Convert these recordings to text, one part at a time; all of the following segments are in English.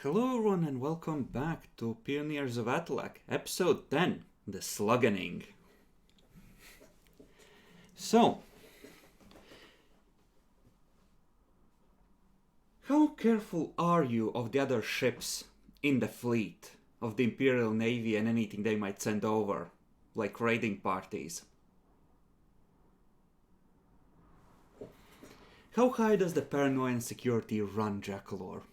Hello everyone and welcome back to Pioneers of Athelaq, episode 10, The Sluggening. So, how careful are you of the other ships in the fleet of the Imperial Navy and anything they might send over, like raiding parties? How high does the paranoia and security run, Jackalor?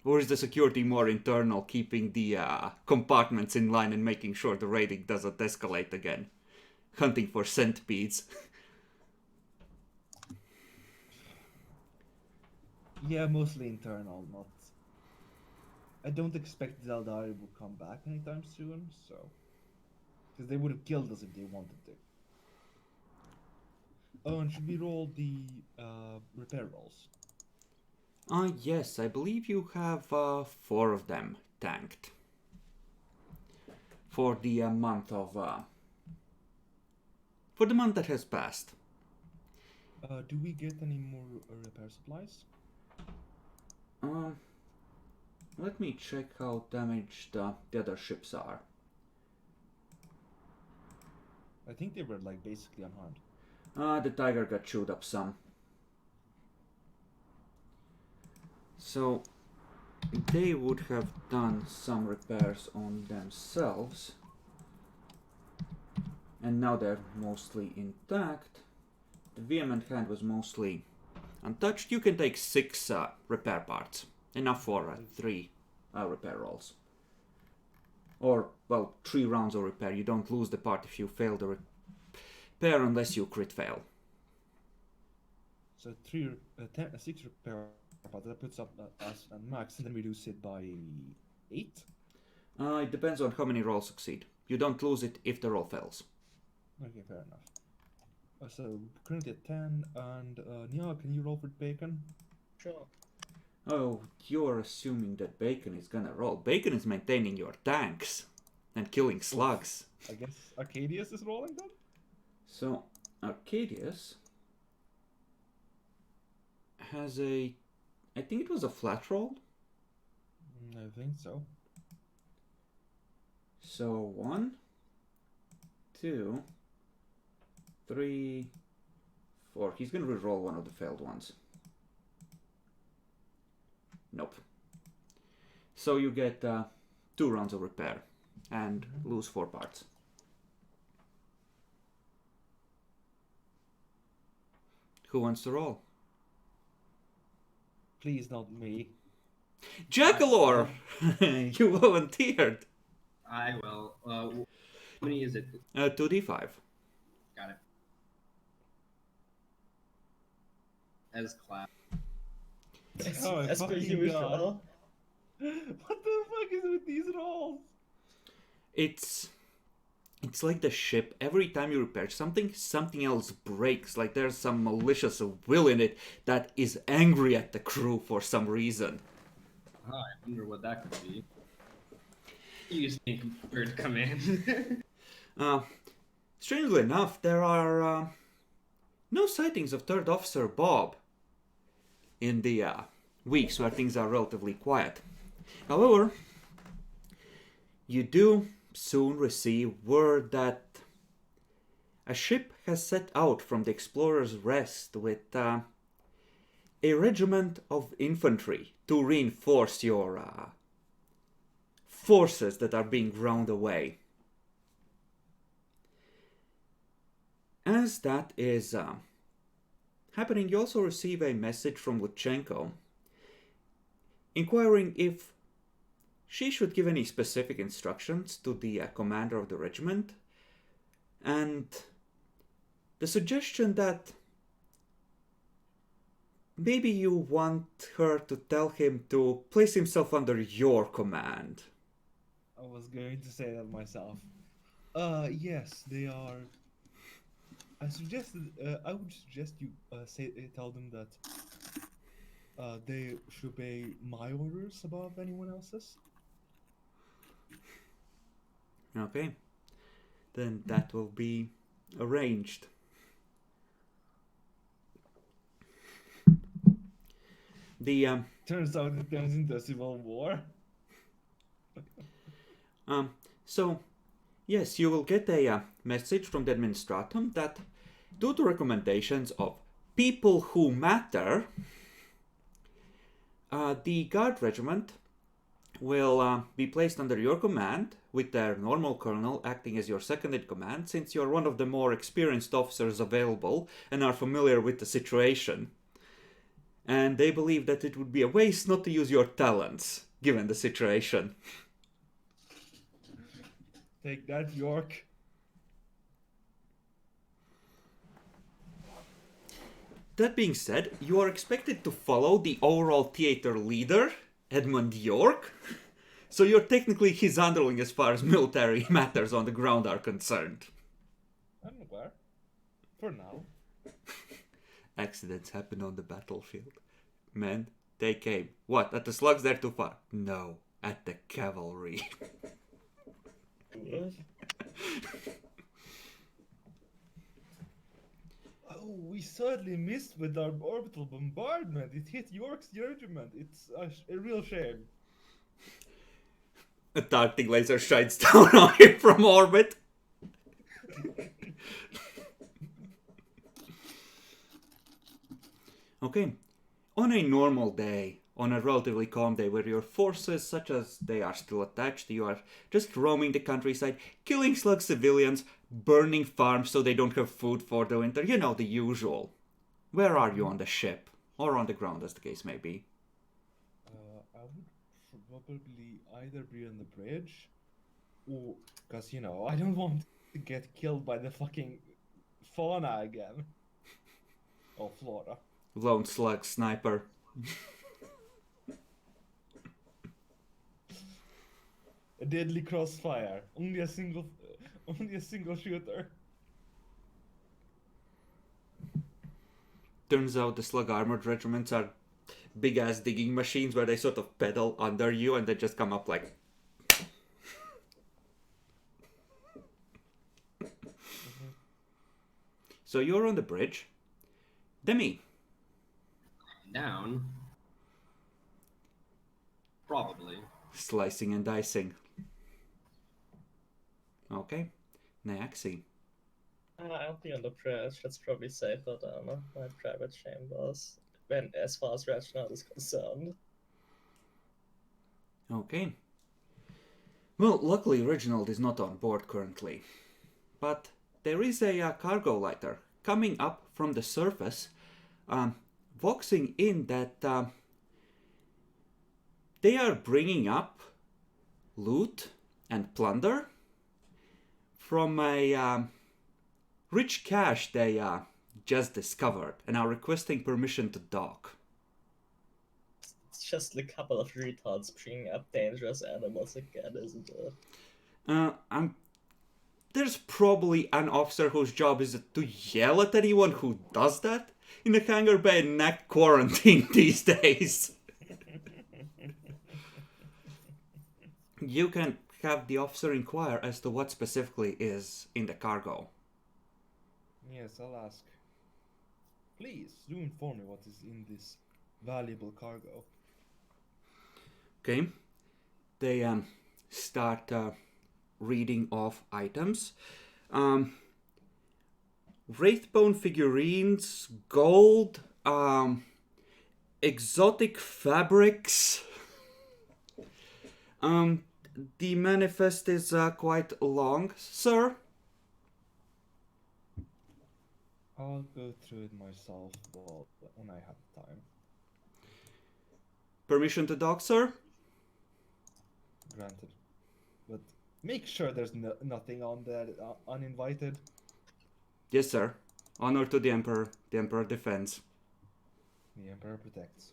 Or is the security more internal, keeping the compartments in line and making sure the raiding doesn't escalate again? Hunting for centipedes. Yeah, mostly internal, not... I don't expect Zeldari will come back anytime soon, so... Because they would have killed us if they wanted to. Oh, and should we roll the repair rolls? Yes, I believe you have 4 of them tanked. For the month of... for the month that has passed. Do we get any more repair supplies? Let me check how damaged the other ships are. I think they were, like, basically unharmed. The Tiger got chewed up some. So, they would have done some repairs on themselves. And now they're mostly intact. The vehement hand was mostly untouched. You can take 6 repair parts. Enough for 3 repair rolls. Or, well, 3 rounds of repair. You don't lose the part if you fail the repair unless you crit fail. So 6 repair parts, that puts up us at max, and then we reduce it by 8? It depends on how many rolls succeed. You don't lose it if the roll fails. Okay, fair enough. So, currently at 10, and Nia, can you roll for bacon? Sure. Oh, you're assuming that Bacon is gonna roll. Bacon is maintaining your tanks and killing slugs. I guess Arcadius is rolling then? So, Arcadius has a... I think it was a flat roll. I think so. So, 1, 2, 3, 4. He's gonna re-roll one of the failed ones. Nope. So you get 2 rounds of repair and lose 4 parts. Who wants to roll? Please, not me. Jackalor! You volunteered! I will. How many is it? 2d5. Got it. As clap. Oh, That's fucking pretty huge, God. Phil. What the fuck is with these rolls? It's like the ship. Every time you repair something, something else breaks. Like there's some malicious will in it that is angry at the crew for some reason. I wonder what that could be. You just think where to come in. Strangely enough, there are no sightings of Third Officer Bob in the weeks where things are relatively quiet. However, you do soon receive word that a ship has set out from the Explorer's Rest with a regiment of infantry to reinforce your forces that are being ground away. As that is happening, you also receive a message from Lutchenko inquiring if she should give any specific instructions to the commander of the regiment, and the suggestion that maybe you want her to tell him to place himself under your command. I was going to say that myself. Yes, they are. I would suggest you tell them that they should obey my orders above anyone else's. Okay, then that will be arranged. The Turns out it turns into a civil war. So, yes, you will get a message from the administratum that, due to recommendations of people who matter, the guard regiment will be placed under your command, with their normal colonel acting as your second-in-command, since you're one of the more experienced officers available and are familiar with the situation. And they believe that it would be a waste not to use your talents, given the situation. Take that, York. That being said, you are expected to follow the overall theater leader, Edmund York. So you're technically his underling as far as military matters on the ground are concerned. I'm aware. For now. Accidents happen on the battlefield. Men, they came. What, at the slugs they're too far? No, at the cavalry. Oh, we sadly missed with our orbital bombardment. It hit York's regiment. It's a real shame. A darting laser shines down on him from orbit. Okay. On a normal day, on a relatively calm day where your forces, such as they are still attached, you are just roaming the countryside, killing slug civilians, burning farms so they don't have food for the winter, you know, the usual. Where are you on the ship? Or on the ground, as the case may be. I would probably either be on the bridge, or because I don't want to get killed by the fucking fauna again. Or flora. Lone slug sniper. A deadly crossfire. Only a single shooter. Turns out the slug armored regiments are big ass digging machines where they sort of pedal under you and they just come up like. So you're on the bridge. Demi. Down. Probably. Slicing and dicing. Okay. Naxi. I'll be on the bridge. That's probably safer than my private chambers, as far as Reginald is concerned. Okay. Well, luckily Reginald is not on board currently. But there is a cargo lighter coming up from the surface, voxing in that they are bringing up loot and plunder from a rich cache they just discovered and are requesting permission to dock. It's just a couple of retards bringing up dangerous animals again, isn't it? There's probably an officer whose job is to yell at anyone who does that in a hangar bay and enact quarantine these days. You can have the officer inquire as to what specifically is in the cargo. Yes, I'll ask. Please, do inform me what is in this valuable cargo. Okay. They start reading off items. Wraithbone figurines, gold, exotic fabrics. The manifest is quite long, sir. I'll go through it myself when I have time. Permission to dock, sir? Granted. But make sure there's nothing on there uninvited. Yes, sir. Honor to the Emperor. The Emperor defends. The Emperor protects.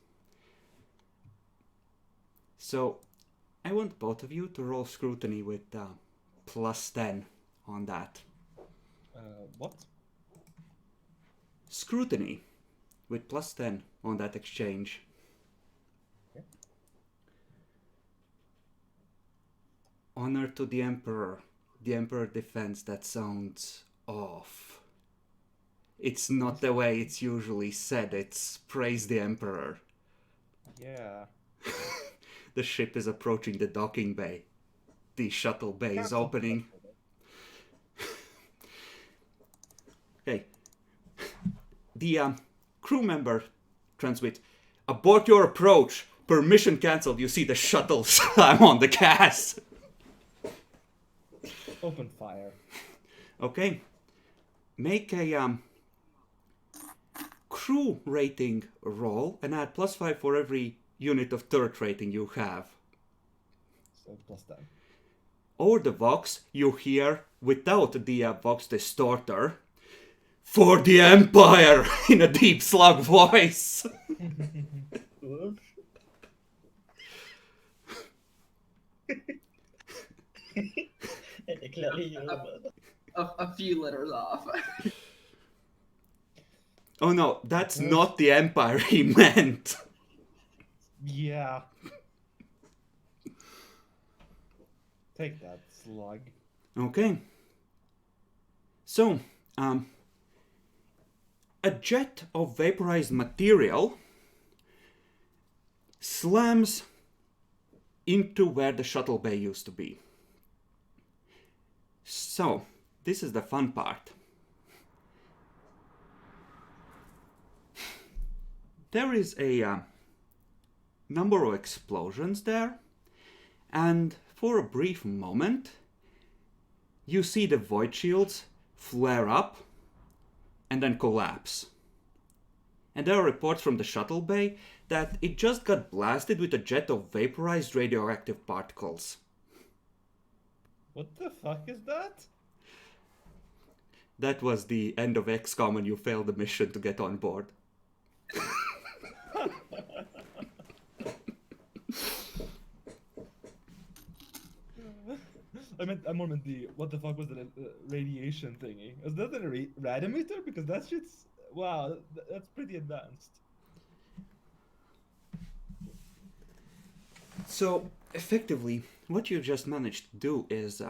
So, I want both of you to roll scrutiny with plus 10 on that. What? Scrutiny with plus 10 on that exchange. Okay. Honor to the Emperor. The Emperor defends. That sounds off. It's not the way it's usually said. It's praise the Emperor. Yeah. The ship is approaching the docking bay. The shuttle bay is Cancel opening. Okay. The crew member transmits, "Abort your approach. Permission cancelled." You see the shuttle slam on the gas. Open fire. Okay. Make a crew rating roll and add +5 for every unit of turret rating you have. So +10. Over the Vox, you hear, without the Vox distorter, "For the Empire!" in a deep slug voice. Oof. And they clearly human. A few letters off. Oh no, that's not the Empire he meant. Yeah. Take that, slug. Okay. So, a jet of vaporized material slams into where the shuttle bay used to be. So, this is the fun part. There is a number of explosions there, and for a brief moment, you see the void shields flare up and then collapse. And there are reports from the shuttle bay that it just got blasted with a jet of vaporized radioactive particles. What the fuck is that? That was the end of XCOM and you failed the mission to get on board. I more meant the what the fuck was the radiation thingy? Is that a radiometer? Because that shit's wow, that's pretty advanced. So, effectively, what you just managed to do is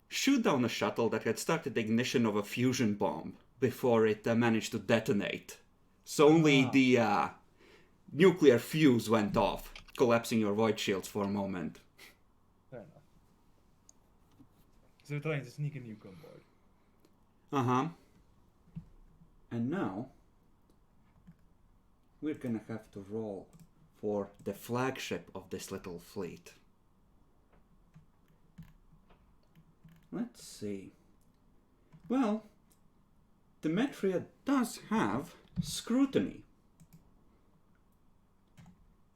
shoot down a shuttle that had started the ignition of a fusion bomb before it managed to detonate. So only the nuclear fuse went off, collapsing your void shields for a moment. Fair enough. So we're trying to sneak a nuke on board. Uh-huh. And now, we're gonna have to roll for the flagship of this little fleet. Let's see. Well, Demetria does have scrutiny.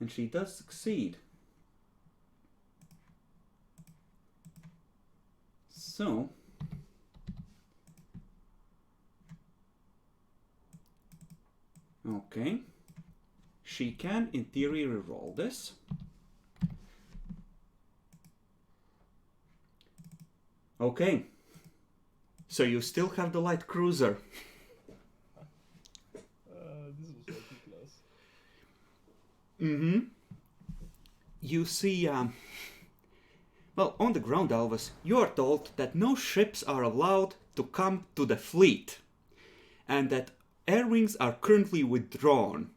And she does succeed. So, okay. She can, in theory, reroll this. Okay. So you still have the light cruiser. This was way too close. Mm-hmm. You see, well, on the ground, Elvis, you are told that no ships are allowed to come to the fleet, and that air wings are currently withdrawn,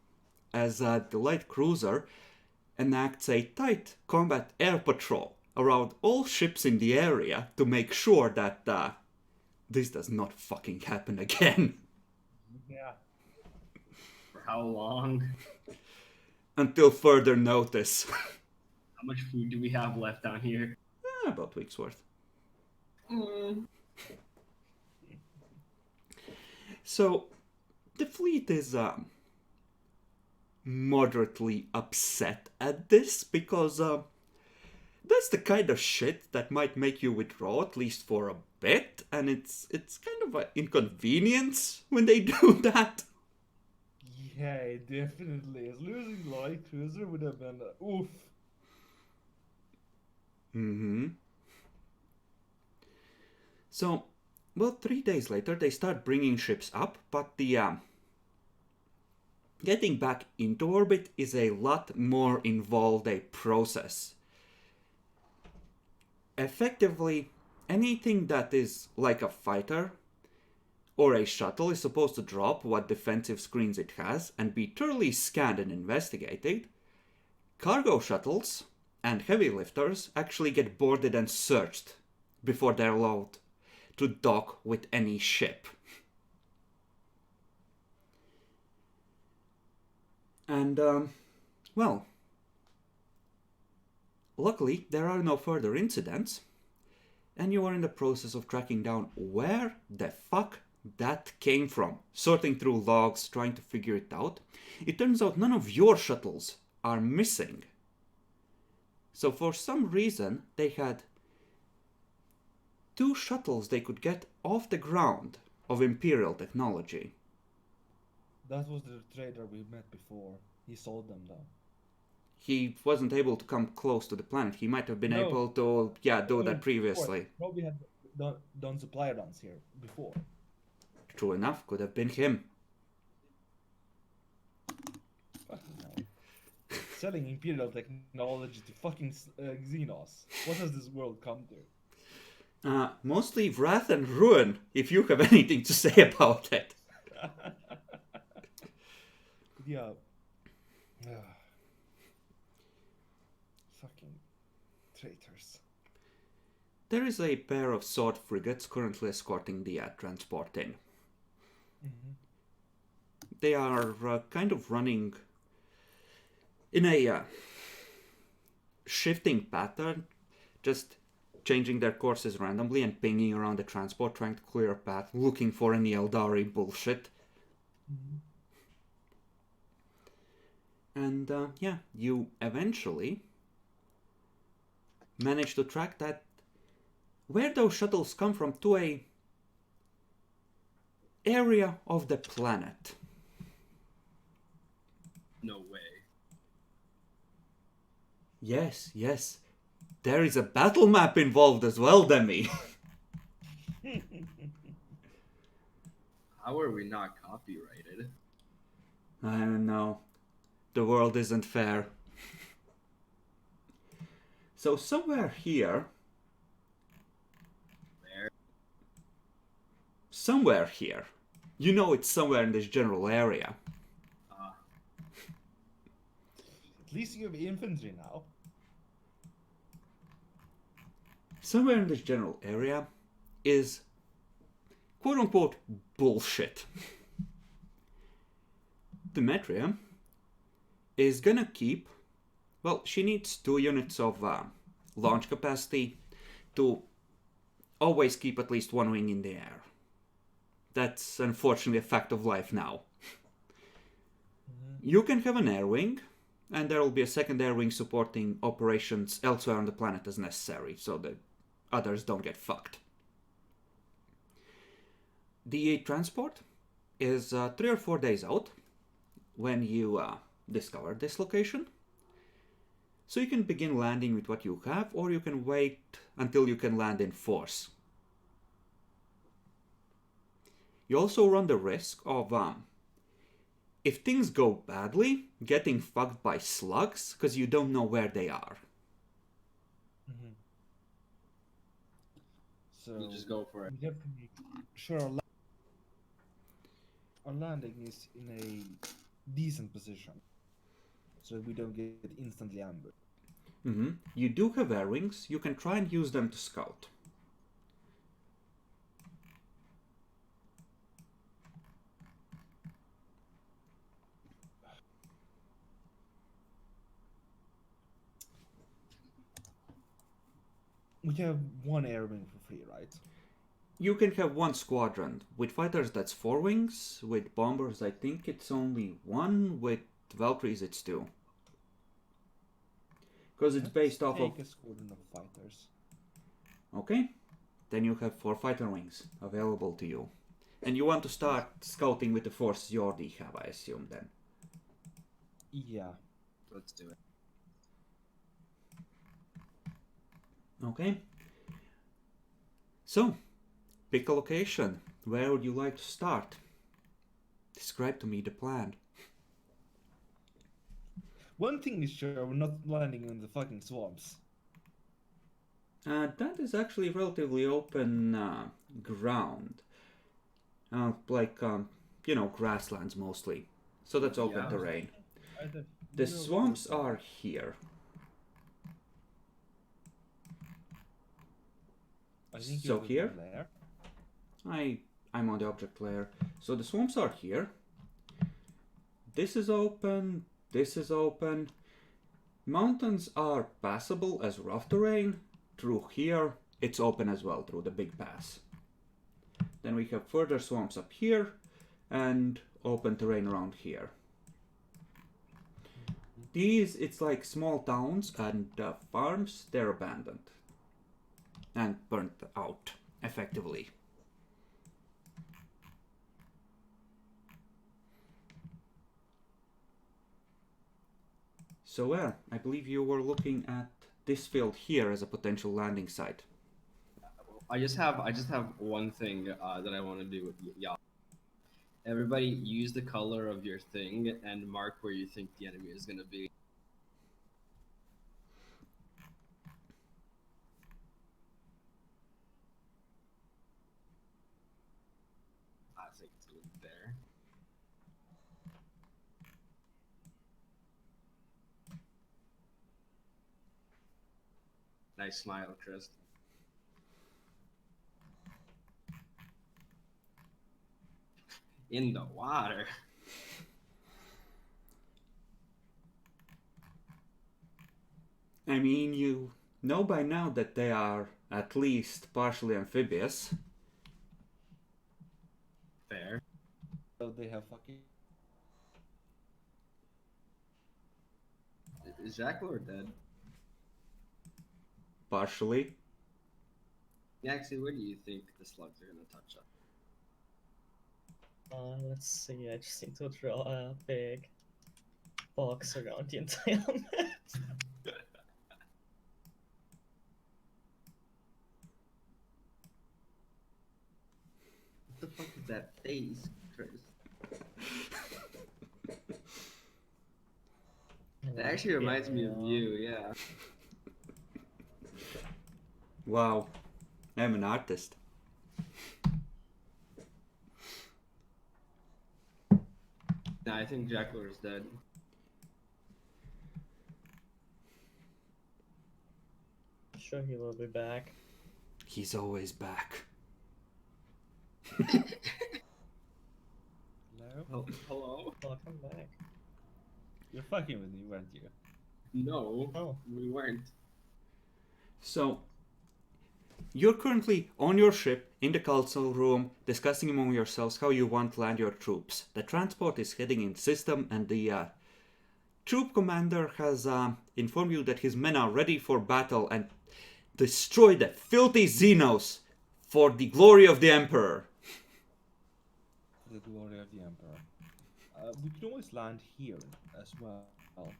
as the light cruiser enacts a tight combat air patrol around all ships in the area to make sure that this does not fucking happen again. Yeah. For how long? Until further notice. How much food do we have left down here? About a week's worth. So, the fleet is moderately upset at this because that's the kind of shit that might make you withdraw, at least for a bit, and it's kind of an inconvenience when they do that. Yeah, it definitely is. Losing light cruiser would have been oof. Mm-hmm. So, well, 3 days later, they start bringing ships up, but the getting back into orbit is a lot more involved a process. Effectively, anything that is like a fighter or a shuttle is supposed to drop what defensive screens it has and be thoroughly scanned and investigated, cargo shuttles and heavy lifters actually get boarded and searched before they're allowed to dock with any ship. And, well, luckily there are no further incidents, and you are in the process of tracking down where the fuck that came from, sorting through logs, trying to figure it out. It turns out none of your shuttles are missing. So for some reason, they had 2 shuttles they could get off the ground of Imperial technology. That was the trader we met before. He sold them though. He wasn't able to come close to the planet. He might have been No. able to, do that previously. Probably had done supply runs here before. True enough, could have been him. Fucking hell. Selling Imperial technology to fucking Xenos. What has this world come to? Mostly wrath and ruin, if you have anything to say about it. Yeah. Fucking traitors. There is a pair of sword frigates currently escorting the transport in. Mm-hmm. They are kind of running in a shifting pattern, just changing their courses randomly and pinging around the transport, trying to clear a path, looking for any Eldari bullshit. Mm-hmm. And yeah, you eventually manage to track that where those shuttles come from to a area of the planet. No way. Yes, yes. There is a battle map involved as well, Demi. How are we not copyrighted? I don't know. The world isn't fair. So somewhere here... Where? Somewhere here. You know it's somewhere in this general area. At least you have infantry now. Somewhere in this general area is quote-unquote bullshit. Demetria is gonna keep... Well, she needs 2 units of launch capacity to always keep at least 1 wing in the air. That's unfortunately a fact of life now. Mm-hmm. You can have an air wing, and there will be a second air wing supporting operations elsewhere on the planet as necessary, so that others don't get fucked. The transport is 3 or 4 days out when you discover this location. So you can begin landing with what you have, or you can wait until you can land in force. You also run the risk of, if things go badly, getting fucked by slugs, because you don't know where they are. Mm-hmm. So You just go for it. we have to make sure our landing is in a decent position, so we don't get instantly ambushed. Mm-hmm. You do have air wings. You can try and use them to scout. We have 1 air wing for free, right? You can have 1 squadron. With fighters, that's 4 wings. With bombers, I think it's only 1. With Valkyries, it's 2. Because it's based off of... Take a squadron of fighters. Okay. Then you have 4 fighter wings available to you. And you want to start scouting with the forces you already have, I assume, then. Yeah. Let's do it. Okay. So, pick a location. Where would you like to start? Describe to me the plan. One thing is sure, we're not landing in the fucking swamps. That is actually relatively open ground. Like, grasslands mostly. So that's open Yeah. terrain. I have The swamps are here. I think So you're the here? layer. I'm on the object layer. So the swamps are here. This is open. This is open. Mountains are passable as rough terrain. Through here, it's open as well through the big pass. Then we have further swamps up here and open terrain around here. These, it's like small towns and farms, they're abandoned and burnt out effectively. So I believe you were looking at this field here as a potential landing site. I just have one thing that I want to do with y'all. Everybody use the color of your thing and mark where you think the enemy is going to be. I think it's good there. Nice smile, Chris. In the water. I mean, you know by now that they are at least partially amphibious. Fair. So they have fucking. Is Jack Lord dead? Partially. Actually, where do you think the slugs are going to touch up? Let's see, I just need to draw a big box around the entire map. What the fuck is that face, Chris? It actually reminds me of you, yeah. Wow, I'm an artist. Nah, I think Jack Lord is dead. Sure, he will be back. He's always back. Hello? Oh, hello? Welcome back. You're fucking with me, weren't you? No, Oh. we weren't. So, you're currently on your ship in the council room discussing among yourselves how you want to land your troops. The transport is heading in system and the troop commander has informed you that his men are ready for battle and destroy the filthy Xenos for the glory of the Emperor. The glory of the Emperor. We could always land here as well.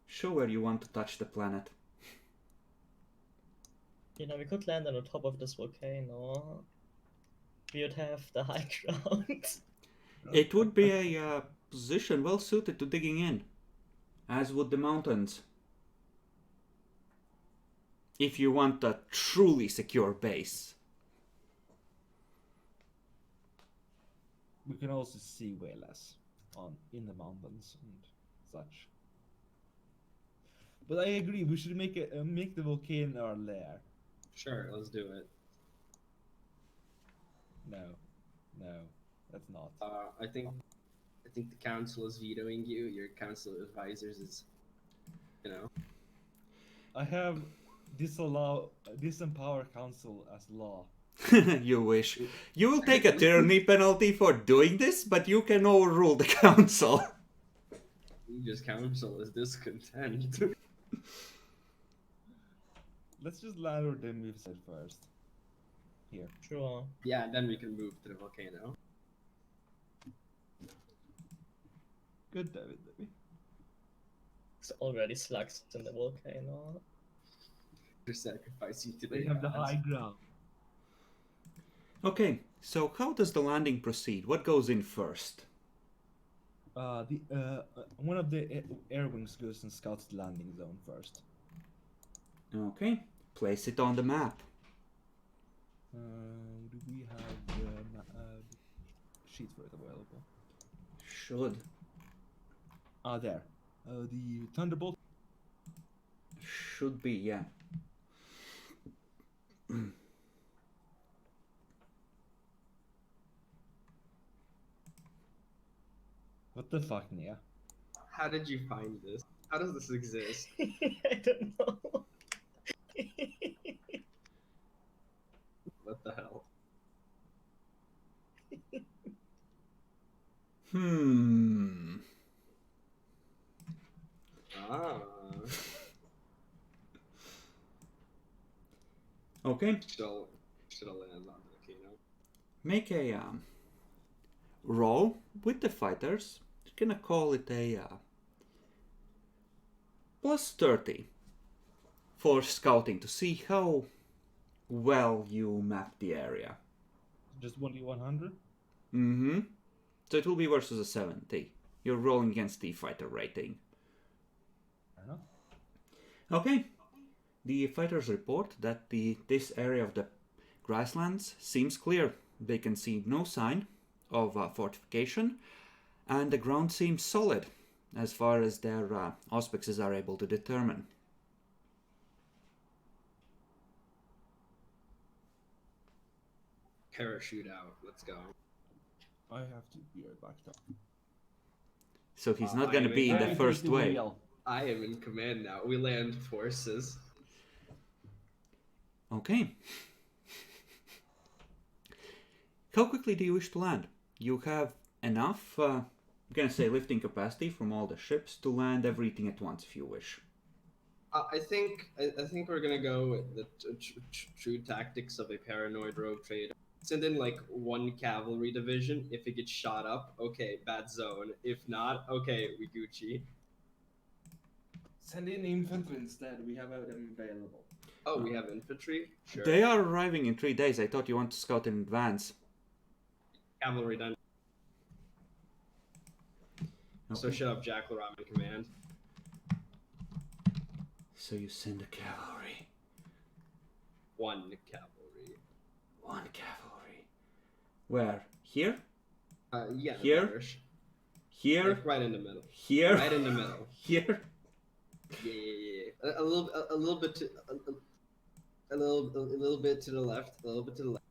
Show where you want to touch the planet. You know, we could land on the top of this volcano. We would have the high ground. It would be a position well suited to digging in, as would the mountains. If you want a truly secure base. We can also see way less in the mountains and such. But I agree, we should make the volcano our lair. Sure, let's do it. No, that's not. I think the council is vetoing you. Your council of advisors is, you know. I have disempower council as law. You wish. You will take a tyranny penalty for doing this, but you can overrule the council. Aegis council is discontent. Let's just land where Demi said first. Here. Sure. Yeah, and then we can move to the volcano. Good, David. It's already slugs in the volcano. To sacrifice you to They the have the gods. high ground. Okay, so how does the landing proceed? What goes in first? One of the air wings goes and scouts the landing zone first. Okay, place it on the map. Do we have the sheet for it available? Should. Ah, there. The Thunderbolt. Should be, yeah. What the fuck, Nia? How did you find this? How does this exist? I don't know. What the hell? Hmm. Ah. Okay. Should have landed on the volcano. Make a roll with the fighters. You're gonna call it a plus 30 for scouting to see how well you map the area. Just 1d100? Mm-hmm. So it will be versus a 70. You're rolling against the fighter rating. Fair enough. Okay. The fighters report that this area of the grasslands seems clear. They can see no sign of fortification, and the ground seems solid as far as their auspices are able to determine. Parachute out. Let's go. I have to be right back though. So he's I not going to am be in in- the first wave. I am in command now. We land forces. Okay. How quickly do you wish to land? You have enough, I'm going to say, lifting capacity from all the ships to land everything at once if you wish. I think we're gonna go with the true tactics of a paranoid rogue trader. Send in like one cavalry division. If it gets shot up, okay, bad zone. If not, okay, we Gucci. Send in infantry instead. We have them available. Oh, we have infantry. Sure. They are arriving in 3 days. I thought you want to scout in advance. Cavalry done. So Okay. shut up, Jack LaRam in command. So you send a cavalry. One cavalry. One cavalry. Where? Here? Yeah. Here? Irish. Here? Like right in the middle. Here? Right in the middle. Here? Yeah. A little bit to a little bit to the left. A little bit to the left.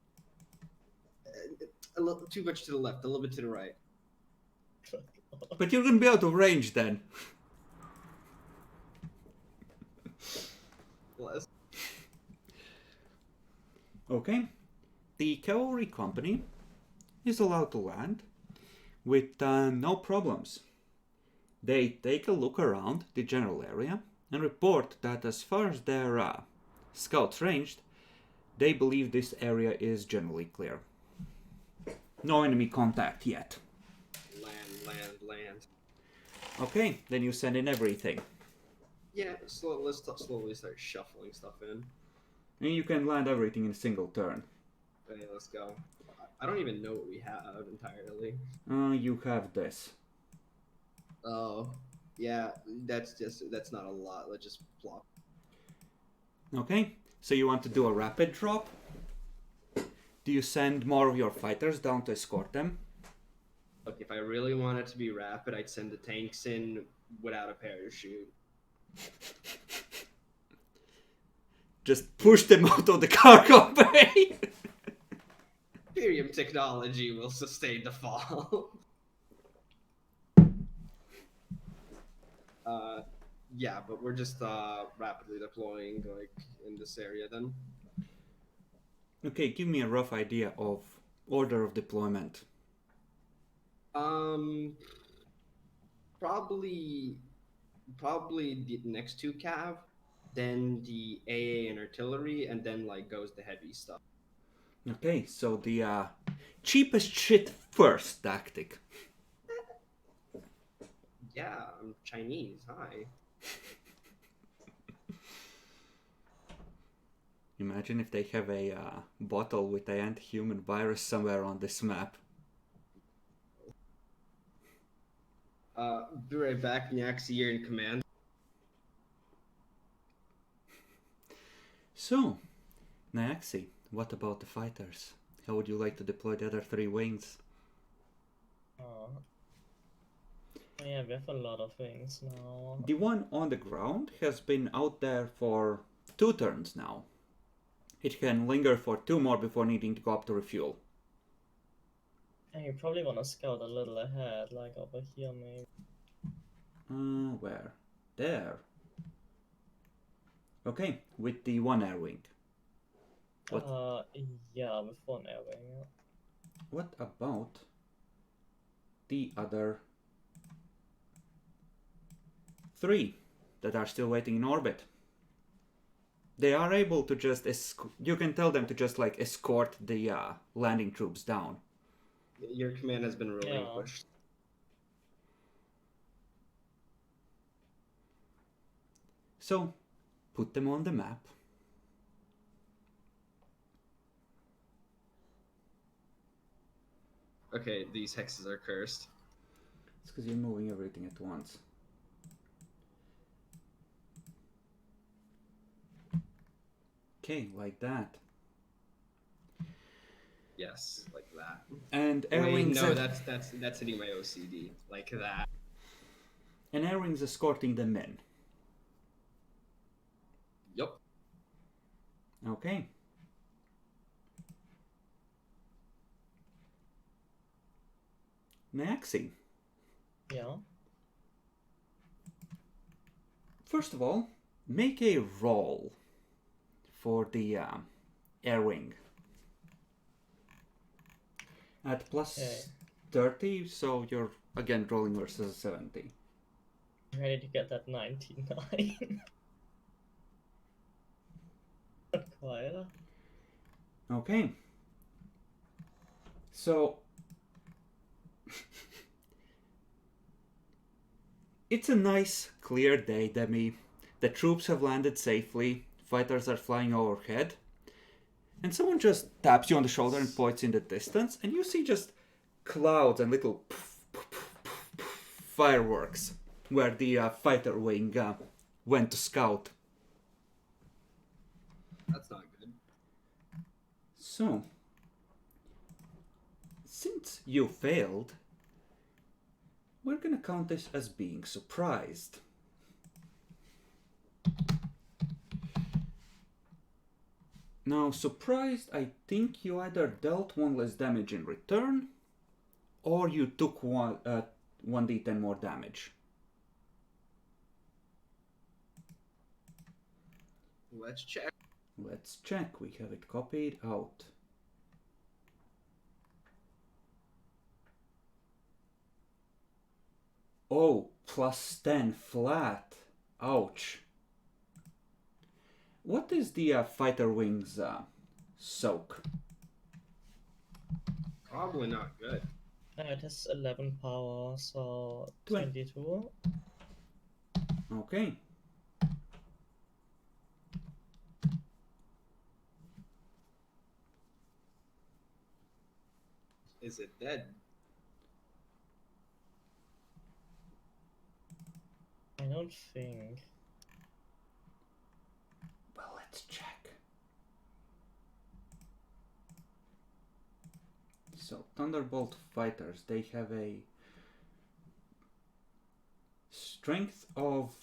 A little too much to the left. A little bit to the right. But you're going to be out of range then. Bless. Okay. The cavalry company is allowed to land with no problems. They take a look around the general area and report that as far as their scouts ranged, they believe this area is generally clear. No enemy contact yet. Land. Okay, then you send in everything. Yeah, let's slowly start shuffling stuff in. And you can land everything in a single turn. Okay, let's go. I don't even know what we have entirely. You have this. Oh, yeah, that's not a lot. Let's just plop. Okay, so you want to do a rapid drop? Do you send more of your fighters down to escort them? Look, if I really want it to be rapid, I'd send the tanks in without a parachute. Just push them out of the cargo bay. Imperium technology will sustain the fall. Yeah, but we're just rapidly deploying like in this area then. Okay, give me a rough idea of order of deployment. Probably the next two cav, then the AA and artillery, and then like goes the heavy stuff. Okay, so the cheapest shit first tactic. Yeah, I'm Chinese. Hi. Imagine if they have a bottle with an anti-human virus somewhere on this map. Be right back. Nyaxi, you're in command. So, Nyaxi, what about the fighters? How would you like to deploy the other 3 wings? I Yeah, we have a lot of wings now. The one on the ground has been out there for 2 turns now. It can linger for 2 more before needing to go up to refuel. And you probably want to scout a little ahead, like over here maybe. Where? There. Okay, with the 1 air wing. What? Yeah, with 1 air wing. Yeah. What about the other 3 that are still waiting in orbit? They are able to just you can tell them to just like escort the landing troops down. Your command has been relinquished. So, put them on the map. Okay, these hexes are cursed. It's because you're moving everything at once. Okay, like that. Yes, like that. And Wait, airwings. no, that's hitting my OCD. Like that. And airwings escorting them in. Yup. Okay. Naxi. Yeah. First of all, make a roll for the air wing. At plus Okay. 30, so you're again rolling versus a 70. Ready to get that 99. Not quite. Okay. So it's a nice, clear day, Demi. The troops have landed safely, fighters are flying overhead, and someone just taps you on the shoulder and points in the distance, and you see just clouds and little fireworks where the fighter wing went to scout. That's not good. So, since you failed, we're gonna count this as being surprised. Now, surprised, I think you either dealt 1 less damage in return, or you took 1d10 more damage. Let's check. Let's check, we have it copied out. Oh, plus 10 flat. Ouch. What is the fighter wings soak? Probably not good. It has 11 power, so 20. 22. Okay. Is it dead? I don't think. Well, let's check. So, Thunderbolt fighters, they have a strength of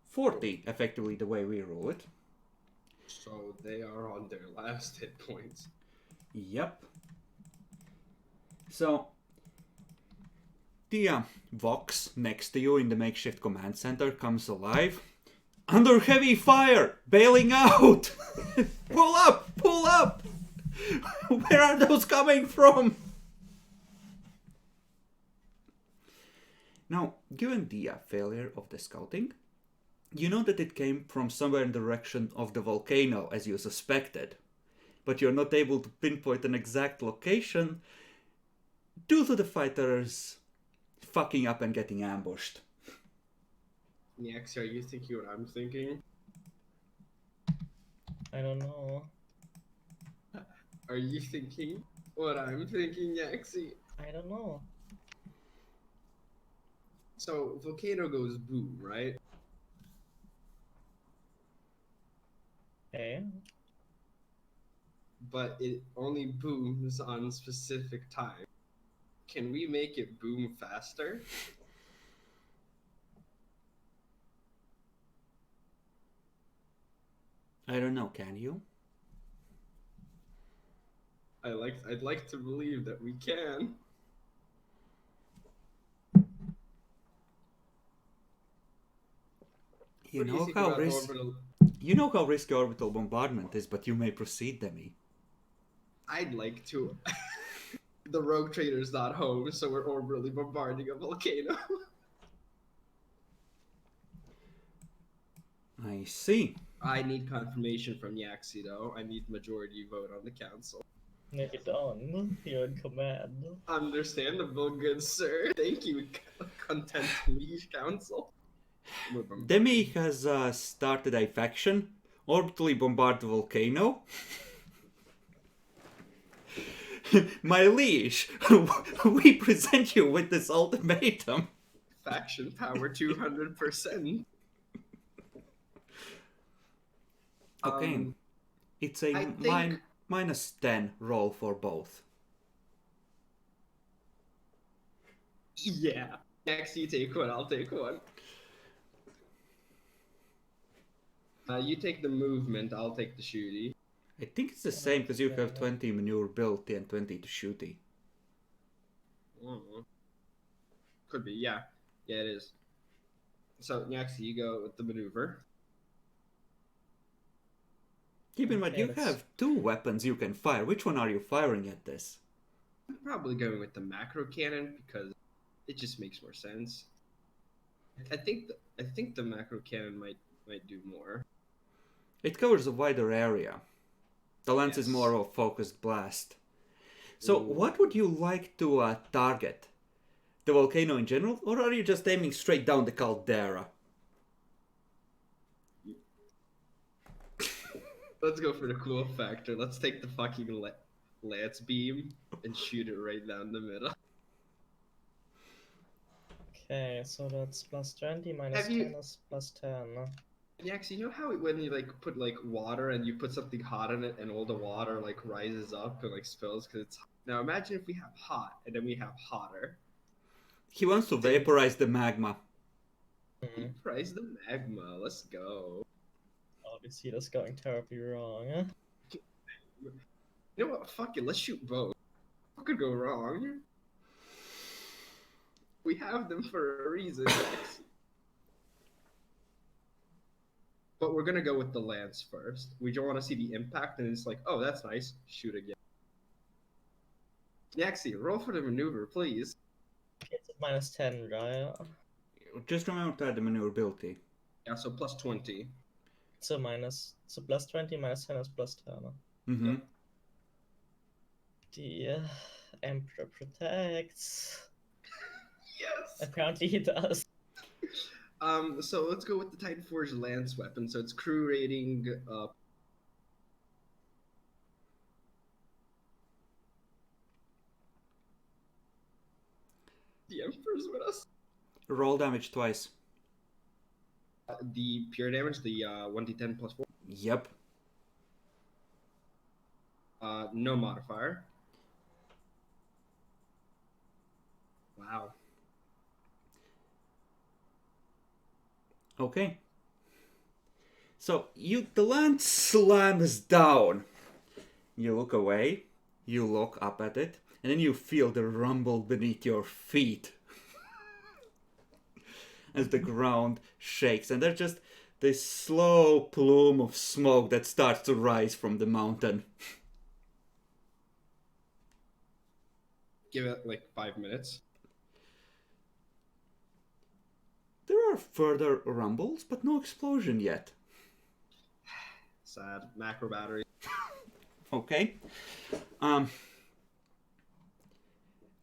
40, effectively the way we rule it. So they are on their last hit points. Yep. So, the Vox next to you in the makeshift command center comes alive. Under heavy fire! Bailing out! Pull up! Pull up! Where are those coming from? Now, given the failure of the scouting, you know that it came from somewhere in the direction of the volcano, as you suspected. But you're not able to pinpoint an exact location due to the fighters fucking up and getting ambushed. Next, are you thinking what I'm thinking? I don't know. Are you thinking what I'm thinking, Yaxi? I don't know. So, volcano goes boom, right? Okay. But it only booms on specific time. Can we make it boom faster? I don't know, can you? I'd like to believe that we can. You What do you know think how about risky orbital? you know how risky orbital bombardment is, but you may proceed, Demi. I'd like to. The rogue trader's not home, so we're orbitally bombarding a volcano. I see. I need confirmation from Yaxi, though. I need majority vote on the council. Make it on. You're in command. Understandable, good sir. Thank you, content liege council. We're Demi has started a faction, orbitally bombard the volcano. My liege, we present you with this ultimatum. faction power 200%. Okay, it's a I think- -10 roll for both. Yeah. Next, you take one, I'll take one. You take the movement, I'll take the shooty. I think it's the same because you have 20 maneuverability and 20 to shooty. Could be, yeah. Yeah, it is. So, next, you go with the maneuver. Keep in mind, Okay, you let's- have 2 weapons you can fire. Which one are you firing at this? I'm probably going with the macro cannon because it just makes more sense. I think the macro cannon might do more. It covers a wider area. The lance is Yes. more of a focused blast. So, Ooh. what would you like to target? The volcano in general, or are you just aiming straight down the caldera? Let's go for the cool factor. Let's take the fucking lance beam and shoot it right down the middle. Okay, so that's +20 minus Have you- 10 is +10. Yeah, 'cause you know how when you like put like water and you put something hot in it and all the water like rises up and like spills because it's now imagine if we have hot and then we have hotter. He wants to vaporize the magma. Mhm. Price the magma. Let's go. Obviously, that's going terribly wrong. You know what? Fuck it. Let's shoot both. What could go wrong? We have them for a reason. But we're gonna go with the lance first. We don't want to see the impact, and it's like, oh, that's nice. Shoot again. Yaxi, roll for the maneuver, please. It's at -10, right? Just remember to add the maneuverability. Yeah, so plus 20. So +20 minus 10 is +10. Mm-hmm. The Emperor protects. Yes. Apparently he does. So let's go with the Titan Forge lance weapon. So it's crew rating. The Emperor's with us. Roll damage twice. The pure damage, the 1d10 plus 4. Yep. No modifier. Wow. Okay. So the lance slams down. You look away, you look up at it, and then you feel the rumble beneath your feet as the ground shakes, and there's just this slow plume of smoke that starts to rise from the mountain. Give it like 5 minutes. There are further rumbles, but no explosion yet. Sad. Macro battery. Okay. And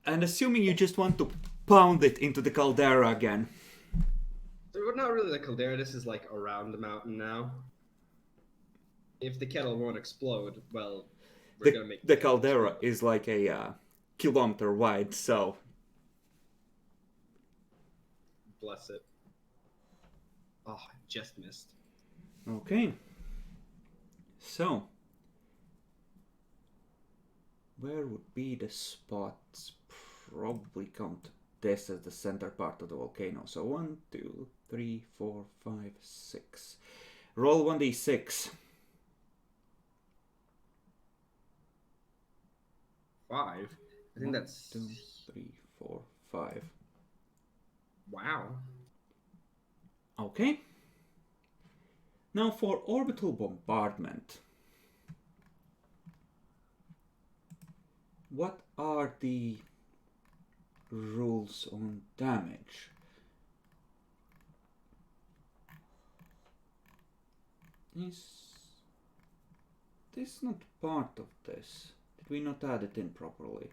assuming you just want to pound it into the caldera again. So we're not really the caldera. This is like around the mountain now. If the kettle won't explode, well, we're gonna make The caldera is like a kilometer wide, so Bless it. Oh, I just missed. okay. So where would be the spots? Probably count this as the center part of the volcano. So 1, 2, 3, 4, 5, 6. Roll 1d6. 5. I think that's 2, 3, 4, 5. wow. Okay. Now for orbital bombardment. What are the rules on damage? Is this not part of this? Did we not add it in properly?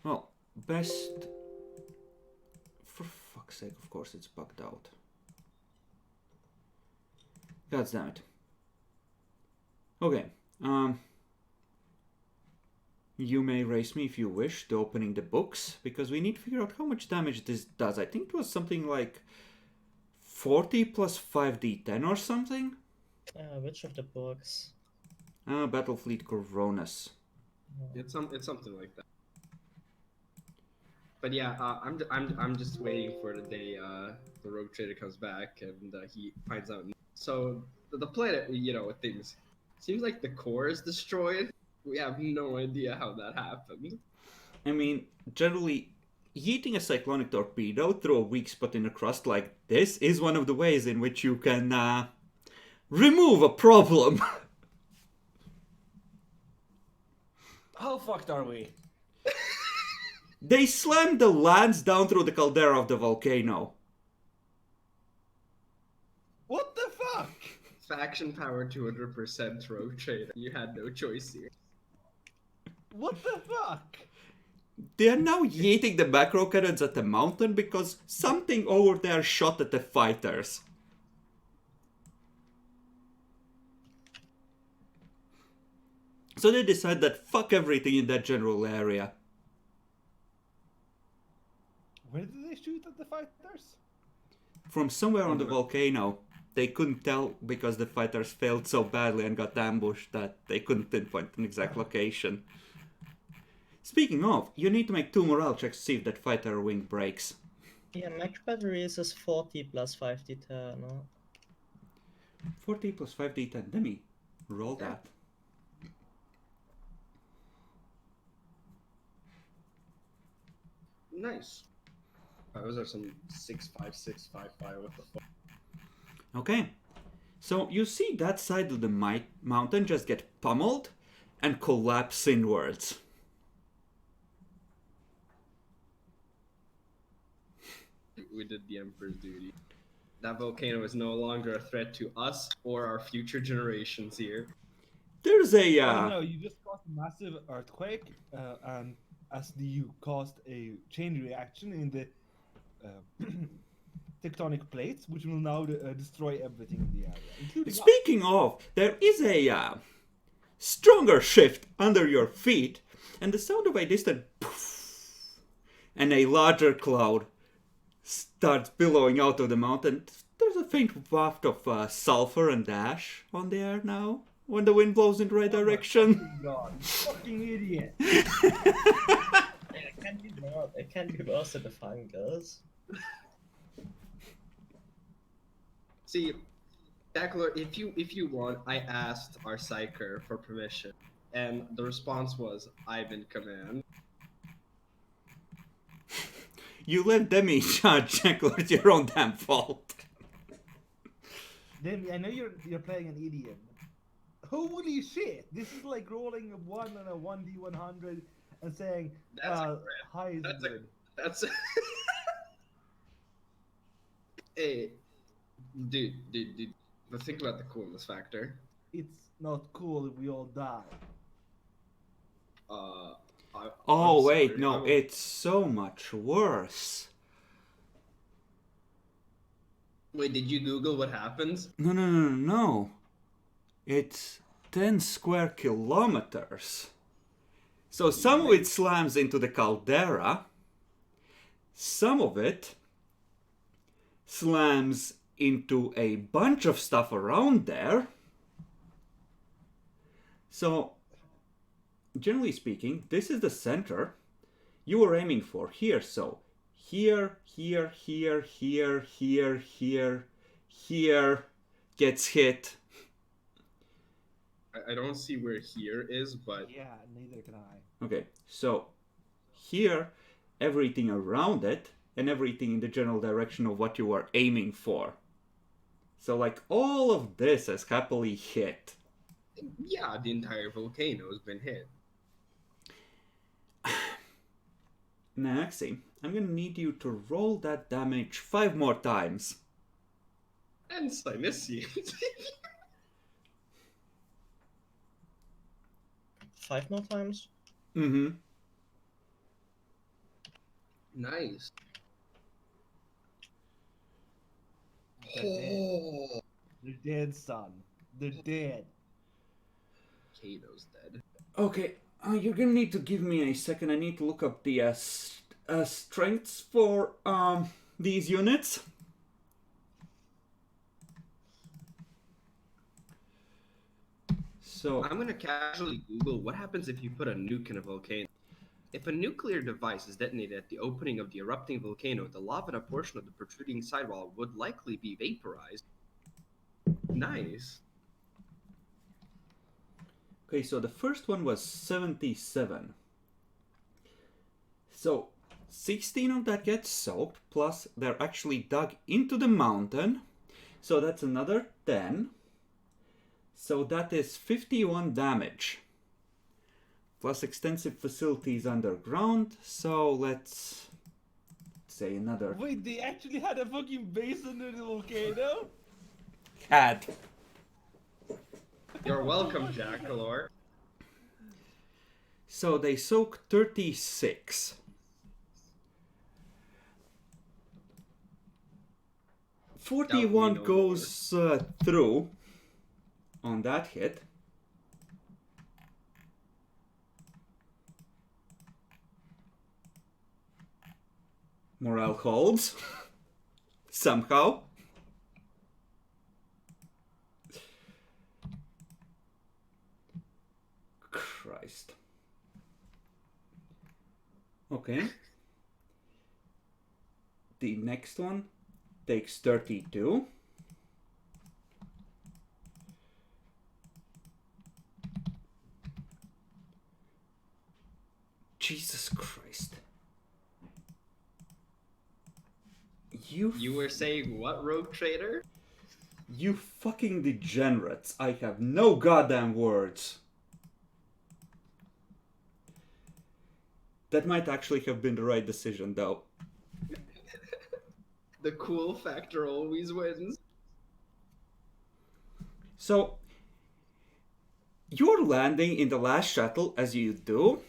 Well, best... For fuck's sake, of course it's bugged out. God damn it. Okay, you may race me if you wish to opening the books, because we need to figure out how much damage this does. I think it was something like 40 plus 5d10 or something? Which of the books? Battlefleet Coronas. It's something like that. But yeah, I'm just waiting for the day the Rogue Trader comes back and he finds out. So the planet, with things, seems like the core is destroyed. We have no idea how that happened. I mean, generally, yeeting a cyclonic torpedo through a weak spot in a crust like this is one of the ways in which you can remove a problem. How fucked are we? They slammed the lance down through the caldera of the volcano. What the fuck? Faction power 200% Rogue Trader. You had no choice here. What the fuck? They are now yeeting the macro cannons at the mountain because something over there shot at the fighters. So they decide that fuck everything in that general area. Where did they shoot at the fighters? From somewhere on the volcano. They couldn't tell because the fighters failed so badly and got ambushed that they couldn't pinpoint an exact location. Speaking of, you need to make 2 morale checks to see if that fighter wing breaks. Yeah, max batteries is 40 plus 5d10. No? 40 plus 5d10. Let me roll that. Nice. Those are some 6-5, 6-5-5. What the fuck? Okay. So you see that side of the mountain just get pummeled and collapse inwards. We did the Emperor's duty. That volcano is no longer a threat to us or our future generations here. There's a... Oh no, you just caused a massive earthquake, and as you caused a chain reaction in the tectonic plates, which will now destroy everything in the area, including us. Speaking of, there is a stronger shift under your feet, and the sound of a distant poof, and a larger cloud starts billowing out of the mountain. There's a faint waft of sulfur and ash on the air now, when the wind blows in the right direction. God, you fucking idiot! It can't be worse than the fungus. See, Jackler, if you want, I asked our psyker for permission, and the response was, I'm in command. You let them in charge, Jackal. It's your own damn fault. Demi, I know you're playing an idiot. Holy shit! This is like rolling a 1 and a 1d100 and saying, That's a hi is That's good. That's hey, dude. But think about the coolness factor. It's not cool if we all die. Oh, I'm wait, sorry, no, it's so much worse. Wait, did you Google what happens? No. It's 10 square kilometers. So some of it slams into the caldera. Some of it slams into a bunch of stuff around there. So, generally speaking, this is the center you were aiming for here. So, here gets hit. I don't see where here is, but Yeah, neither can I. Okay, so here, everything around it and everything in the general direction of what you are aiming for. So like all of this has happily hit. yeah, the entire volcano has been hit. Now, Axie, I'm gonna need you to roll that damage 5 more times. And I miss you. 5 more times? Mm-hmm. Nice. They're dead. Oh, They're dead, son. They're dead. Kato's dead. Okay, you're gonna need to give me a second. I need to look up the strengths for these units. So I'm gonna casually Google what happens if you put a nuke in a volcano. If a nuclear device is detonated at the opening of the erupting volcano, the lava in a portion of the protruding sidewall would likely be vaporized. Nice. okay, so the first one was 77. So 16 of that gets soaked, plus they're actually dug into the mountain. So that's another 10. So that is 51 damage. Plus extensive facilities underground. So let's say another Wait, they actually had a fucking base under the volcano? had. You're welcome, Jackalor. So they soak 36. 41 no goes through on that hit. Morale holds. Somehow. Christ. Okay. The next one takes 32. Jesus Christ. You were saying what, Rogue Trader? You fucking degenerates. I have no goddamn words. That might actually have been the right decision, though. The cool factor always wins. So, you're landing in the last shuttle, as you do,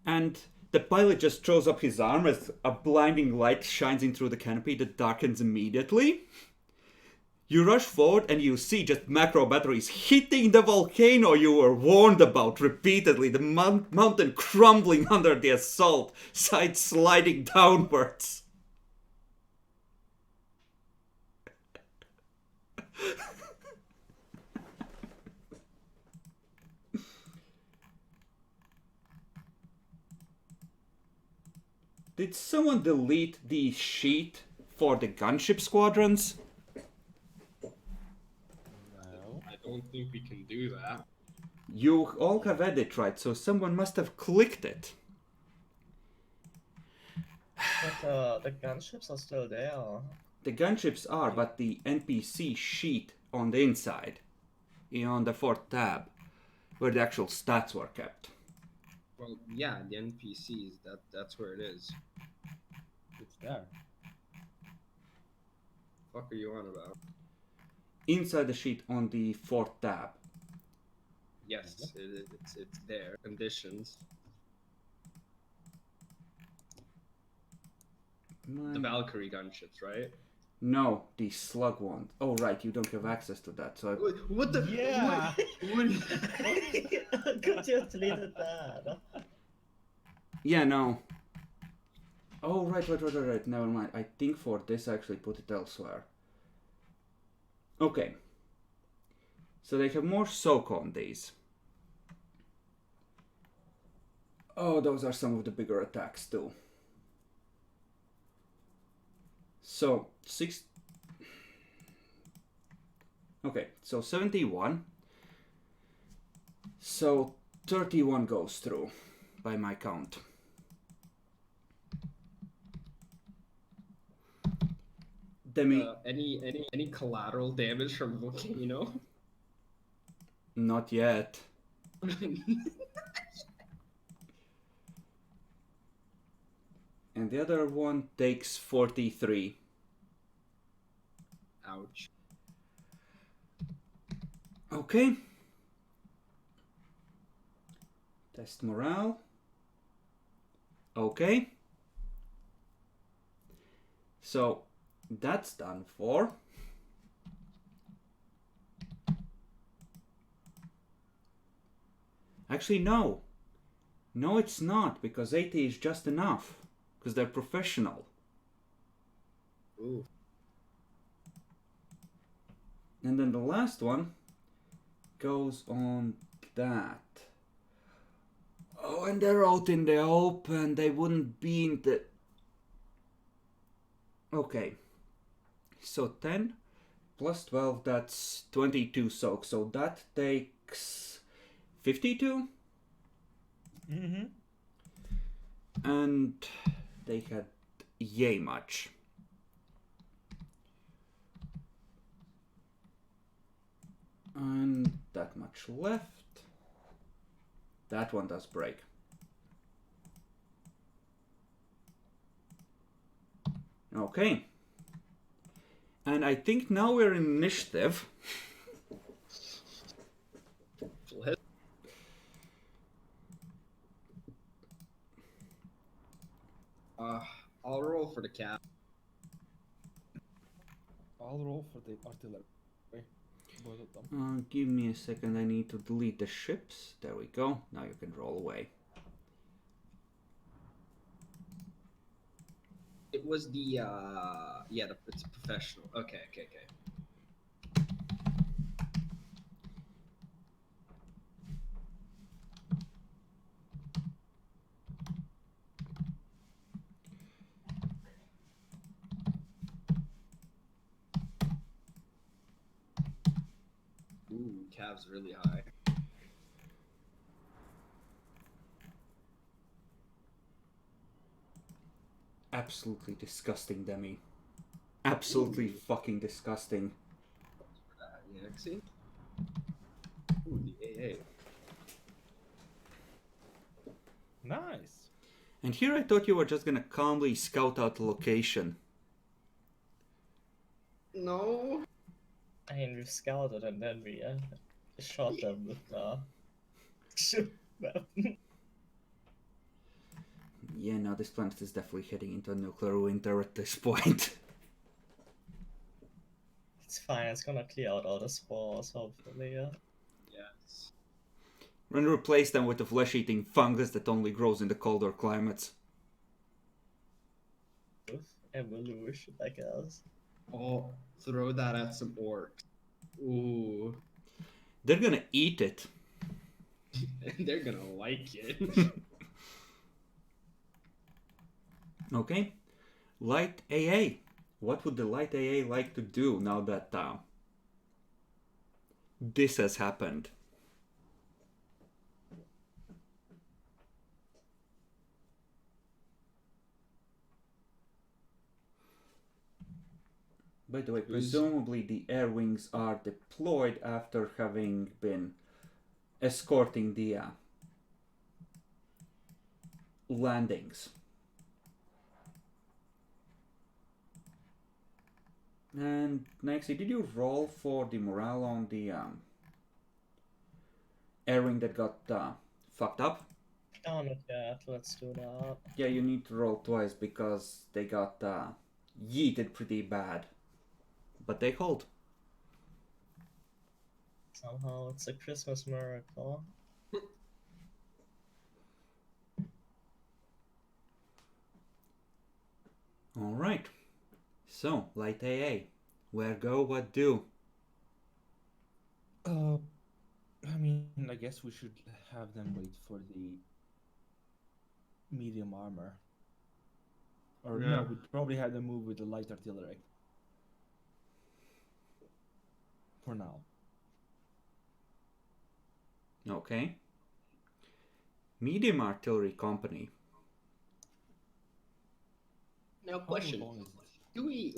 and the pilot just throws up his arm as a blinding light shines in through the canopy that darkens immediately. You rush forward and you see just macro batteries hitting the volcano you were warned about repeatedly, the mountain crumbling under the assault, sides sliding downwards. Did someone delete the sheet for the gunship squadrons? No. I don't think we can do that. You all have edit, right? So someone must have clicked it. But the gunships are still there. The gunships are, but the NPC sheet on the inside, on the fourth tab, where the actual stats were kept. Well, yeah, the NPCs, that's where it is. It's there. Fuck are you on about? Inside the sheet on the fourth tab. Yes, it's there. Conditions. The Valkyrie gunships, right? No, the slug one. Oh, right, you don't have access to that. So What the? Yeah. What? Could you have deleted that? yeah, no. Oh, right. Never mind. I think for this I actually put it elsewhere. Okay. So they have more soak on these. Oh, those are some of the bigger attacks too. So, Okay, so 71. So 31 goes through by my count. Demi, Any collateral damage from volcano? not yet. And the other one takes 43. Ouch. Okay. Test morale. Okay. So that's done for. Actually, no. No, it's not, because 80 is just enough. Because they're professional. Ooh. And then the last one goes on that. Oh, and they're out in the open. They wouldn't be in the... Okay. So 10 plus 12, that's 22 soak. So that takes 52. Mm-hmm. And they had yay much. And that much left. That one does break. Okay. And I think now we're in initiative. I'll roll for the cap. I'll roll for the artillery. Both of them. Give me a second, I need to delete the ships. There we go. Now you can roll away. It was the yeah, it's professional. Okay. Ooh, Cav's really high. Absolutely disgusting, Demi. Absolutely Ooh. fucking disgusting. Yeah, see? Ooh, the AA. Nice. And here I thought you were just gonna calmly scout out the location. No. I mean, we scouted and then we shot them with ship weapon. Yeah, now this planet is definitely heading into a nuclear winter at this point. It's fine, it's gonna clear out all the spores, hopefully, yeah. Yes. And replace them with a flesh-eating fungus that only grows in the colder climates. Evolution, I guess. Oh, throw that at some orcs. Ooh. They're gonna eat it. They're gonna like it. Okay. Light AA. What would the light AA like to do now that this has happened? By the way, presumably the air wings are deployed after having been escorting the landings. And Nexi, did you roll for the morale on the air wing that got fucked up? Oh, not yet, let's do that. Yeah, you need to roll twice because they got yeeted pretty bad. But they hold. Somehow, it's a Christmas miracle. Alright. So, light AA. Where go, what do? I mean, I guess we should have them wait for the medium armor. Or Yeah. no, we'd probably have them move with the light artillery. For now. Okay. Medium artillery company. Now, How question: long is it? Do we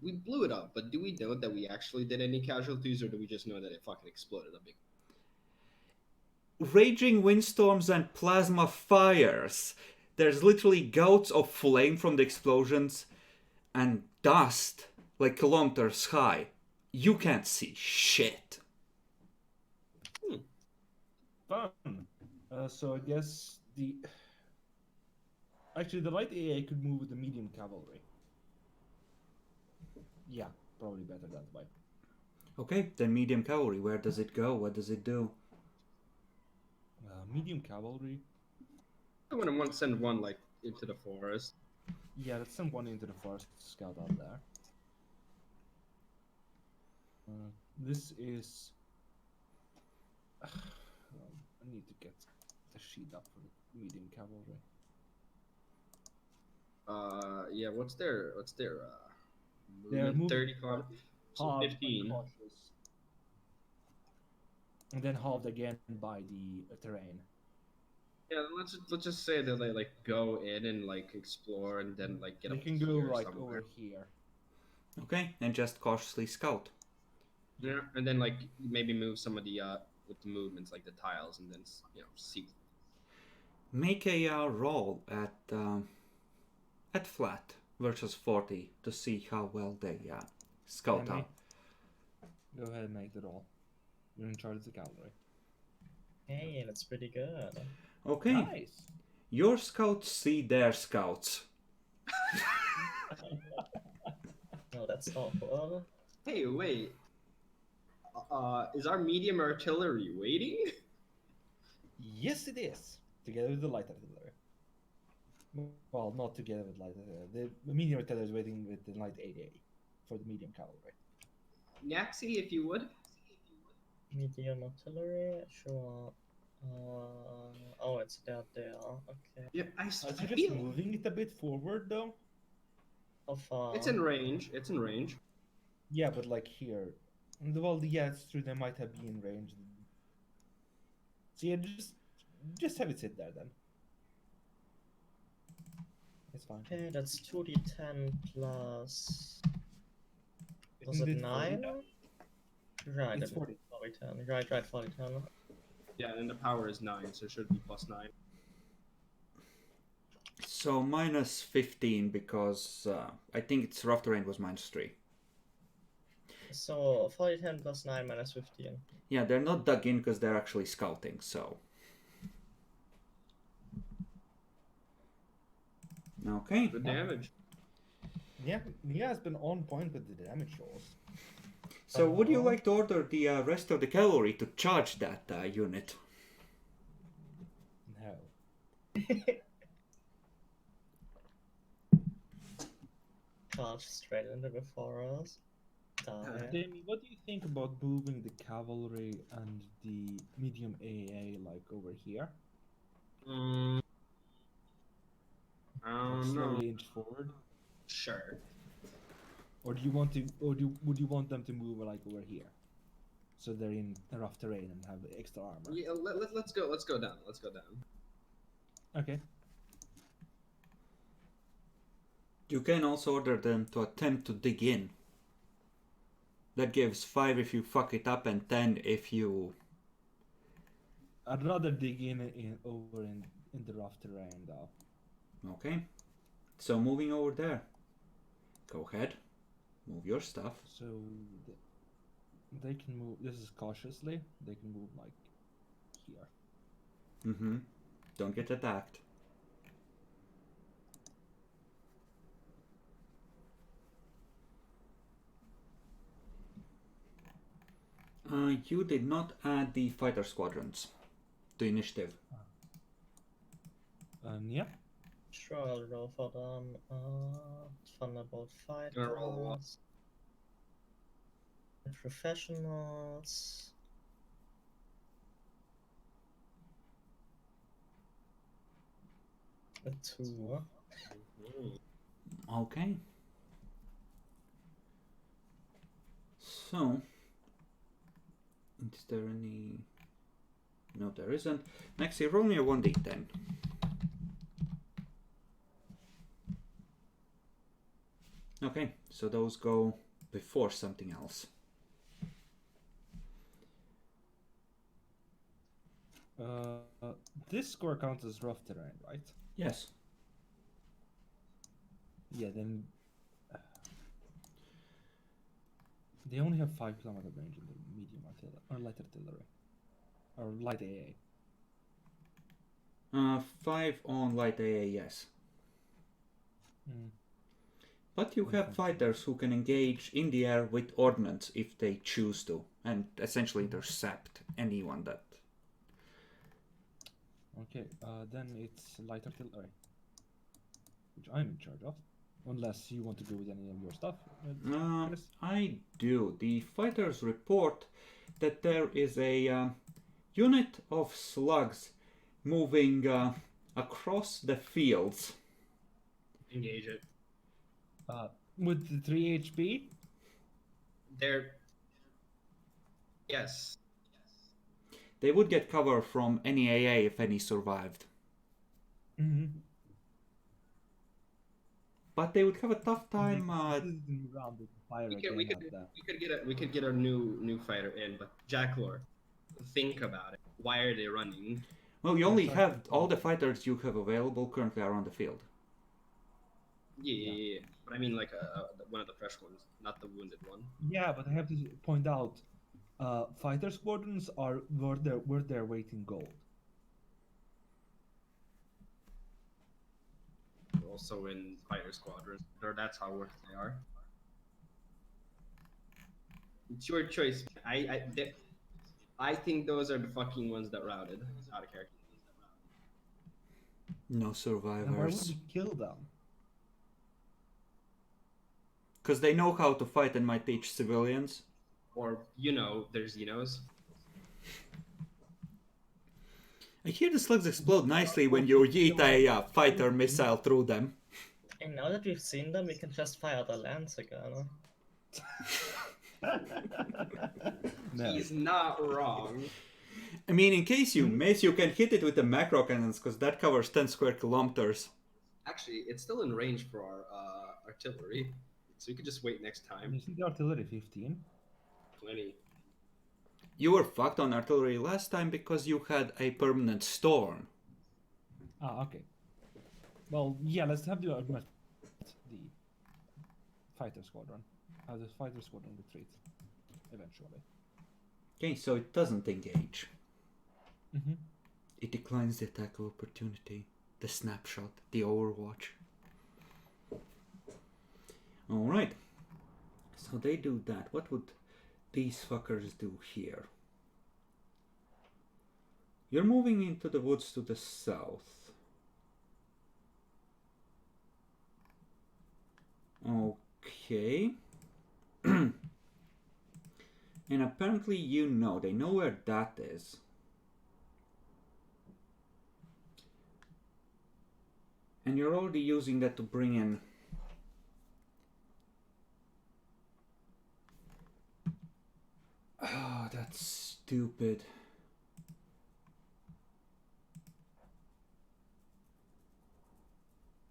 we blew it up, but do we know that we actually did any casualties, or do we just know that it fucking exploded a big? Raging windstorms and plasma fires. There's literally gouts of flame from the explosions and dust like kilometers high. You can't see shit. Fun. So I guess actually the light AA could move with the medium cavalry. Yeah, probably better that way. Okay, then medium cavalry. Where does it go? What does it do? Medium cavalry. I wouldn't want to send one like into the forest. Yeah, let's send one into the forest to scout out there. This is. I need to get the sheet up for the medium cavalry. Yeah. What's their They're movement? moving 30 kilometers. So halved 15. cautious. And then halved again by the terrain. Yeah, let's just say that they like go in and like explore and then like get They up can to go here like somewhere. over here. Okay, and just cautiously scout. Yeah, and then like maybe move some of the with the movements like the tiles and then see. Make a roll at flat versus 40 to see how well they scout Emmy, out. go ahead and make the roll. You're in charge of the cavalry. Hey, that's pretty good. Okay, Nice. your scouts see their scouts. Oh, that's awful. Hey, wait. Is our medium artillery waiting? Yes, it is. Together with the light artillery. Well, not together with light artillery. The medium artillery is waiting with the light AA for the medium cavalry. Yaxi, if you would. Medium artillery, sure. Oh, it's down there. Okay. Yeah, I I suggest feel moving it a bit forward though. How far? it's in range. It's in range. Yeah, but like here. Well, yeah, it's true. They might have been in range. So yeah, just have it sit there then. It's fine. Okay, that's 2d10 plus. Was Isn't it it 9? 40? Right, It's 40. 40. Right, 40. Yeah, and the power is 9, so it should be +9. So minus 15 because I think its rough terrain was -3. So 40, plus 9 minus 15. Yeah, they're not dug in because they're actually scouting, so. Okay. Good damage. Yeah, Nia has been on point with the damage rolls. So would you like to order the rest of the cavalry to charge that unit? No. Charge straight into the forest. Die. Jamie, what do you think about moving the cavalry and the medium AA like over here? I don't know. Slowly inch forward, Sure. or do you want to, would you want them to move like over here, so they're in rough terrain and have extra armor? Yeah, let's go. Let's go down. Let's go down. Okay. You can also order them to attempt to dig in. That gives 5 if you fuck it up and 10 if you... I'd rather dig in over in the rough terrain though. Okay. So moving over there. Go ahead. Move your stuff. So they can move. This is cautiously. They can move like here. Mm-hmm. Don't get attacked. You did not add the fighter squadrons to initiative. Yeah. Sure, I'll roll for them. Thunderbolt Gonna roll what? fighters. Professionals. A 2. Okay. So, is there any... No, there isn't. Maxi, roll me a 1d10. Okay, so those go before something else. This score counts as rough terrain, right? Yes. Yeah, then they only have 5 kilometer range in the medium artillery or light artillery or light AA. 5 on light AA, yes. Mm. But you have fighters who can engage in the air with ordnance if they choose to, and essentially intercept anyone that. Okay, then it's light artillery, which I'm in charge of. Unless you want to go with any of your stuff. Chris? I do. The fighters report that there is a unit of slugs moving across the fields. Engage it. With the 3 HP? They're. Yes. They would get cover from any AA if any survived. Mm-hmm. But they would have a tough time. We could get a new fighter in, but Jacklor, think about it. Why are they running? Well, you only have all the fighters you have available currently are on the field. Yeah. But I mean, like one of the fresh ones, not the wounded one. Yeah, but I have to point out, fighter squadrons are worth their weight in gold. Also in fighter squadrons, or that's how worth they are. It's your choice. I think those are the fucking ones that routed out of character. No And why would survivors. we kill them? Because they know how to fight and might teach civilians. Or there's Xenos. I hear the slugs explode nicely when you yeet a fighter missile through them. And now that we've seen them, we can just fire the lance again. No. He's not wrong. I mean, in case you miss, you can hit it with the macro cannons, because that covers 10 square kilometers. Actually, it's still in range for our artillery, so you could just wait next time. Isn't the artillery 15? 20. You were fucked on artillery last time because you had a permanent storm. Ah, okay. Well, yeah, let's have the fighter squadron. How does fighter squadron retreat? Eventually. Okay, so it doesn't engage. Mm-hmm. It declines the attack of opportunity, the snapshot, the overwatch. Alright. So they do that. What would these fuckers do here? You're moving into the woods to the south. Okay. And apparently they know where that is. And you're already using that to bring in oh, that's stupid.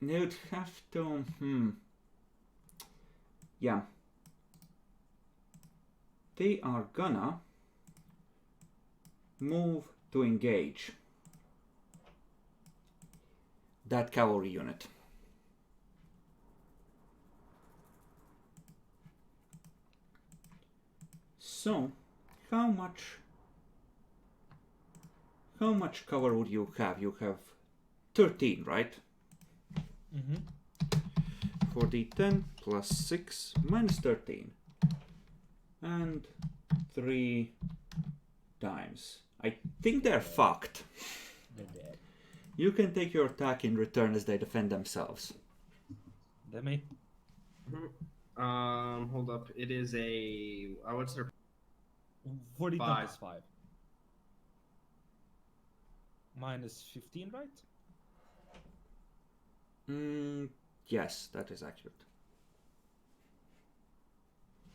They would have to yeah. They are gonna move to engage that cavalry unit. So, how much cover would you have? You have 13, right? Mm-hmm. 4d10 plus 6 minus 13. And 3 times. I think they're fucked. They're dead. You can take your attack in return as they defend themselves. That me? Hold up. It is a. What's their. 40 5. times 5. Minus 15, right? Yes, that is accurate.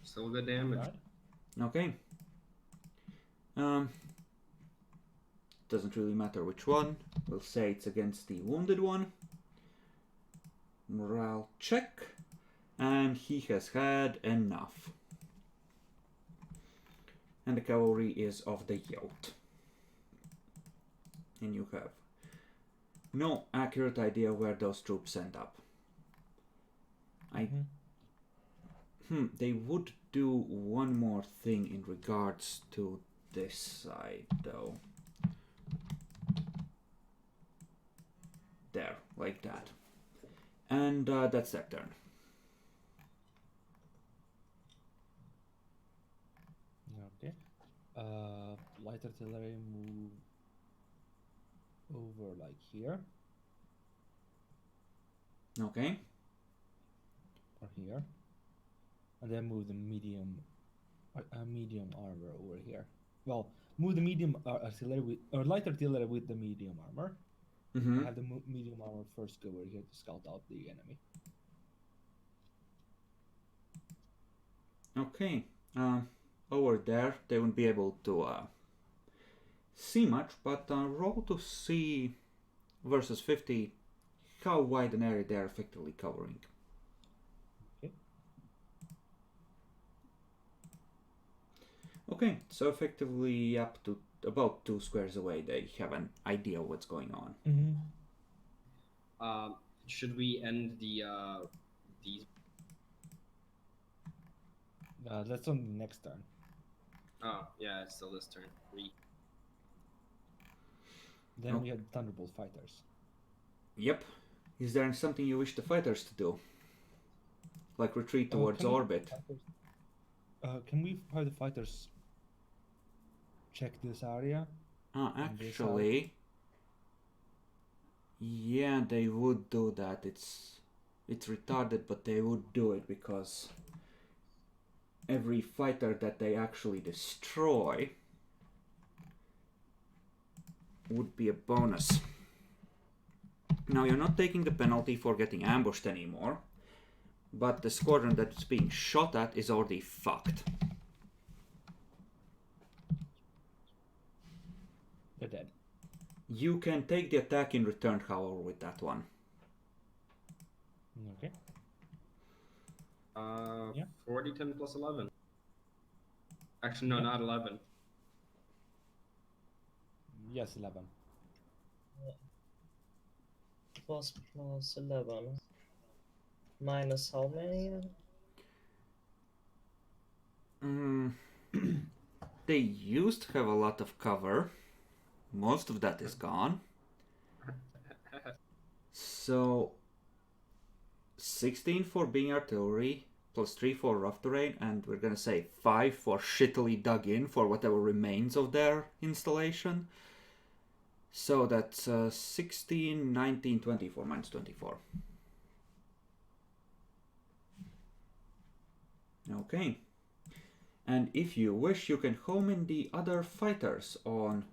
Still good damage. Right. Okay. doesn't really matter which one. We'll say it's against the wounded one. Morale check. And he has had enough. And the cavalry is of the Yote. And you have no accurate idea where those troops end up. They would do one more thing in regards to this side, though. There, like that. And that's their turn. Okay. Light artillery move over like here Okay. or here, and then move the medium armor over here. Well, move the medium artillery with, or light artillery with the medium armor. Mm-hmm. Have the medium armor first go over here to scout out the enemy. Okay. Over there, they won't be able to see much, but roll to see versus 50 how wide an area they're effectively covering. Okay. Okay, so effectively up to about 2 squares away, they have an idea what's going on. Should we end the these? That's on the next turn. Oh yeah, it's still this turn. Then Oh. we have Thunderbolt fighters. Yep. Is there something you wish the fighters to do? Like retreat towards Can we- orbit? Can we have the fighters check this area? and this Actually, yeah, they would do that. It's retarded, but they would do it because every fighter that they actually destroy would be a bonus. Now you're not taking the penalty for getting ambushed anymore, but the squadron that's being shot at is already fucked. They're dead. You can take the attack in return, however, with that one. Okay. Yeah. 40, 10 plus 11. Actually, no, Yeah. not 11. Yes, 11. Plus 11. Minus how many? They used to have a lot of cover. Most of that is gone. So 16 for being artillery, plus 3 for rough terrain, and we're gonna say 5 for shittily dug in for whatever remains of their installation. So that's 16, 19, 24, minus 24. Okay. And if you wish, you can home in the other fighters on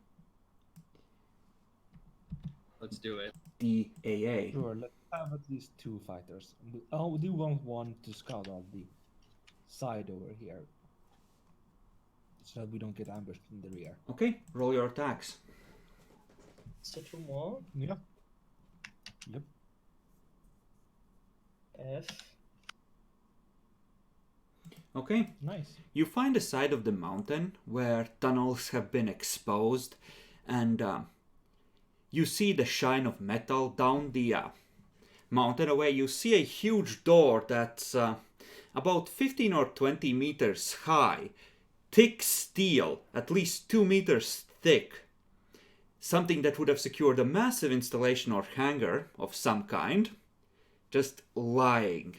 Let's do it. the AA. Sure, let's have at least 2 fighters. We do want one to scout out the side over here, so that we don't get ambushed in the rear. Okay, roll your attacks. So 2 more. Yeah. Yep. F. Okay, Nice. you find a side of the mountain where tunnels have been exposed, and you see the shine of metal down the mountain away. You see a huge door that's about 15 or 20 meters high, thick steel, at least 2 meters thick. Something that would have secured a massive installation or hangar of some kind, just lying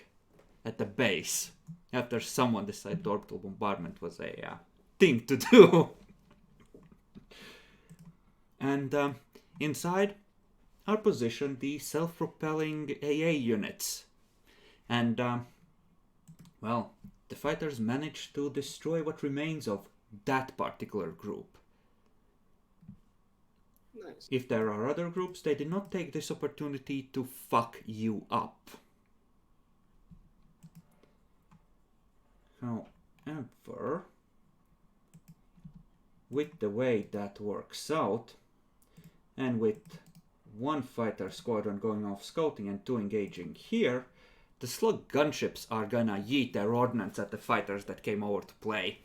at the base after someone decided orbital bombardment was a thing to do. And inside are positioned the self-propelling AA units. And, well, the fighters managed to destroy what remains of that particular group. Nice. If there are other groups, they did not take this opportunity to fuck you up. However, with the way that works out, And with one fighter squadron going off scouting and two engaging here, the slug gunships are gonna yeet their ordnance at the fighters that came over to play.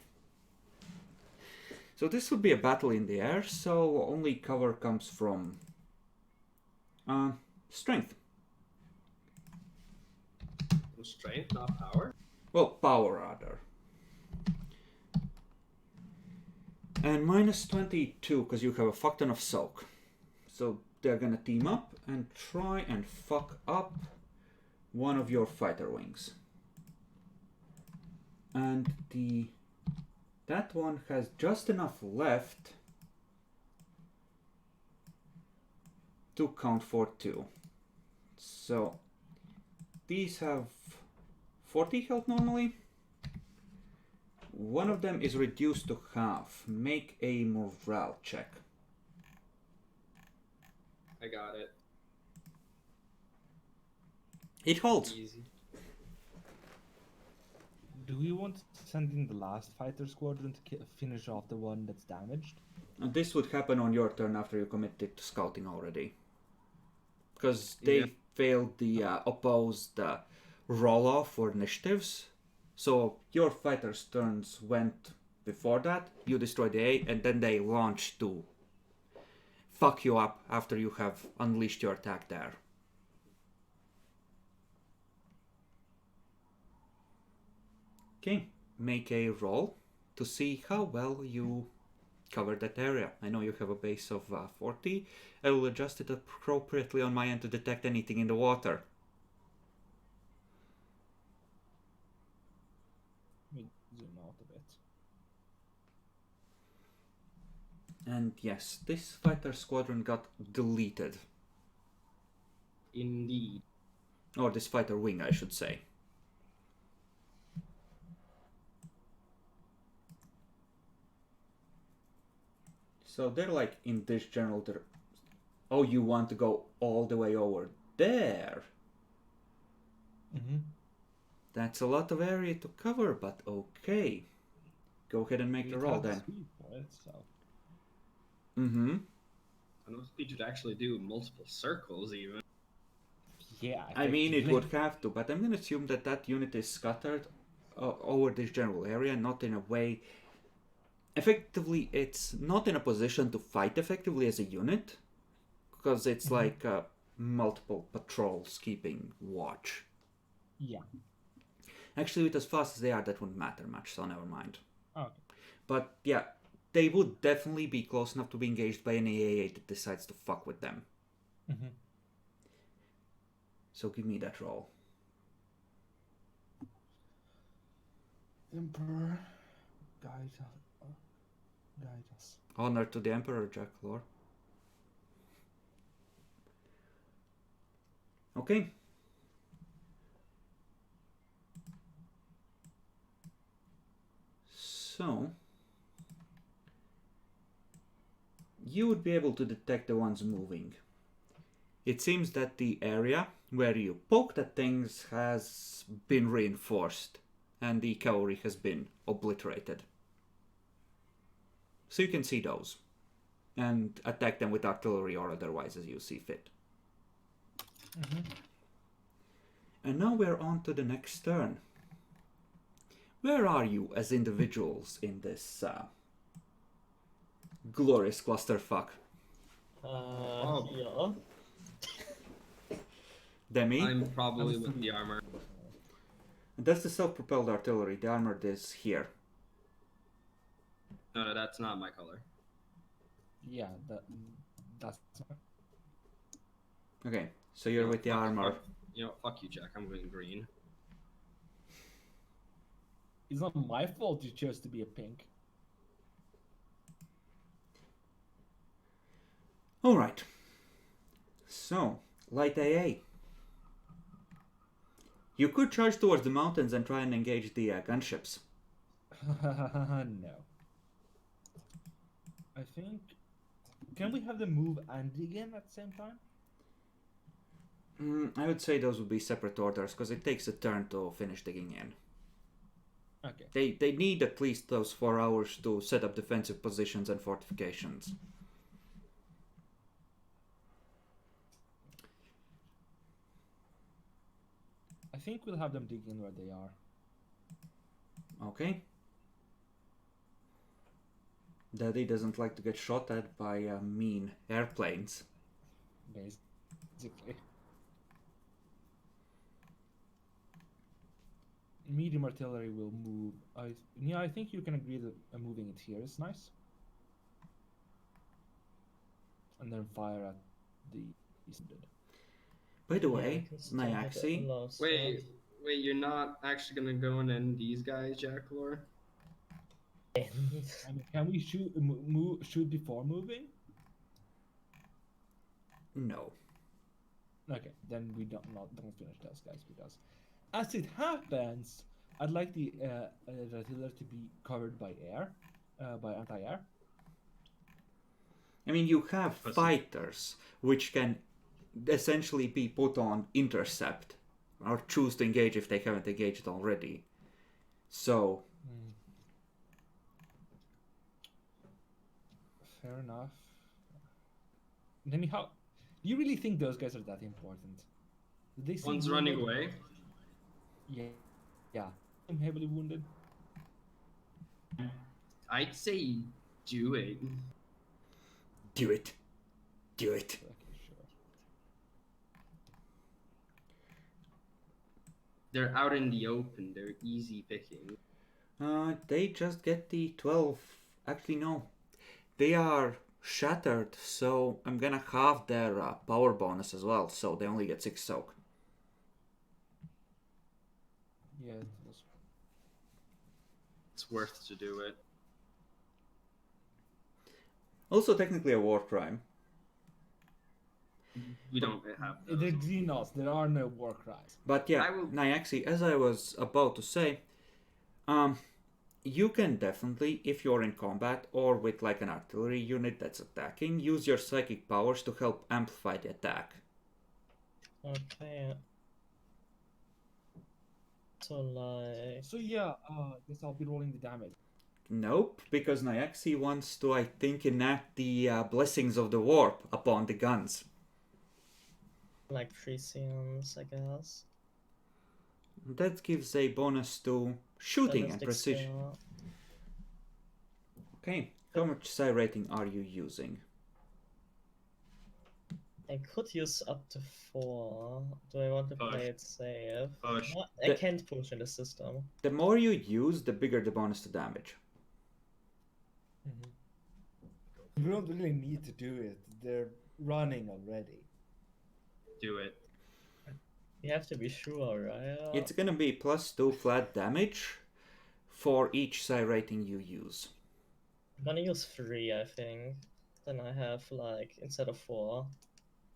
So this would be a battle in the air, so only cover comes from strength. Strength, not power. Well, power rather. And minus 22, because you have a fuck ton of soak. So they're gonna team up and try and fuck up one of your fighter wings. And that one has just enough left to count for 2. So these have 40 health normally. One of them is reduced to half. Make a morale check. I got it. It holds. Easy. Do we want to send in the last fighter squadron to finish off the one that's damaged? And this would happen on your turn after you committed to scouting already. Because they failed the opposed roll-off for initiatives. So your fighters' turns went before that, you destroyed the A, and then they launched to fuck you up after you have unleashed your attack there. Okay, make a roll to see how well you cover that area. I know you have a base of 40. I will adjust it appropriately on my end to detect anything in the water. Let me zoom out a bit. And yes, this fighter squadron got deleted. Indeed. Or this fighter wing, I should say. So they're like in this general... Oh, you want to go all the way over there? Mm-hmm. That's a lot of area to cover, but okay. Go ahead and make the roll then. Mm-hmm. I don't know if you should actually do multiple circles even. Yeah. I mean, it would have to, but I'm going to assume that that unit is scattered over this general area, not in a way... Effectively, it's not in a position to fight effectively as a unit, because it's like multiple patrols keeping watch. Yeah. Actually, with as fast as they are, that wouldn't matter much, so never mind. Okay. But yeah, they would definitely be close enough to be engaged by any AA that decides to fuck with them. Mm-hmm. So give me that roll. Emperor, guide us. Honor to the Emperor, Jack Lore. Okay. So, you would be able to detect the ones moving. It seems that the area where you poked at things has been reinforced and the cavalry has been obliterated. So you can see those and attack them with artillery or otherwise as you see fit. Mm-hmm. And now we're on to the next turn. Where are you as individuals in this glorious clusterfuck? Yeah. Demi? I'm probably with the armor. That's the self-propelled artillery. The armored is here. No, that's not my color. Yeah, that's. Okay, so you're with the armor. You know, fuck you, Jack. I'm going green. It's not my fault you chose to be a pink. Alright. So, light AA. You could charge towards the mountains and try and engage the gunships. No. I think. Can we have them move and dig in at the same time? I would say those would be separate orders, because it takes a turn to finish digging in. Okay. They need at least those 4 hours to set up defensive positions and fortifications. I think we'll have them dig in where they are. Okay. Daddy doesn't like to get shot at by mean airplanes. Basically. Medium artillery will move. I think you can agree that moving it here is nice. And then fire at the east. By the Yeah, way, we can still hit Nyaxi, a lot of Wait, stuff. you're not actually gonna go and end these guys, Jackalor? I mean, can we shoot before moving? no. Okay, then we don't finish those guys because, as it happens, I'd like the artillery to be covered by air, by anti-air. I mean, you have Pussy. fighters which can essentially be put on intercept or choose to engage if they haven't engaged already. So, Fair enough. I mean, how? Do you really think those guys are that important? Did they seem One's running wounded? away. Yeah, yeah. I'm heavily wounded. I'd say do it. do it. Do it. Okay, sure. They're out in the open. They're easy picking. They just get the 12. Actually, no. They are shattered, so I'm gonna halve their power bonus as well, so they only get 6 soak. Yeah, it was. It's worth to do it. Also, technically a war crime. We don't have those. They're Xenos. There are no war crimes. But yeah, I will- Nyaxi, as I was about to say, you can definitely, if you're in combat or with like an artillery unit that's attacking, use your psychic powers to help amplify the attack. Okay. So like, So yeah, I guess I'll be rolling the damage. Nope, because Nyaxi wants to, I think, enact the blessings of the warp upon the guns. like prescience, I guess. That gives a bonus to shooting and Ballistic precision. skill. Okay, how much psi rating are you using? I could use up to 4. Do I want to Push. play it safe? Push. No, I The- can't push in the system. The more you use, the bigger the bonus to damage. We don't really need to do it. They're running already. Do it. You have to be sure, right? It's gonna be +2 flat damage for each psi rating you use. I'm gonna use 3, I think. Then I have like, instead of 4.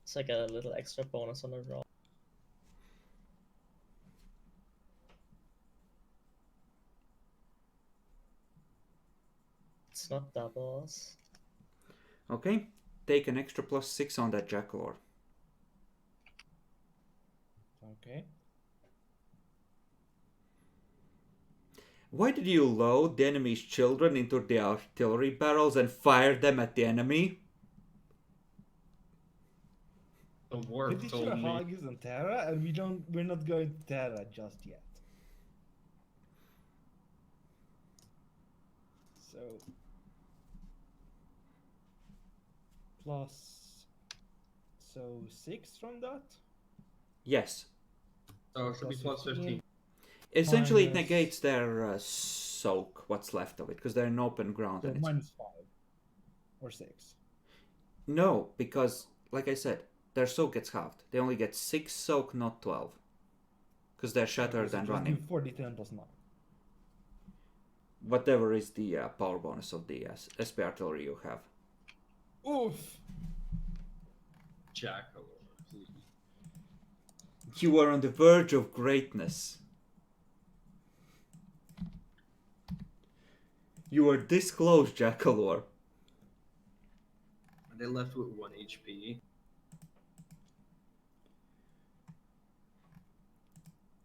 So I get a little extra bonus on the roll. It's not doubles. Okay, take an extra +6 on that Jackalor. Okay. Why did you load the enemy's children into the artillery barrels and fire them at the enemy? The warp Pretty told sure me. Hog is on Terra, and we're not going to Terra just yet. So plus 6 from that. Yes. So it should be plus 15. Essentially, it Minus- negates their soak, what's left of it, because they're in open ground. So And it's... -5 or 6. No, because, like I said, their soak gets halved. They only get 6 soak, not 12. Because they're shattered and running. 4d10 plus 9. Whatever is the power bonus of the SP artillery you have. Oof! Jackalor, please. You are on the verge of greatness. You are this close, Jackalor. They left with 1 HP.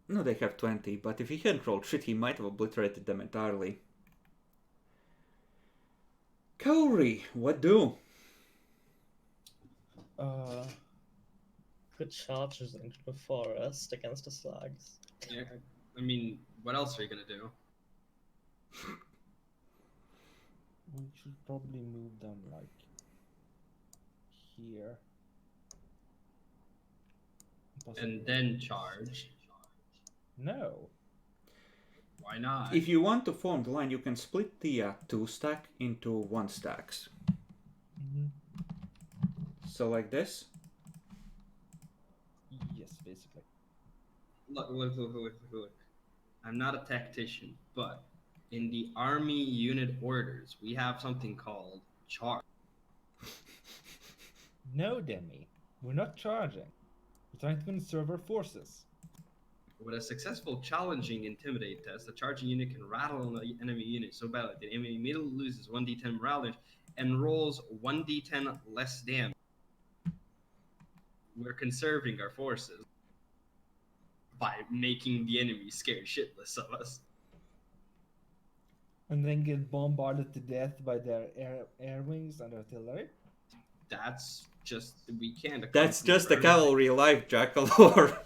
No, they have 20, but if he hadn't rolled shit, he might have obliterated them entirely. Kaori, what do? put charges into the forest against the slugs. Yeah, I mean, what else are you gonna do? We should probably move them like here. And then charge. No. Why not? If you want to form the line, you can split the 2-stack into 1-stacks. So like this. Yes, basically. Look. I'm not a tactician, but in the army unit orders, we have something called charge. No, Demi. We're not charging. We're trying to conserve our forces. With a successful challenging intimidate test, the charging unit can rattle an enemy unit so badly that the enemy immediately loses 1d10 morale damage and rolls 1d10 less damage. We're conserving our forces by making the enemy scared shitless of us. And then get bombarded to death by their air wings and artillery. That's just, we can't. That's just the the cavalry life, Jackalor.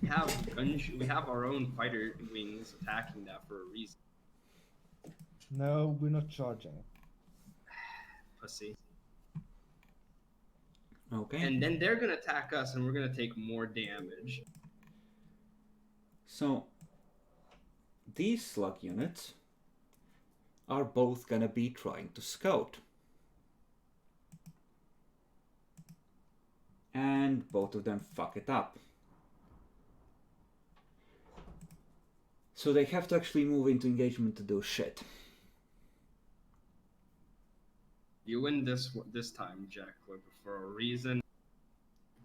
We have our own fighter wings attacking that for a reason. No, we're not charging. Pussy. Okay. And then they're gonna attack us, and we're gonna take more damage. So these slug units are both gonna be trying to scout. And both of them fuck it up. So they have to actually move into engagement to do shit. You win this time, Jack, but for a reason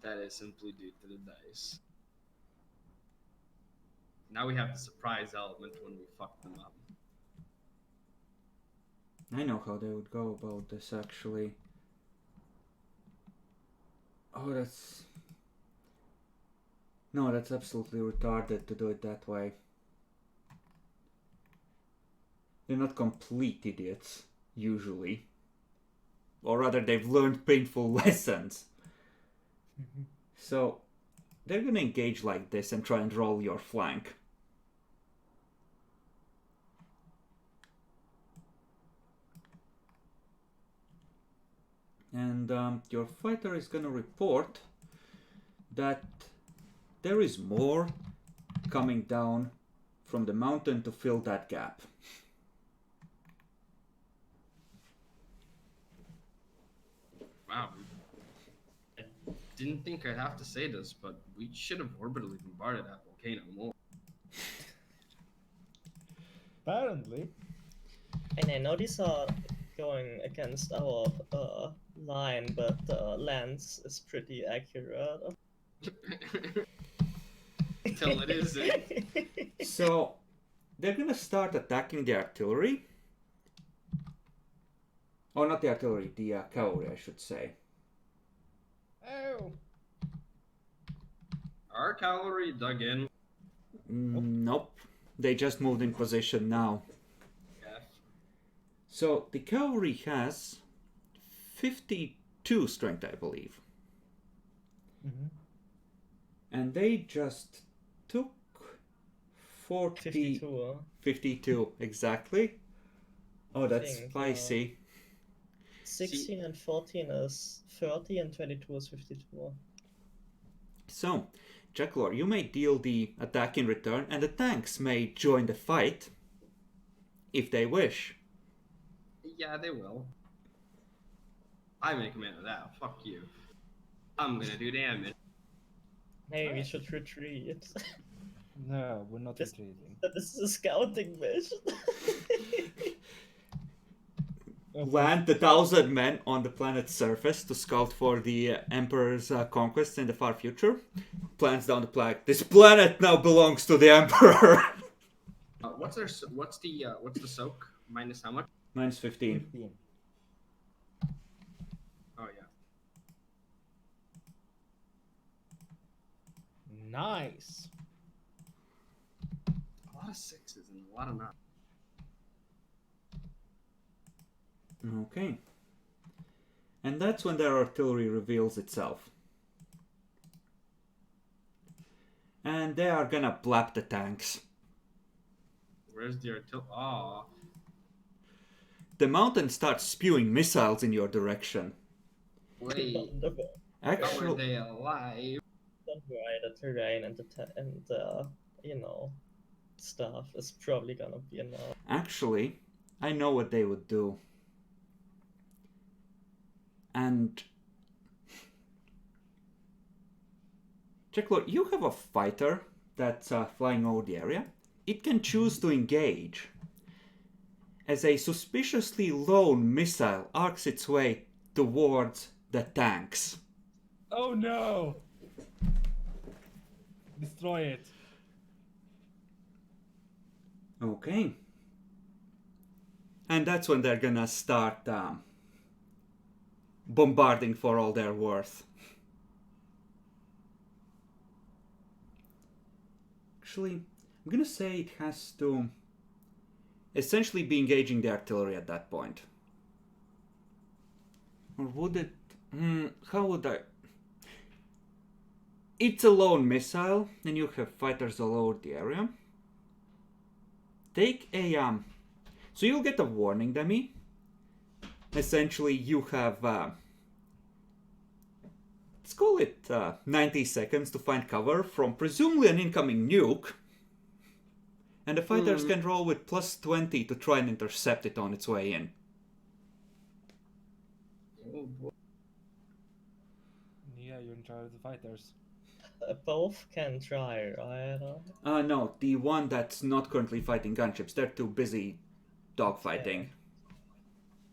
that is simply due to the dice. Now we have the surprise element when we fuck them up. I know how they would go about this actually. Oh, that's... No, that's absolutely retarded to do it that way. They're not complete idiots, usually. Or rather, they've learned painful lessons. So, they're gonna engage like this and try and roll your flank. And your fighter is gonna report that there is more coming down from the mountain to fill that gap. Wow. I didn't think I'd have to say this, but we should have orbitally bombarded that volcano more. Apparently. And I know these are going against our line, but Lance is pretty accurate. Until it isn't. So, they're gonna start attacking the artillery. Oh, not the artillery, the cavalry, I should say. Oh. Our cavalry dug in. Nope. They just moved in position now. F. So, the cavalry has 52 strength, I believe. Mm-hmm. And they just took 52, huh? 52, exactly. Oh, that's think, spicy. 16 and 14 is 30 and 22 is 52. So, Jackalor, you may deal the attack in return, and the tanks may join the fight if they wish. Yeah, they will. I make a man of that. Fuck you. I'm gonna do damage. Maybe we should retreat. No, we're not This- retreating. This is a scouting mission. Land the 1,000 men on the planet's surface to scout for the Emperor's conquests in the far future. Plants down the flag. This planet now belongs to the Emperor. What's the soak? Minus how much? Minus 15. 15. Oh yeah. Nice. A lot of sixes and a lot of nines. Okay. And that's when their artillery reveals itself. and they are gonna blap the tanks. Where's the artillery? Ah, The mountain starts spewing missiles in your direction. wait. How are Actually, they alive? Don't worry, the terrain and you know, stuff is probably gonna be enough. actually, I know what they would do. And Checklord, you have a fighter that's flying over the area. It can choose to engage. As a suspiciously lone missile arcs its way towards the tanks. Oh no! Destroy it. Okay. And that's when they're gonna start bombarding for all they're worth. Actually, I'm gonna say it has to essentially be engaging the artillery at that point. Or would it... how would I... It's a lone missile, and you have fighters all over the area. Take a... So you'll get a warning dummy. Essentially, you have... let's call it 90 seconds to find cover from presumably an incoming nuke. And the fighters can roll with plus 20 to try and intercept it on its way in. Oh boy. Yeah, you're in charge of the fighters. Both can try, right? No, the one that's not currently fighting gunships, they're too busy dogfighting.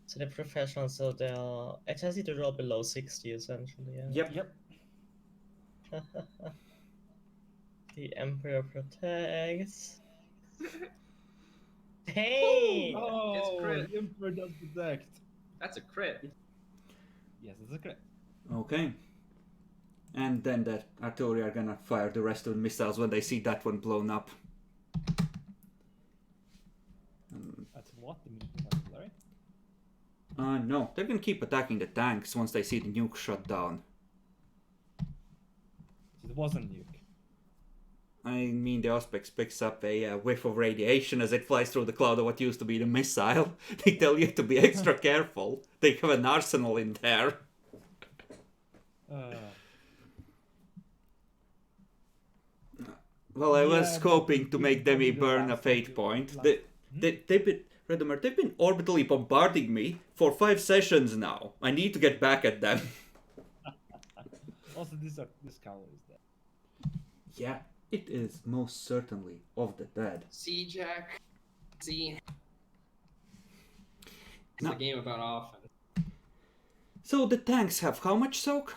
So they're professionals, so they're... It has you to roll below 60, essentially. Yeah. Yep. The Emperor protects. Hey! Oh, crit. the Emperor does protect. That's a crit. Yes, it's a crit. Okay. And then the artillery are gonna fire the rest of the missiles when they see that one blown up. That's what the meeting artillery. No, they're gonna keep attacking the tanks once they see the nuke shut down. So it wasn't nuke. I mean, the Auspex picks up a whiff of radiation as it flies through the cloud of what used to be the missile. They tell you to be extra careful. They have an arsenal in there. Well, I was hoping to make Demi burn a fate point. They've been, Redemer, they've been orbitally bombarding me for 5 sessions now. I need to get back at them. Also, this cowl is dead. Yeah, it is most certainly of the dead. See, Jack. See. It's No. a game about offense. So the tanks have how much soak?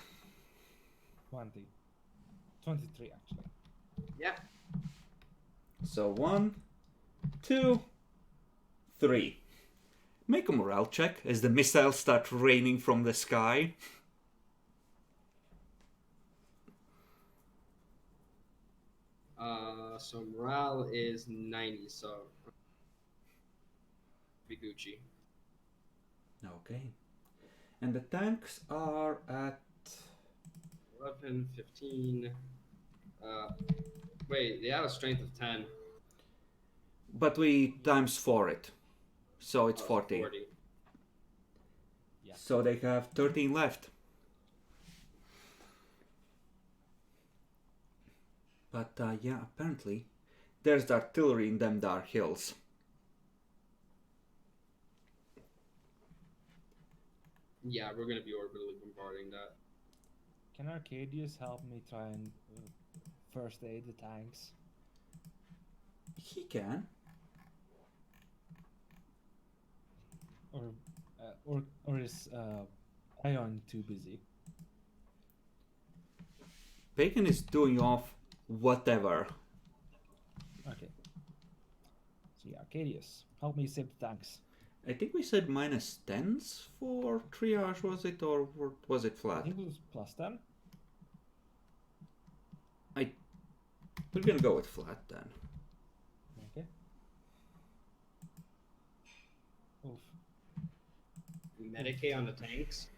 20. 23, actually. Yeah. So 1, 2, 3. Make a morale check as the missiles start raining from the sky. So morale is 90, so be Gucci. Okay. And the tanks are at... 11, 15. Wait, they have a strength of 10. But we times 4 it. So it's 40. 40. Yeah. So they have 13 left. But yeah, apparently there's the artillery in them dark hills. Yeah, we're gonna be orbitally bombarding that. Can Arcadius help me try and first aid the tanks? He can. Or is Ion too busy? Bacon is doing off whatever. Okay. So yeah, Arcadius, help me save the tanks. I think we said minus 10s for triage, was it? Or was it I flat? think it was plus 10. We're gonna go with flat then. Okay. Oof. Medicaid on the tanks.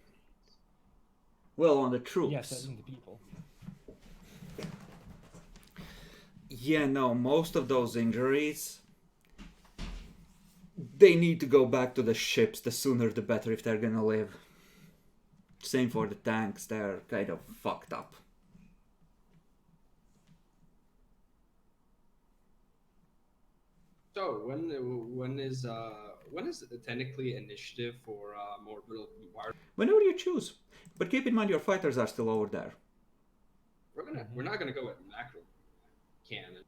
Well, on the troops. Yes, I think the people. Yeah, no, most of those injuries, they need to go back to the ships. The sooner the better if they're gonna live. Same for the tanks, they're kind of fucked up. So when is technically initiative for Morbid War? Whenever you choose. But keep in mind your fighters are still over there. We're not gonna go with macro cannon.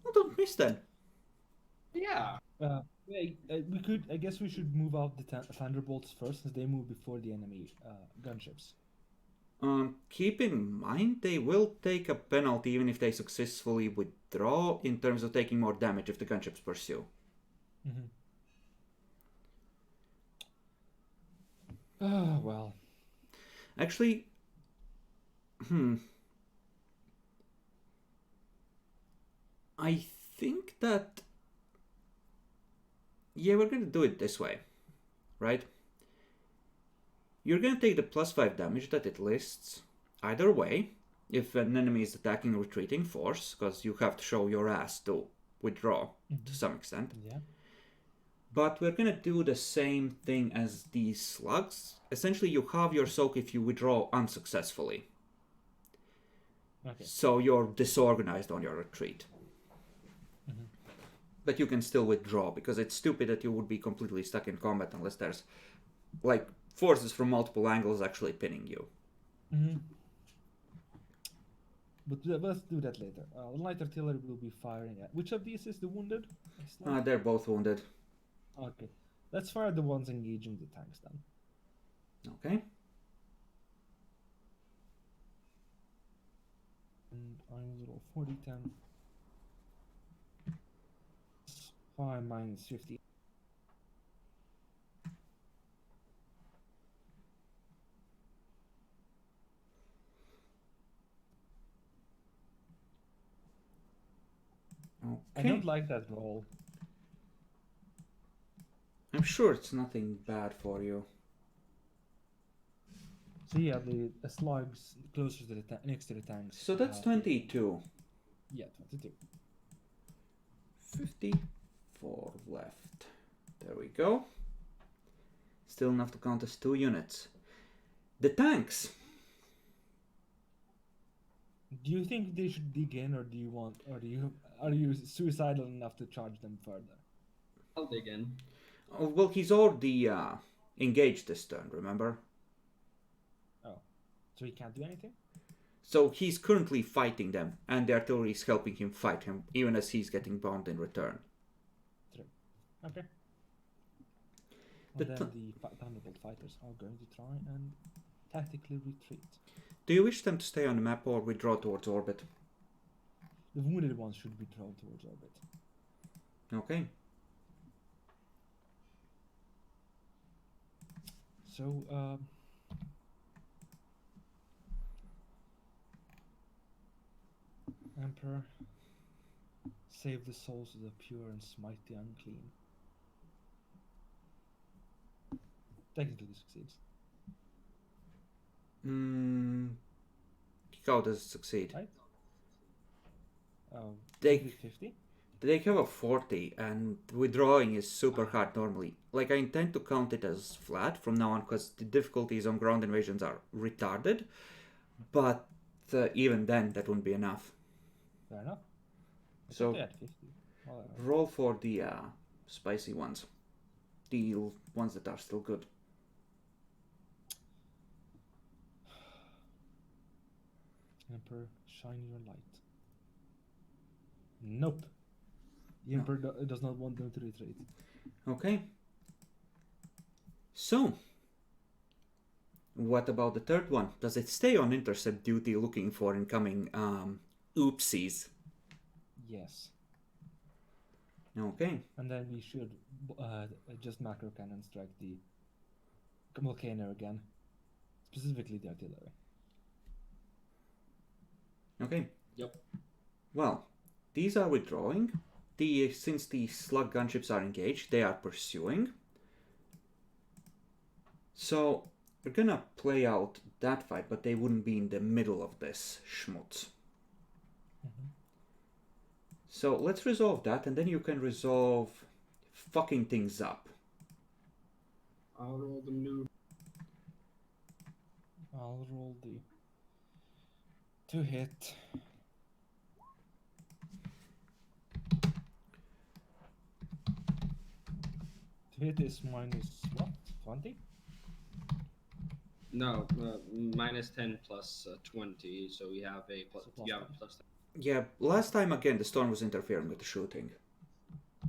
Well, don't miss them. Yeah. We could. I guess we should move out the thunderbolts first, since they move before the enemy gunships. Keep in mind they will take a penalty even if they successfully withdraw in terms of taking more damage if the gunships pursue. Oh, well. Actually, I think that... Yeah, we're going to do it this way, right? You're going to take the +5 damage that it lists either way, if an enemy is attacking a retreating force, because you have to show your ass to withdraw to some extent. Yeah. But we're going to do the same thing as these slugs. Essentially, you have your soak if you withdraw unsuccessfully. Okay. So you're disorganized on your retreat. But you can still withdraw, because it's stupid that you would be completely stuck in combat unless there's, like, forces from multiple angles actually pinning you. But let's do that later. Light artillery will be firing at... Which of these is the wounded? They're both wounded. Okay. Let's fire the ones engaging the tanks then. Okay. And I will roll 40, 10. 5 minus 50. Okay. I don't like that roll. I'm sure it's nothing bad for you. So yeah, the slugs closer to the next to the tanks. So that's 22. Yeah, 22. 54 left. There we go. Still enough to count as 2 units. The tanks. Do you think they should dig in, or do you want, or do you are you suicidal enough to charge them further? I'll dig in. Oh, well, he's already engaged this turn, remember? Oh, so he can't do anything? So he's currently fighting them, and the artillery is helping him fight him, even as he's getting bombed in return. True. Okay. The And then the Thunderbolt fighters are going to try and tactically retreat. Do you wish them to stay on the map or withdraw towards orbit? The wounded ones should be drawn towards orbit. Okay. So, Emperor, save the souls of the pure and smite the unclean. Technically succeeds. How does it succeed? Right? They- 50? They have a 40, and withdrawing is super hard normally. Like, I intend to count it as flat from now on, because the difficulties on ground invasions are retarded. But even then, that wouldn't be enough. Fair enough. So, They had 50. Whatever. roll for the spicy ones. The ones that are still good. Emperor, shine your light. Nope. The No. Emperor does not want them to retreat. Okay. So, what about the third one? Does it stay on intercept duty looking for incoming oopsies? Yes. Okay. And then we should just macro cannon strike the volcano again. Specifically the artillery. Okay. Yep. Well, these are withdrawing. Since the slug gunships are engaged, they are pursuing. So, we're gonna play out that fight, but they wouldn't be in the middle of this schmutz. Mhm. So let's resolve that, and then you can resolve fucking things up. I'll roll the new. I'll roll the to hit. To hit is minus what? 20? No, minus 10 plus 20, so we have a plus. So plus You have a 10. plus 10. Yeah, last time again the storm was interfering with the shooting.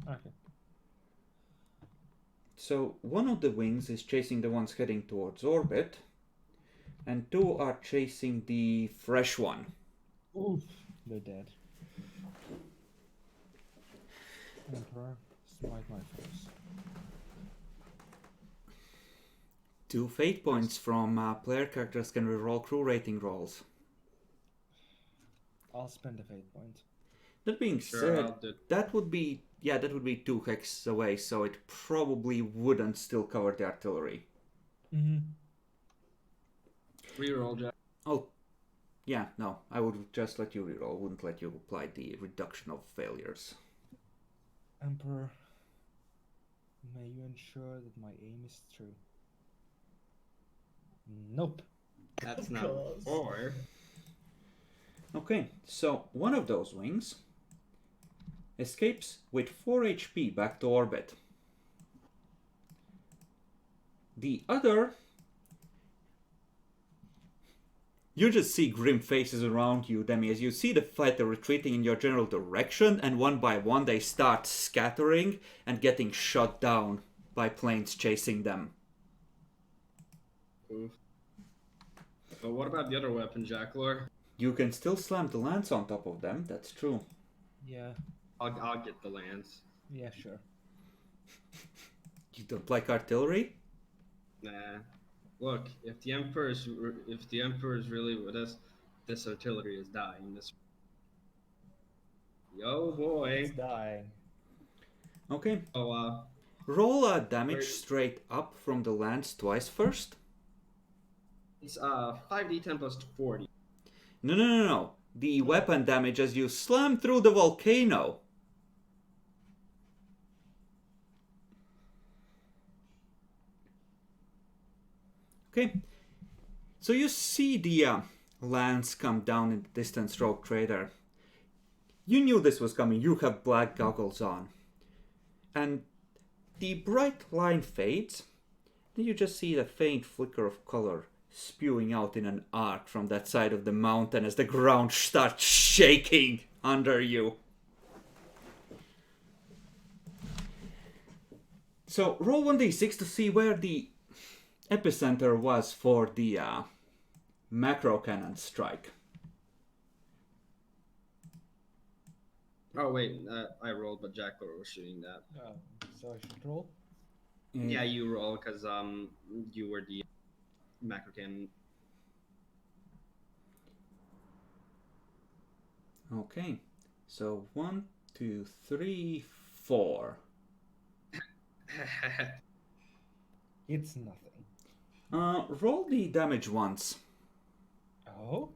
Okay. So one of the wings is chasing the ones heading towards orbit, and two are chasing the fresh one. Oof. They're dead. Emperor, smite my foes. 2 fate points from player characters can reroll crew rating rolls. I'll spend a fate point. That being Sure, said, I'll do. that would be 2 hex away, so it probably wouldn't still cover the artillery. Mm-hmm. Reroll, Jack. Oh, yeah, no, I would just let you reroll, wouldn't let you apply the reduction of failures. Emperor, may you ensure that my aim is true. Nope. That's Of not course. 4. Okay, so one of those wings escapes with 4 HP back to orbit. The other... You just see grim faces around you, Demi, as you see the fighter retreating in your general direction, and one by one they start scattering and getting shot down by planes chasing them. Oof. But what about the other weapon, Jacklor? You can still slam the lance on top of them, that's true. Yeah. I'll get the lance. Yeah, sure. You don't like artillery? Nah. Look, if the Emperor is really with us, this artillery is dying. This. Yo boy. It's dying. Okay. Oh Roll a damage Where- straight up from the lance twice first. it's 5d10 plus 40. No. The weapon damage as you slam through the volcano. Okay. So you see the lance come down in the distance, Rogue Trader. You knew this was coming. You have black goggles on. And the bright line fades. Then you just see the faint flicker of color spewing out in an arc from that side of the mountain as the ground starts shaking under you. So roll 1d6 to see where the epicenter was for the macro cannon strike. Oh wait, I rolled, but Jacklor was shooting that. Oh, so I should roll? Yeah, you roll because you were the macro cannon. Okay. So 1, 2, 3, 4. It's nothing. Roll the damage once. Oh?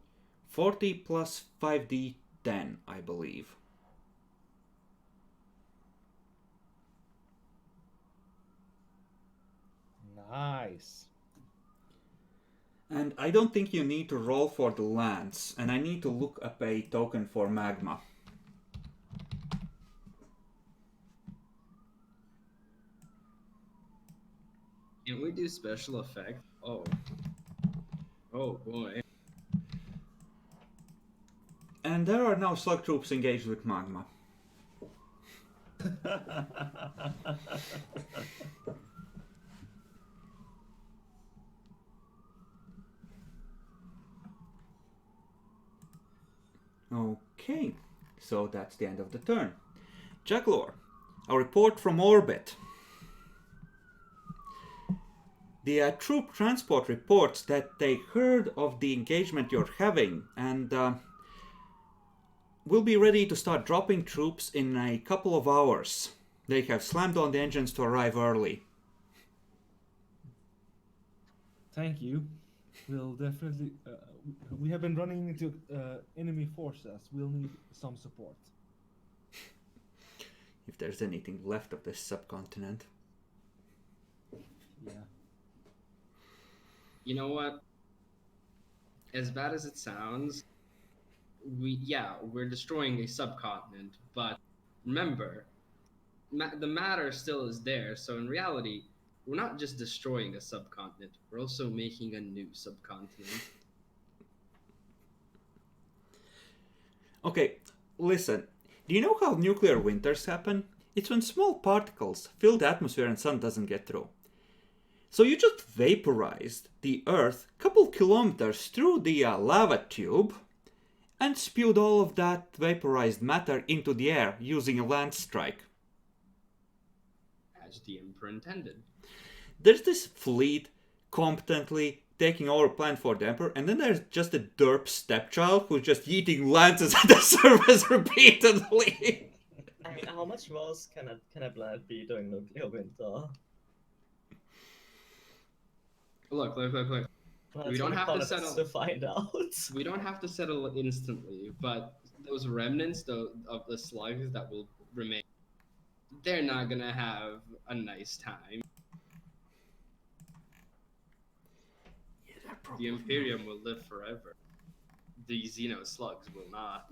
40 plus 5d10, I believe. Nice. And I don't think you need to roll for the lance, and I need to look up a token for magma. Can we do special effect? Oh. Oh boy. And there are now slug troops engaged with magma. Okay, so that's the end of the turn. Jacklor, a report from orbit. The troop transport reports that they heard of the engagement you're having and will be ready to start dropping troops in a couple of hours. They have slammed on the engines to arrive early. Thank you. We'll definitely. We have been running into enemy forces. We'll need some support. If there's anything left of this subcontinent. Yeah. You know what? As bad as it sounds, we're destroying a subcontinent, but remember, the matter still is there. So in reality, we're not just destroying a subcontinent; we're also making a new subcontinent. Okay, listen. Do you know how nuclear winters happen? It's when small particles fill the atmosphere and sun doesn't get through. So you just vaporized the Earth a couple kilometers through the lava tube and spewed all of that vaporized matter into the air using a land strike. As the Emperor intended. There's this fleet competently taking over a planet for the Emperor, and then there's just a derp stepchild who's just yeeting lances at the surface repeatedly. I mean, how much worse can a planet be during nuclear winter? Look. Well, We it's don't for the have to planets settle- to find out. We don't have to settle it instantly, but those remnants of the slugs that will remain, they're not gonna have a nice time. The Imperium will live forever. The Xeno slugs will not.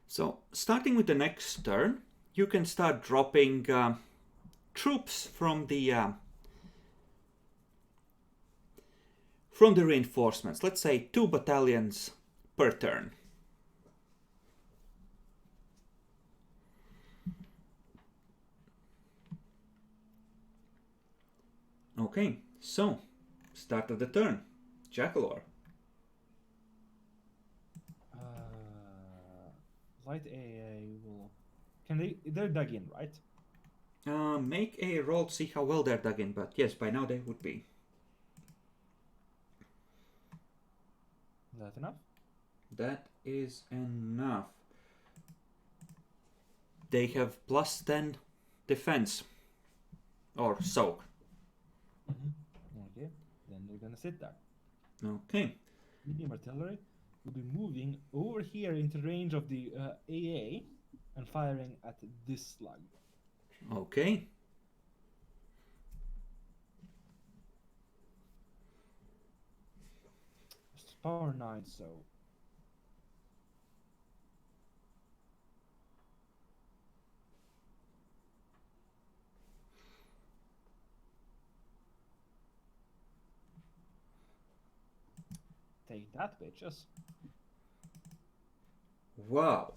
So, starting with the next turn, you can start dropping troops from the reinforcements. Let's say 2 battalions per turn. Okay, so start of the turn, Jackalor. Light AA will. Can they? They're dug in, right? Make a roll to see how well they're dug in, but yes, by now they would be. Is that enough? That is enough. They have plus 10 defense. Or soak. Okay. Then they're gonna sit there. Okay. Medium artillery will be moving over here into range of the AA and firing at this slug. Okay. It's power 9, so. Take that, bitches. Wow.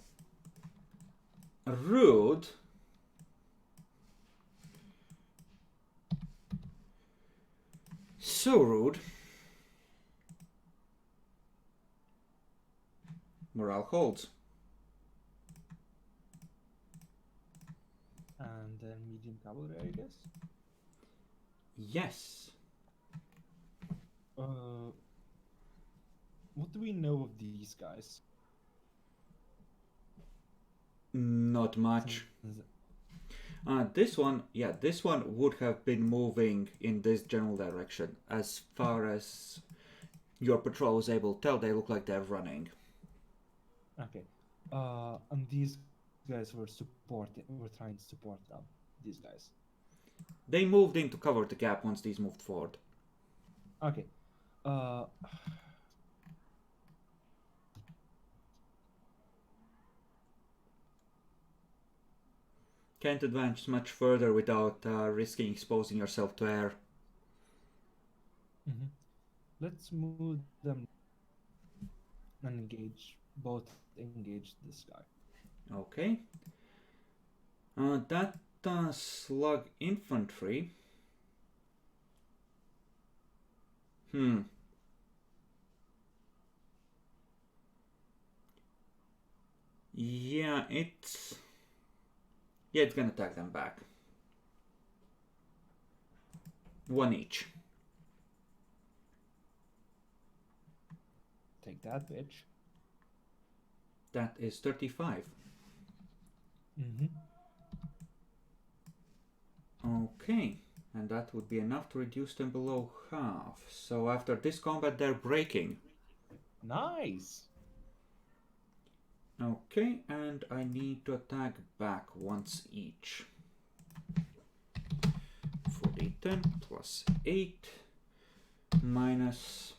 Rude. So rude. Morale holds. And then medium cavalry, I guess. Yes. What do we know of these guys? Not much. This one would have been moving in this general direction. As far as your patrol was able to tell, they look like they're running. Okay. And these guys were trying to support them. These guys. They moved in to cover the gap once these moved forward. Okay. Can't advance much further without risking exposing yourself to air. Let's move them and engage this guy. Okay. That slug infantry. Yeah, it's gonna attack them back. 1 each. Take that, bitch. That is 35. Okay. And that would be enough to reduce them below half. So after this combat, they're breaking. Nice. Okay, and I need to attack back once each. 4d10 plus 8 minus...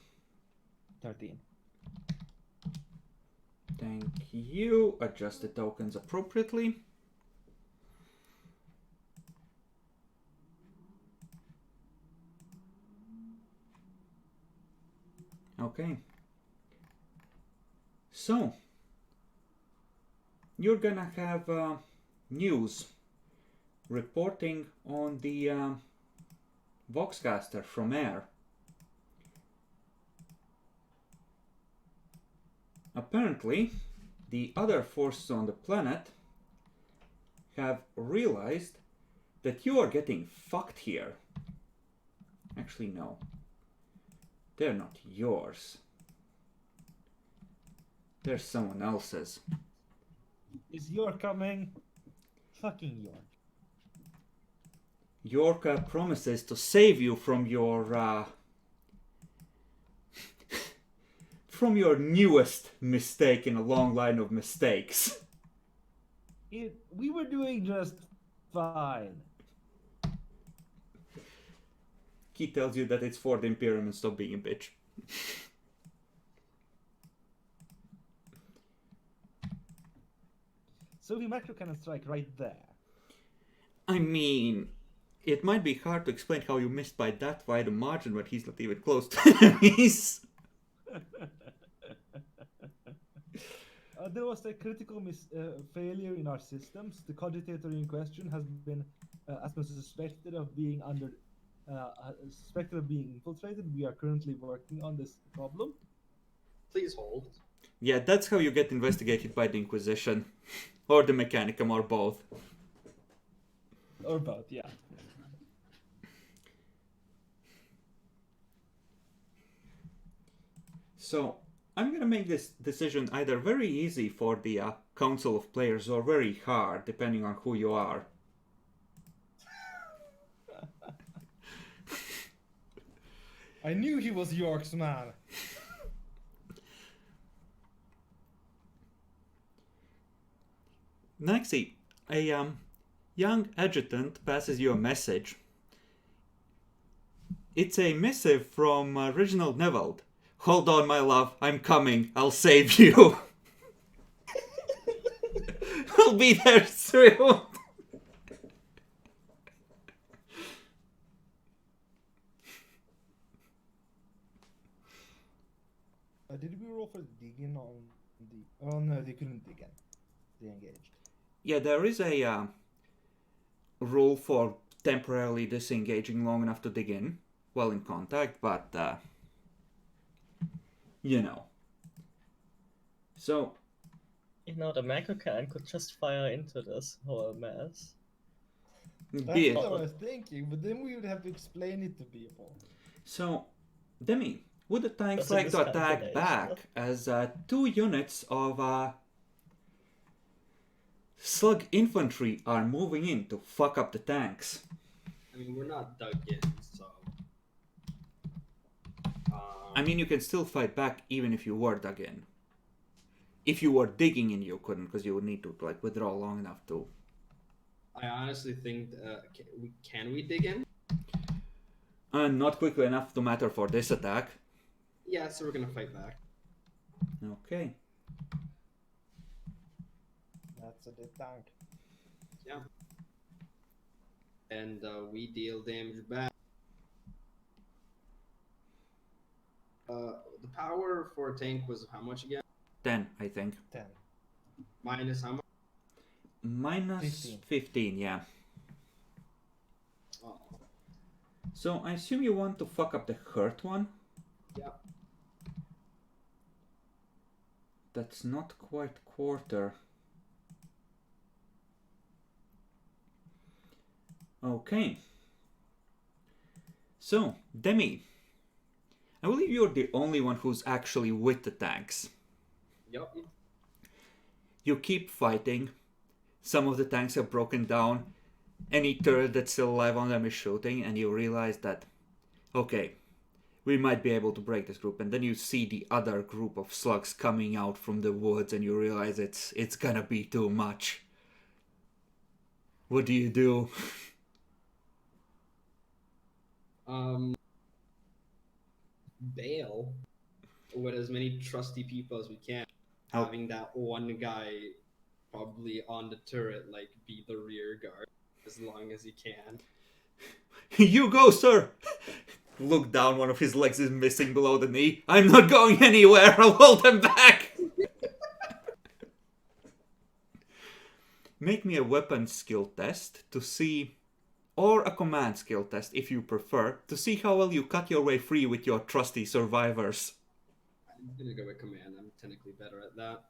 13. Thank you. Adjust the tokens appropriately. Okay. So, you're gonna have news reporting on the Voxcaster from air. Apparently, the other forces on the planet have realized that you are getting fucked here. Actually, no. They're not yours. They're someone else's. Is York coming? Fucking York. York promises to save you from your from your newest mistake in a long line of mistakes. We were doing just fine. He tells you that it's for the Imperium and stop being a bitch. So the macro cannon strike right there. I mean, it might be hard to explain how you missed by that wide a margin when he's not even close to enemies. There was a critical failure in our systems. The cogitator in question has been suspected of being suspected of being infiltrated. We are currently working on this problem. Please hold. Yeah, that's how you get investigated by the Inquisition. Or the Mechanicum, or both. Or both, yeah. So, I'm gonna make this decision either very easy for the Council of Players or very hard, depending on who you are. I knew he was York's man. Naxi, a young adjutant passes you a message. It's a missive from Reginald Neville. Hold on, my love, I'm coming. I'll save you. I'll be there soon. Did we roll for digging on the... Oh no, they couldn't dig in. They engaged. Yeah, there is a rule for temporarily disengaging long enough to dig in while in contact, but you know. So, You know, the macro cannon could just fire into this whole mess. That's be it. what I was thinking, but then we would have to explain it to people. So, Demi, would the tanks That's a like to attack miscalculation. back as 2 units of slug infantry are moving in to fuck up the tanks? I mean, we're not dug in, so. I mean, you can still fight back even if you were dug in. If you were digging in, you couldn't, because you would need to like withdraw long enough to. I honestly think, can we dig in? Not quickly enough to matter for this attack. Yeah, so we're gonna fight back. Okay. That's a dead tank. Yeah. And we deal damage back. The power for a tank was how much again? 10, I think. 10. Minus how much? Minus 15. 15, yeah. Oh, So I assume you want to fuck up the hurt one? yeah. That's not quite quarter. Okay. So, Demi, I believe you're the only one who's actually with the tanks. Yup. You keep fighting. Some of the tanks are broken down. any turret that's still alive on them is shooting, and you realize that, okay, we might be able to break this group. And then you see the other group of slugs coming out from the woods, and you realize it's gonna be too much. What do you do? Bail with as many trusty people as we can. Having that one guy probably on the turret, like, be the rear guard as long as he can. You go, sir! Look down, one of his legs is missing below the knee. I'm not going anywhere, I'll hold them back! Make me a weapon skill test to see, or a command skill test if you prefer, to see how well you cut your way free with your trusty survivors. I'm gonna go with command, I'm technically better at that.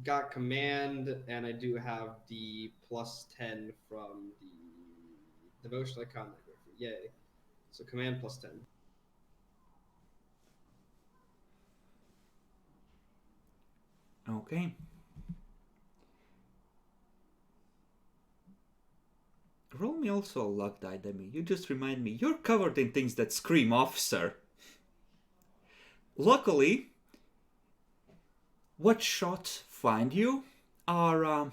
Got command, and I do have the +10 from the devotional iconography. Yay. So command +10. Okay. Roll me also a luck die, Demi. You just remind me, you're covered in things that scream officer. Luckily, what shots find you are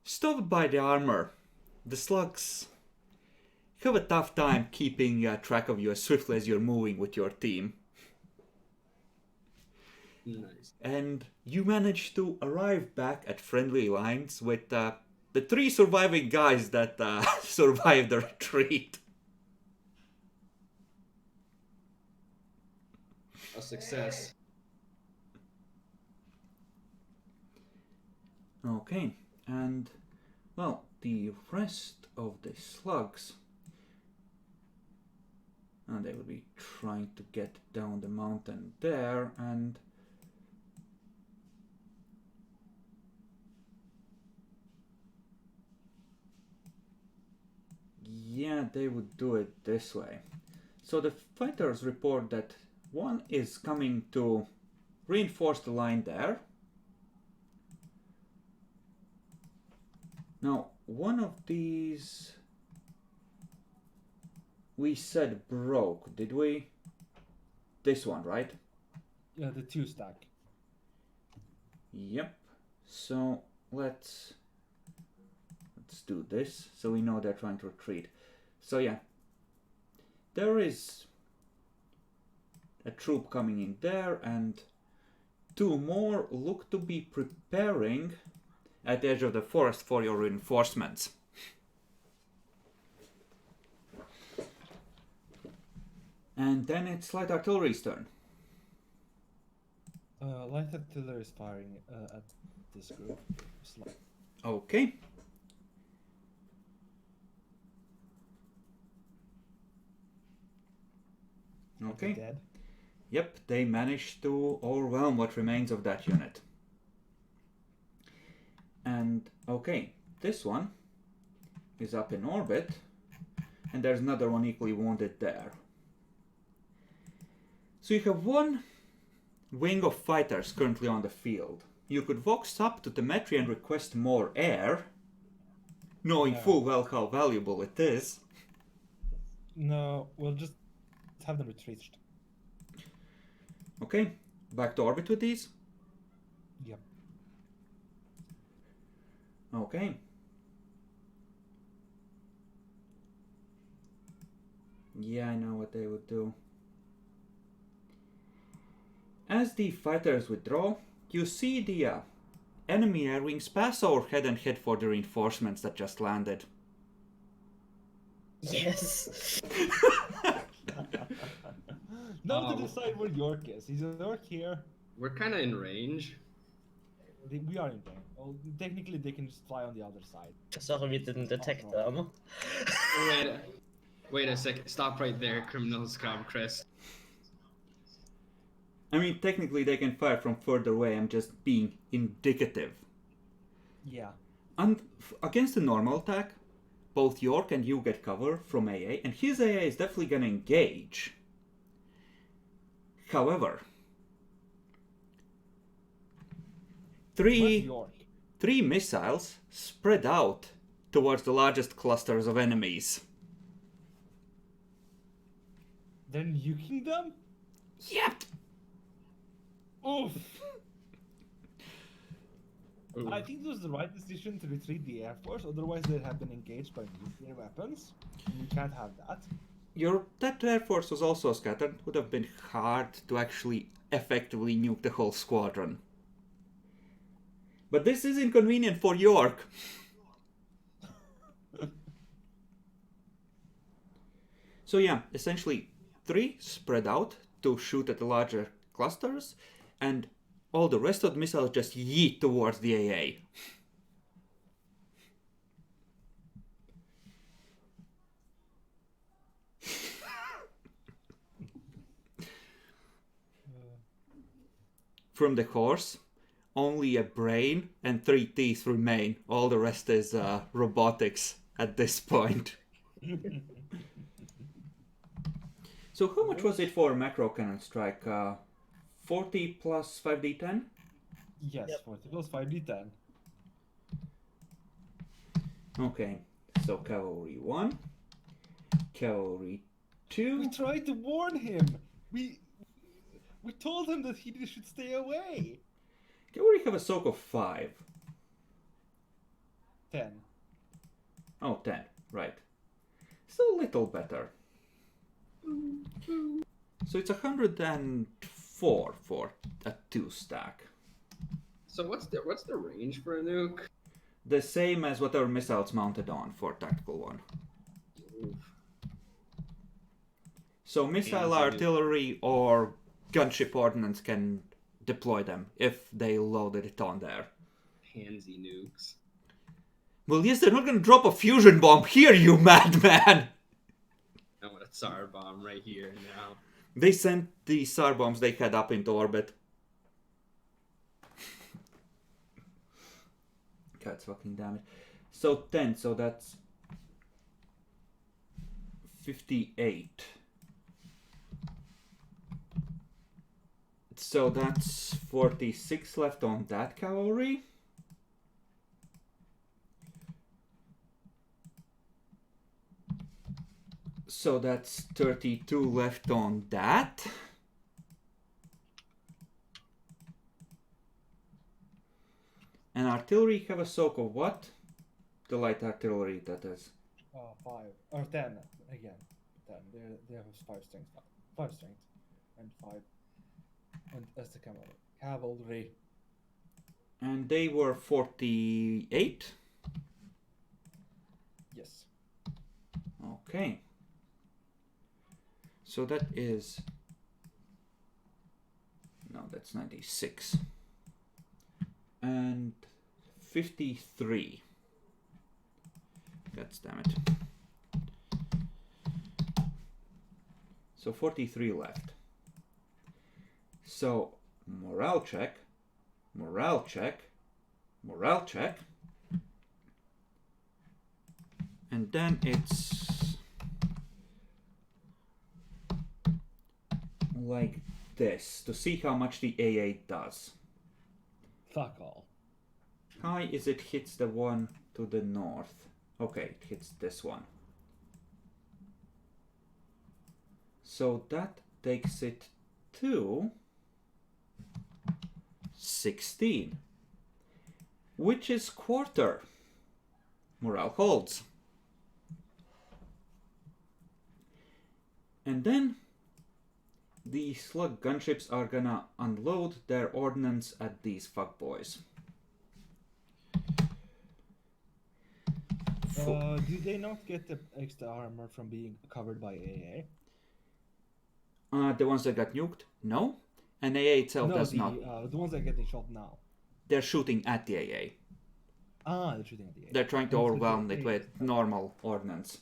stopped by the armor. The slugs have a tough time keeping track of you as swiftly as you're moving with your team. Nice. And you manage to arrive back at friendly lines with the 3 surviving guys that survived the retreat. A success. Okay, and, well, the rest of the slugs, they will be trying to get down the mountain there, and yeah, they would do it this way. So the fighters report that one is coming to reinforce the line there. Now, one of these we said broke, did we? This one, right? Yeah, the 2 stack. Yep. So let's do this so we know they're trying to retreat. So yeah, there is a troop coming in there, and 2 more look to be preparing at the edge of the forest for your reinforcements. And then it's light artillery's turn. Light artillery is firing at this group. Okay. Okay. Dead. Yep, they managed to overwhelm what remains of that unit. And, okay, this one is up in orbit, and there's another one equally wounded there. So you have 1 wing of fighters currently on the field. You could vox up to Demetri and request more air, knowing full well how valuable it is. No, we'll just have them retreat. Okay, back to orbit with these? Yep. Okay. Yeah, I know what they would do. As the fighters withdraw, you see the enemy air wings pass overhead and head for the reinforcements that just landed. Yes. Now to decide where York is. Is York here? We're kind of in range. We are in there. Well, technically, they can just fly on the other side. Sorry we didn't detect them. Wait a second. Stop right there, criminal scum, Chris. I mean, technically they can fire from further away, I'm just being indicative. Yeah. And against a normal attack, both York and you get cover from AA, and his AA is definitely gonna engage. However, three missiles spread out towards the largest clusters of enemies. They're nuking them? Yep. Oof. Ooh. I think it was the right decision to retreat the Air Force, otherwise they'd have been engaged by nuclear weapons. You can't have that. That Air Force was also scattered. Would have been hard to actually effectively nuke the whole squadron. But this is inconvenient for York. So yeah, essentially 3 spread out to shoot at the larger clusters, and all the rest of the missiles just yeet towards the AA. From the horse, only a brain and 3 teeth remain. All the rest is robotics at this point. So how much was it for macro cannon strike? 40 plus 5d10? Yes, Yep. 40 plus 5d10. Okay, so cavalry 1, cavalry We 2. tried to warn him! We told him that he should stay away! Cavalry have a soak of 5. 10. Oh, 10, right. So a little better. So it's 104 for a 2 stack. So what's the range for a nuke? The same as whatever missiles mounted on for tactical one. Oof. So missile Handsy. artillery or gunship ordnance can deploy them if they loaded it on there. Handsy nukes. Well, yes, they're not going to drop a fusion bomb here, you madman! I want a Tsar bomb right here and now. They sent the SAR bombs they had up into orbit. God, it's fucking damage. So 10, so that's 58. So that's 46 left on that cavalry. So that's 32 left on that. And artillery have a soak of what? The light artillery, that is. 5. Or 10 again. 10. They have 5 strength. 5 strength. And 5. And that's the cavalry. And they were 48. Yes. Okay. So that is... No, that's 96. And 53. God damn it. So 43 left. So morale check, morale check, morale check. And then it's like this to see how much the AA does. Fuck all. High is it hits the one to the north. Okay, it hits this one. So that takes it to 16, which is quarter. Morale holds. And then the slug gunships are gonna unload their ordnance at these fuckboys. Do they not get the extra armor from being covered by AA? The ones that got nuked? No. And AA itself No, does not. the ones that are getting shot now. They're shooting at the AA. Ah, they're shooting at the AA. They're trying to And so overwhelm the it AA with is- normal ordnance.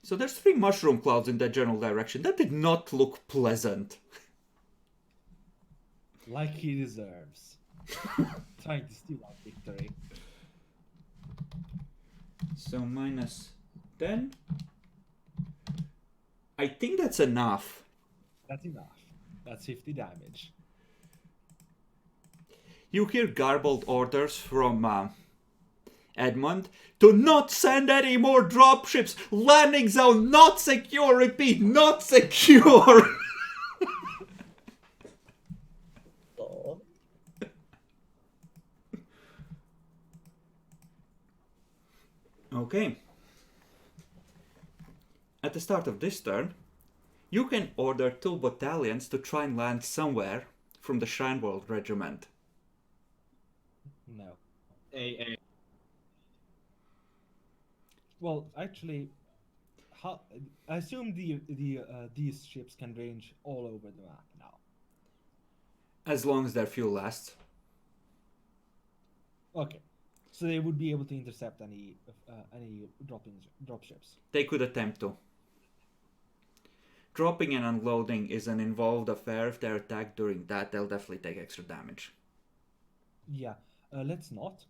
So there's 3 mushroom clouds in that general direction. That did not look pleasant. Like he deserves. Trying to steal our victory. So minus 10. I think that's enough. That's enough. That's 50 damage. You hear garbled orders from Edmund to not send any more dropships. Landing zone not secure. Repeat, not secure. Oh, Okay. At the start of this turn, you can order 2 battalions to try and land somewhere from the Shrineworld Regiment. No. A. Well, actually, how I assume these ships can range all over the map now. As long as their fuel lasts. Okay, so they would be able to intercept any drop ships. They could attempt to. Dropping and unloading is an involved affair. If they're attacked during that, they'll definitely take extra damage. Yeah, let's not.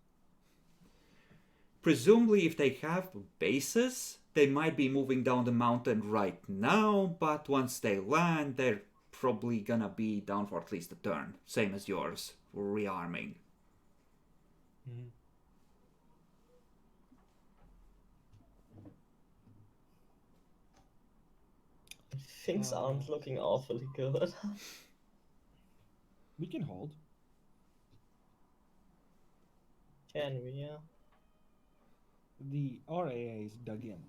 Presumably, if they have bases, they might be moving down the mountain right now, but once they land, they're probably gonna be down for at least a turn. Same as yours, for rearming. Mhm. things aren't looking awfully good. We can hold. Can we? Yeah. The RAA is dug in.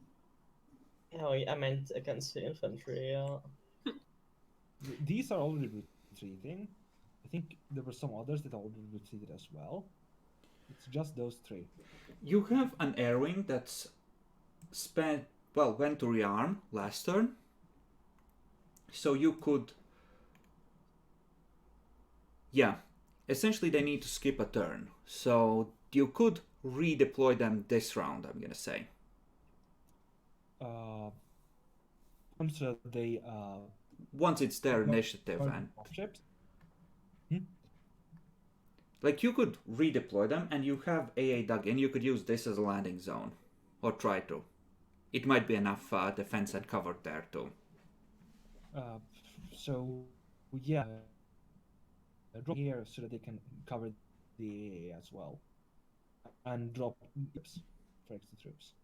Yeah, I meant against the infantry. Yeah. These are already retreating. I think there were some others that already retreated as well. It's just those 3. You have an air wing that's went to rearm last turn. So you could... Yeah, essentially they need to skip a turn. So you could redeploy them this round, I'm gonna say. So they Once it's their Well, initiative and... ships. Like, you could redeploy them, and you have AA dug in. You could use this as a landing zone. Or try to. It might be enough defense and cover there, too. So yeah, drop here so that they can cover the AA as well, and drop ships for extra troops.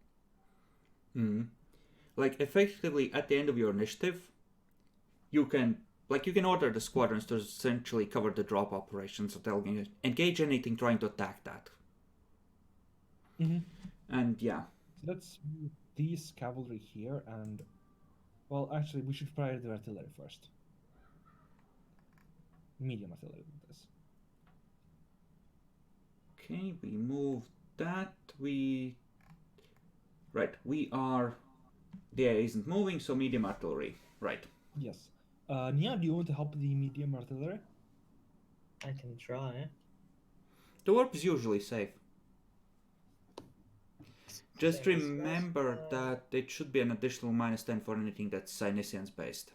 Like, effectively, at the end of your initiative, you can order the squadrons to essentially cover the drop operations, so they'll engage anything trying to attack that. And yeah. So let's move these cavalry here, and well, actually, we should fire the artillery first. Medium artillery with this. Okay, we move that. We are... The AA isn't moving, so medium artillery. Right. Yes. Nia, do you want to help the medium artillery? I can try. The warp is usually safe. Just Fingers remember crossed. that it should be an additional -10 for anything that's Cynesians based.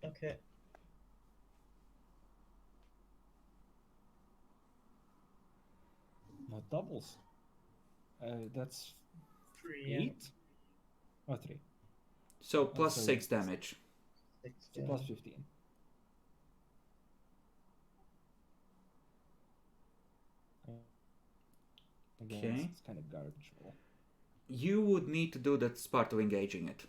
Okay. Not doubles. That's 3. 8 or 3. So plus so 6 damage. 6, So yeah. plus 15. Again, Okay. it's kind of garbage roll. You would need to do that as part of engaging it.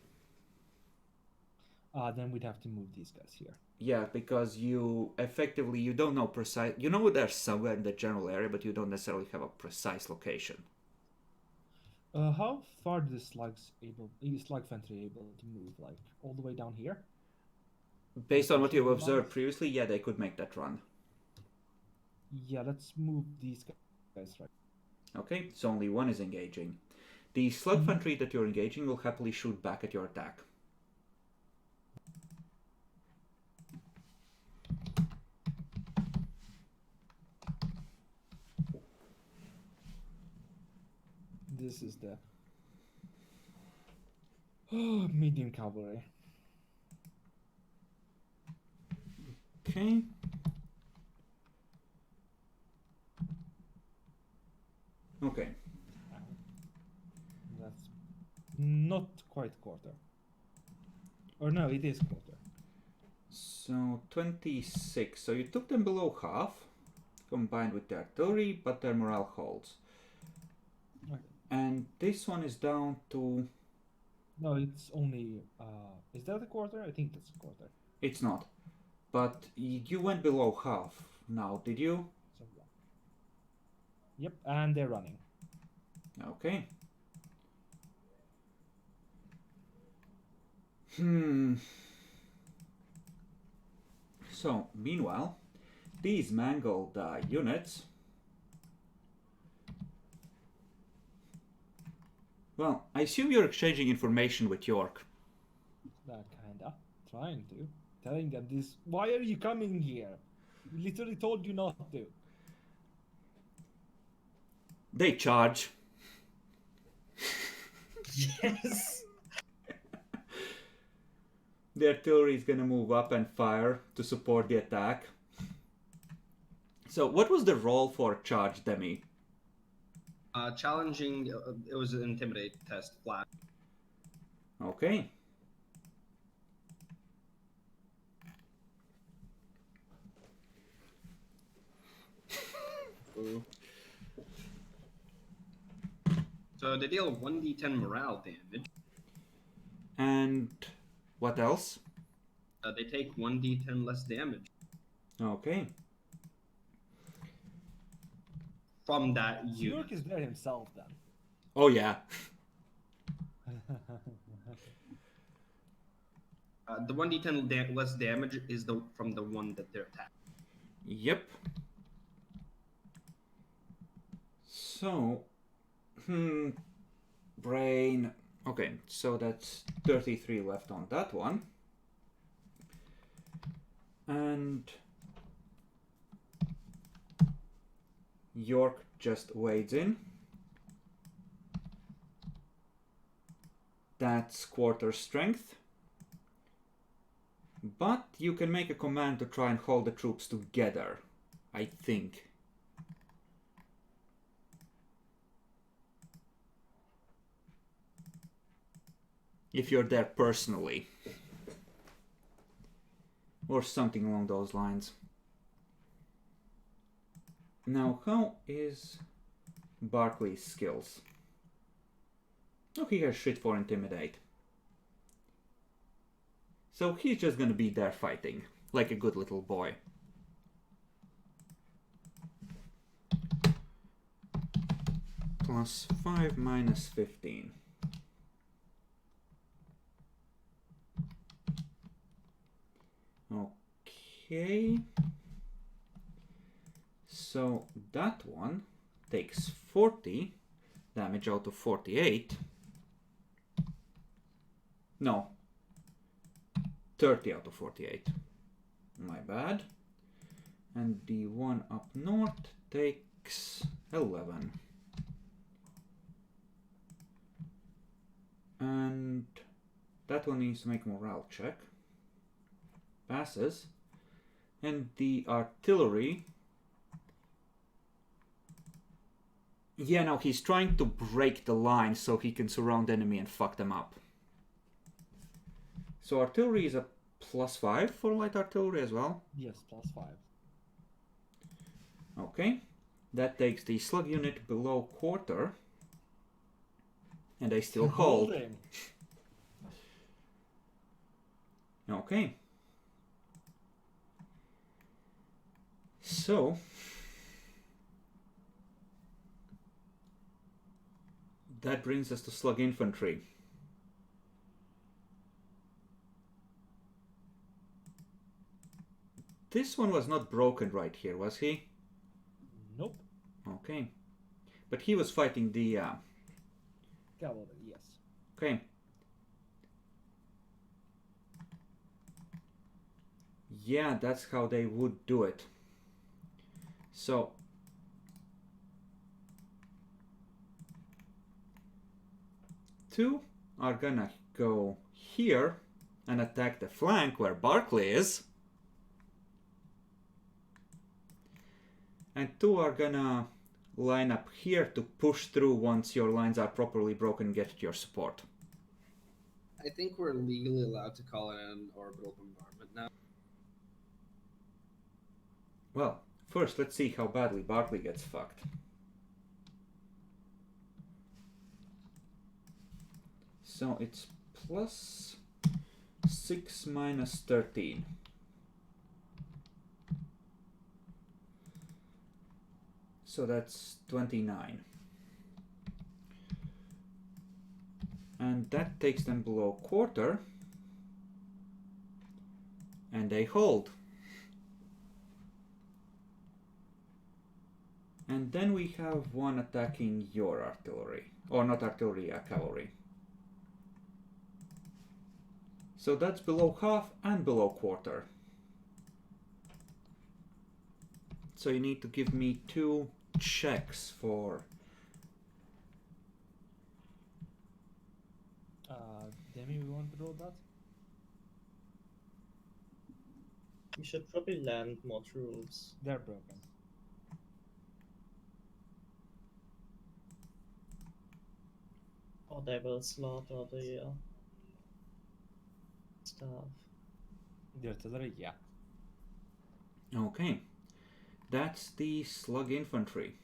Then we'd have to move these guys here. Yeah, because you don't know precise... You know they're somewhere in the general area, but you don't necessarily have a precise location. How far is slug infantry able to move? Like all the way down here? Based on what you've observed previously, yeah, they could make that run. Yeah, let's move these guys right. Okay, so only one is engaging. The slug infantry that you're engaging will happily shoot back at your attack. This is the medium cavalry. Okay. Okay. That's not quite quarter. Or no, it is quarter. So 26. So you took them below half. combined with the artillery, but their morale holds. Okay. And this one is down to... No, it's only. Is that a quarter? I think that's a quarter. It's not. But you went below half now, did you? So yeah. Yep, and they're running. Okay. So, meanwhile, these mangled units... Well, I assume you're exchanging information with York. Kinda. Trying to. Telling them this. Why are you coming here? We literally told you not to. They charge. Yes. The artillery is gonna move up and fire to support the attack. So, what was the roll for charge, Demi? Challenging. It was an intimidate test. Flat. Okay. Ooh. So they deal 1d10 morale damage. And what else? They take 1d10 less damage Okay. from that unit. York is there himself then. Oh yeah. The 1d10 less damage is from the one that they're attacking. Yep. So, brain. Okay, so that's 33 left on that one. And York just wades in. That's quarter strength. But you can make a command to try and hold the troops together, I think. If you're there personally. Or something along those lines. Now, how is Barclay's skills? Oh, he has shit for intimidate. So he's just gonna be there fighting, like a good little boy. Plus 5 minus 15. Okay. So that one takes 40 damage out of 48. No. 30 out of 48. My bad. And the one up north takes 11. And that one needs to make a morale check. Passes. And the artillery... Yeah, no, he's trying to break the line so he can surround the enemy and fuck them up. So artillery is a plus 5 for light artillery as well. Yes, plus 5. Okay. That takes the slug unit below quarter. And they still hold. Holding. Okay. So... that brings us to slug infantry. This one was not broken right here, was he? Nope. Okay. But he was fighting the... Cavalry, yes. Okay. Yeah, that's how they would do it. So... two are gonna go here and attack the flank where Barclay is. And two are gonna line up here to push through once your lines are properly broken and get your support. I think we're legally allowed to call it an orbital bombardment now. Well, First, let's see how badly Barkley gets fucked. So it's plus 6 minus 13. So that's 29. And that takes them below quarter. And they hold. And then we have one attacking your artillery. Or not artillery, cavalry. So that's below half and below quarter. So you need to give me 2 checks for... Demi, we want to roll that? We should probably land more troops. They're broken. Or they will slaughter the stuff. The artillery, yeah. Okay. That's the slug infantry.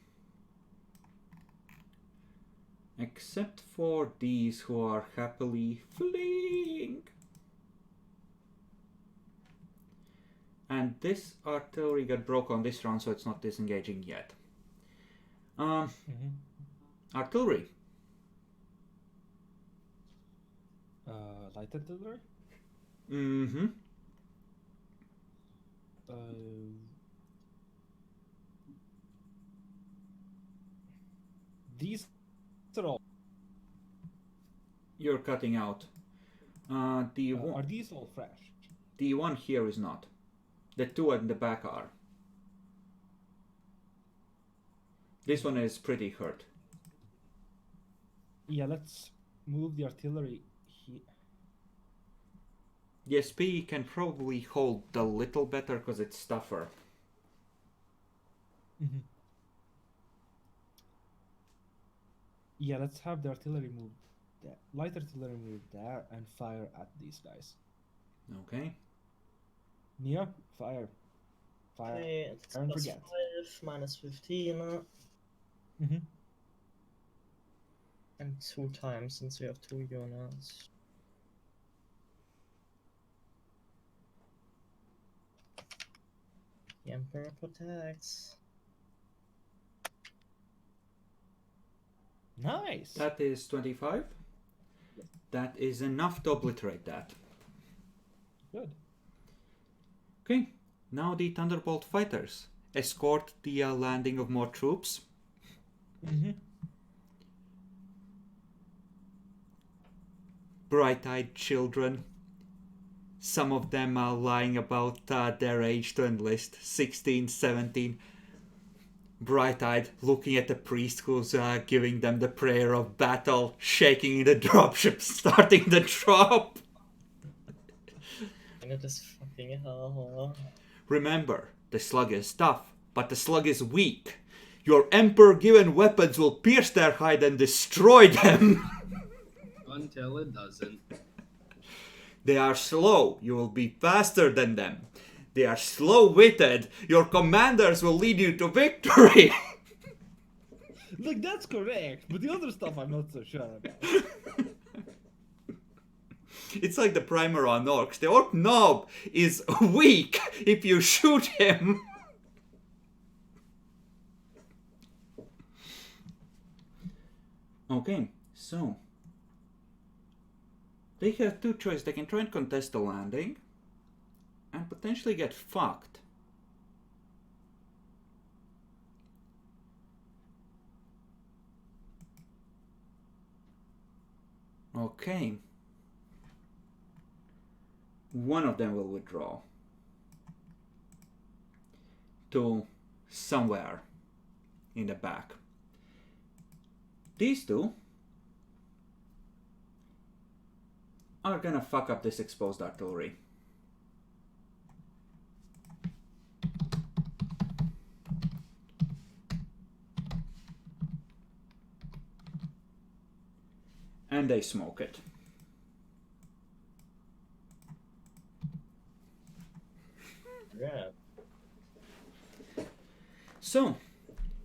Except for these who are happily fleeing. And this artillery got broke on this round, so it's not disengaging yet. Artillery. Light artillery? Mm-hmm. These are all. You're cutting out. Are these all fresh? The one here is not. The 2 at the back are. This one is pretty hurt. Yeah, let's move the artillery here. The SP can probably hold a little better because it's tougher. Yeah, let's have the artillery move there. Light artillery move there and fire at these guys. Okay. Nia, fire. Fire. Okay, it's Don't plus forget. 5, minus 15. And 2 times since we have 2 units. The Emperor protects. Nice. That is 25. That is enough to obliterate that. Good. Okay. Now the Thunderbolt fighters escort the landing of more troops. Bright-eyed children. Some of them are lying about their age to enlist, 16, 17. Bright-eyed, looking at the priest who's giving them the prayer of battle, shaking the dropship, starting the drop. And it is fucking hell. Remember, the slug is tough, but the slug is weak. Your emperor-given weapons will pierce their hide and destroy them. Until it doesn't. They are slow. You will be faster than them. They are slow-witted. Your commanders will lead you to victory. Look, that's correct, but the other stuff I'm not so sure about. It's like the primer on orcs. The orc knob is weak if you shoot him. Okay, so they have 2 choices. They can try and contest the landing and potentially get fucked. Okay. One of them will withdraw to somewhere in the back. These 2 are gonna fuck up this exposed artillery. And they smoke it. Yeah. So,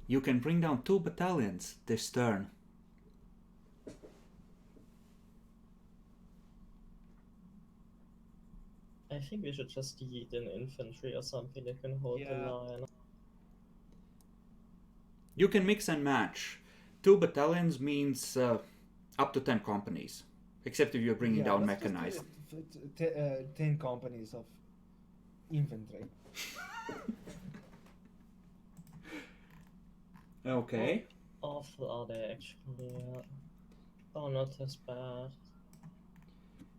you can bring down 2 battalions this turn. I think we should just yeet in infantry or something that can hold the Yeah. line. You can mix and match. 2 battalions means up to 10 companies. Except if you're bringing down let's just do mechanized. it, 10 companies of infantry. Okay. Awful are they actually? Oh, not as bad.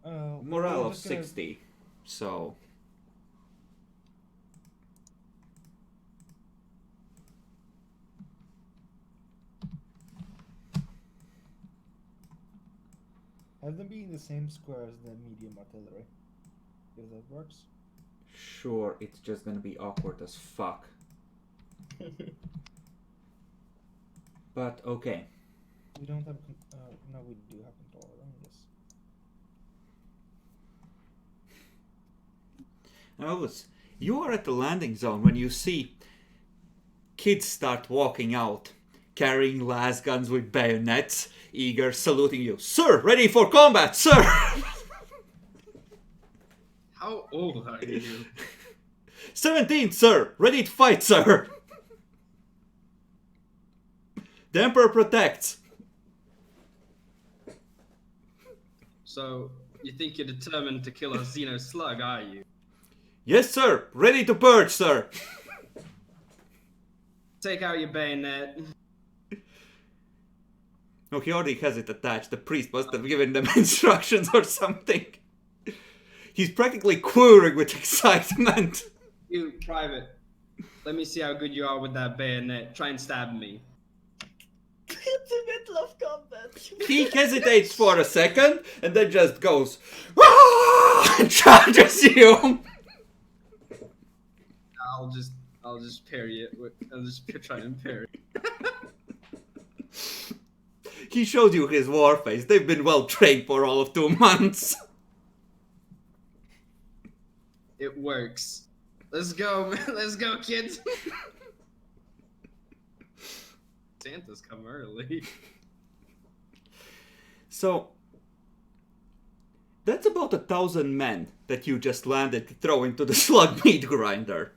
Morale we're of just gonna- 60. So, Have them be in the same square as the medium artillery. If that works. sure, it's just gonna be awkward as fuck. But okay. We don't have. No, we do have control of them, yes. Elvis, you are at the landing zone when you see kids start walking out, carrying las guns with bayonets, eager, saluting you. Sir, ready for combat, sir! How old are you? 17, sir! Ready to fight, sir! The Emperor protects. So, you think you're determined to kill a Xeno slug, are you? Yes, sir! Ready to purge, sir! Take out your bayonet. Oh, he already has it attached. The priest must have given them instructions or something. He's practically quivering with excitement. You, private. Let me see how good you are with that bayonet. Try and stab me. In the middle of combat. He hesitates for a second and then just goes "Ah!" and charges you. I'll just parry it. I'll just try and parry. He shows you his war face. They've been well trained for all of 2 months. It works. Let's go, man. Let's go, kids. Santa's come early. So, that's about 1,000 men that you just landed to throw into the slug meat grinder.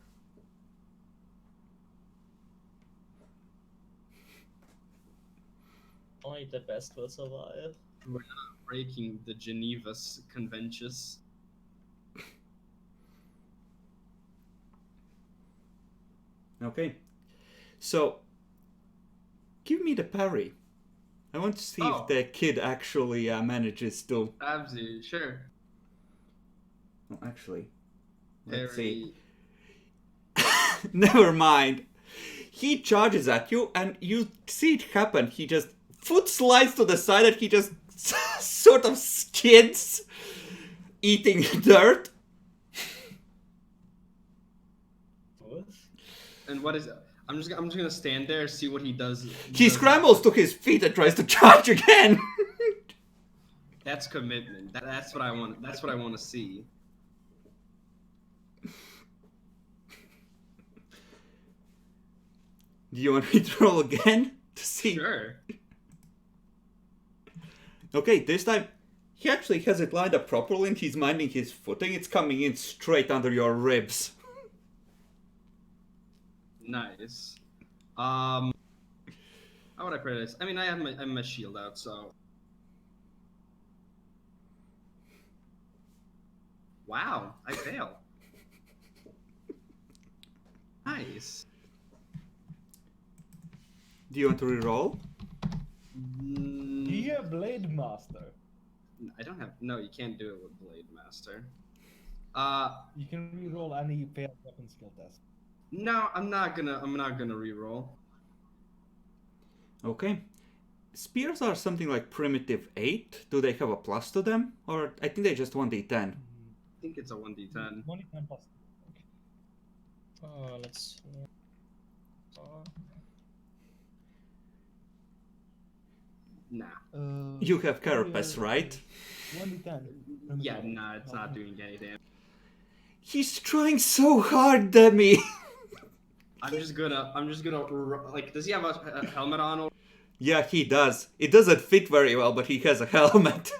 Only the best will survive. We're not breaking the Geneva Conventions. Okay. So, give me the parry. I want to see Oh. if the kid actually manages to... Absolutely, sure. Oh, actually, let's see. Parry. Never mind. He charges at you and you see it happen. He just foot slides to the side and he just sort of skids, eating dirt. What? And what is it? I'm just gonna stand there and see what he does. He does. scrambles to his feet and tries to charge again. That's commitment. That's what I want. That's what I want to see. Do you want me to roll again to see? Sure. Okay, this time he actually has it lined up properly and he's minding his footing. It's coming in straight under your ribs. Nice. How would I put this? I mean, I have my shield out, so. Wow, I fail. Nice. Do you want to reroll? Do you have Blade Master? I don't have. No, you can't do it with Blade Master. You can reroll any failed weapon skill test. No, I'm not gonna reroll. Okay. Spears are something like primitive 8. Do they have a plus to them? Or I think they just 1d10. I think it's a 1d10. 1d10 plus. Okay. Let's see. Nah. You have carapace, right? 1d10. Yeah, nah, it's not doing any damage. He's trying so hard, Demi! I'm just gonna like. Does he have a helmet on? Or... Yeah, he does. It doesn't fit very well, but he has a helmet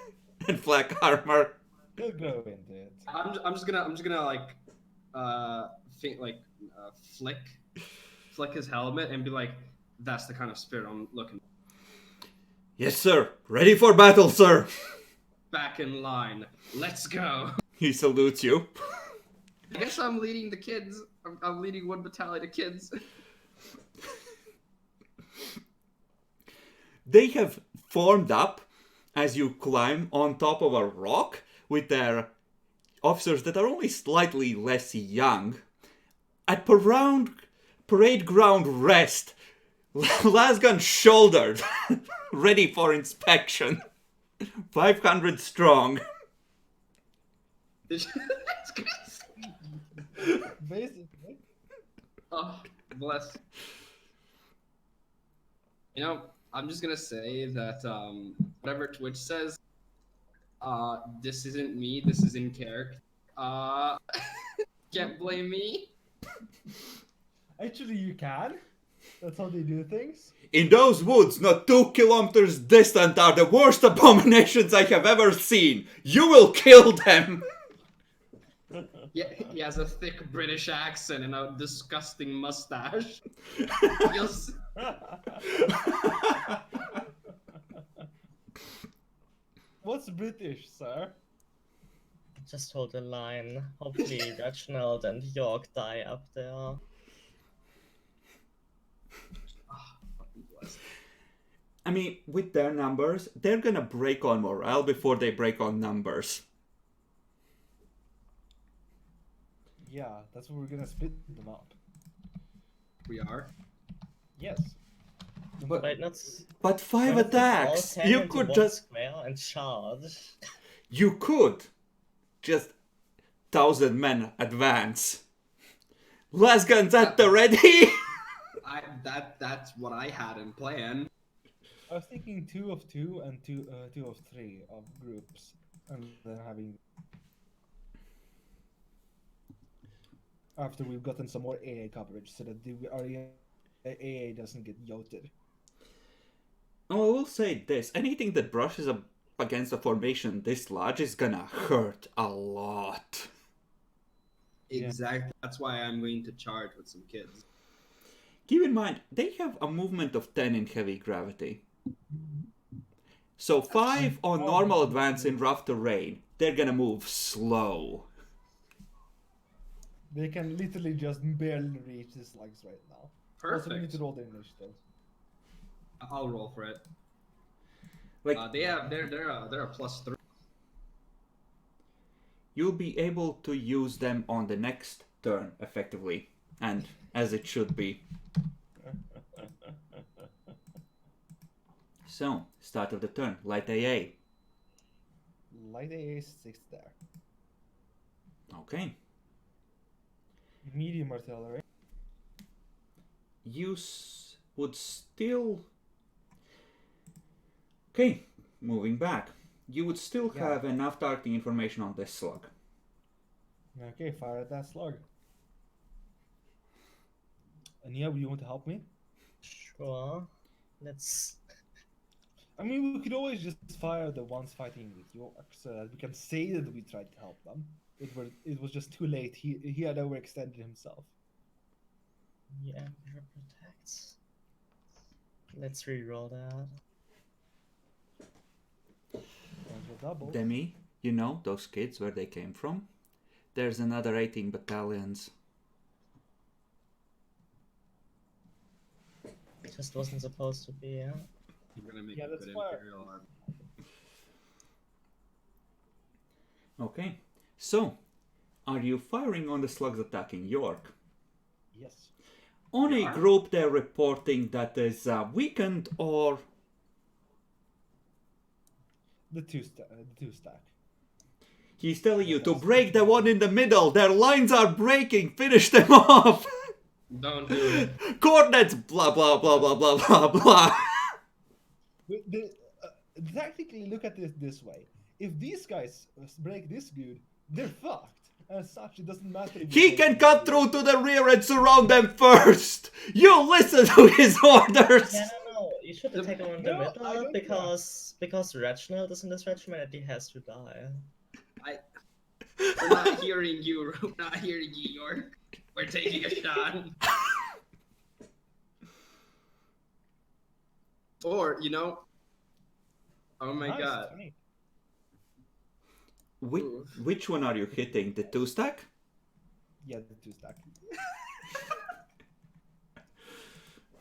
and flak armor. He'll grow into it. I'm just gonna like, think like, flick his helmet and be like, that's the kind of spirit I'm looking. Yes, sir. Ready for battle, sir. Back in line. Let's go. He salutes you. I guess I'm leading the kids. I'm leading one battalion of kids. They have formed up as you climb on top of a rock with their officers that are only slightly less young. At parade ground rest, Lasgun shouldered, ready for inspection. 500 strong. Basically. Oh, bless. You know, I'm just gonna say that whatever Twitch says, this isn't me. This is in character. Can't blame me. Actually, you can. That's how they do things. In those woods, not 2 kilometers distant, are the worst abominations I have ever seen. You will kill them. Yeah, he has a thick British accent and a disgusting mustache. Yes. What's British, sir? Just hold the line. Hopefully Reginald and York die up there. I mean, with their numbers, they're gonna break on morale before they break on numbers. Yeah, that's what we're gonna split them up. We are. Yes. But, Wait, not. but 5 Let's attacks! all You into could one just... square and charge. You could just 1,000 men advance. Last guns at the ready! That's what I had in plan. I was thinking 2 of 2 and 2 of 3 of groups, and then having after we've gotten some more AA coverage, so that our AA doesn't get yoted. Oh, I will say this. Anything that brushes up against a formation this large is gonna hurt a lot. Exactly. That's why I'm going to charge with some kids. Keep in mind, they have a movement of 10 in heavy gravity. So 5 on normal advance in rough terrain. They're gonna move slow. They can literally just barely reach the slugs right now. Also, we need Perfect. to roll the initiative. I'll roll for it. Like, They're a +3. you'll be able to use them on the next turn, effectively. And as it should be. So, start of the turn. Light AA. Light AA 6 there. Okay. Medium artillery. You would still... Okay, moving back. You would still Yeah. have enough targeting information on this slug. Okay, fire at that slug. Ania, you want to help me? Sure. Let's. I mean, we could always just fire the ones fighting with York, so that we can say that we tried to help them. It was just too late. He had overextended himself. Yeah, mirror protects. Let's reroll that. Double. Demi, you know those kids where they came from? There's another 18 battalions. It just wasn't supposed to be, yeah? You're gonna make Yeah, a that's good fire. Imperial army. Okay, so are you firing on the slugs attacking York? Yes. On a Yeah. group they're reporting that is weakened or... The two stack. He's telling you to break the one in the middle. Their lines are breaking. Finish them off. Don't do it. Coordinates. Blah blah blah blah blah blah blah. Technically, look at this way. If these guys break this good, they're fucked. As such, it doesn't matter. If He can cut through to the rear and surround them first! You listen to his orders! Yeah, no, you should attack him in the No, I middle don't because Reginald is in this regiment and he has to die. We're not hearing you. We're not hearing you, York. We're taking a shot. Or, you know, oh my Nice, god. funny. Which one are you hitting? The 2-stack? Yeah, the 2-stack.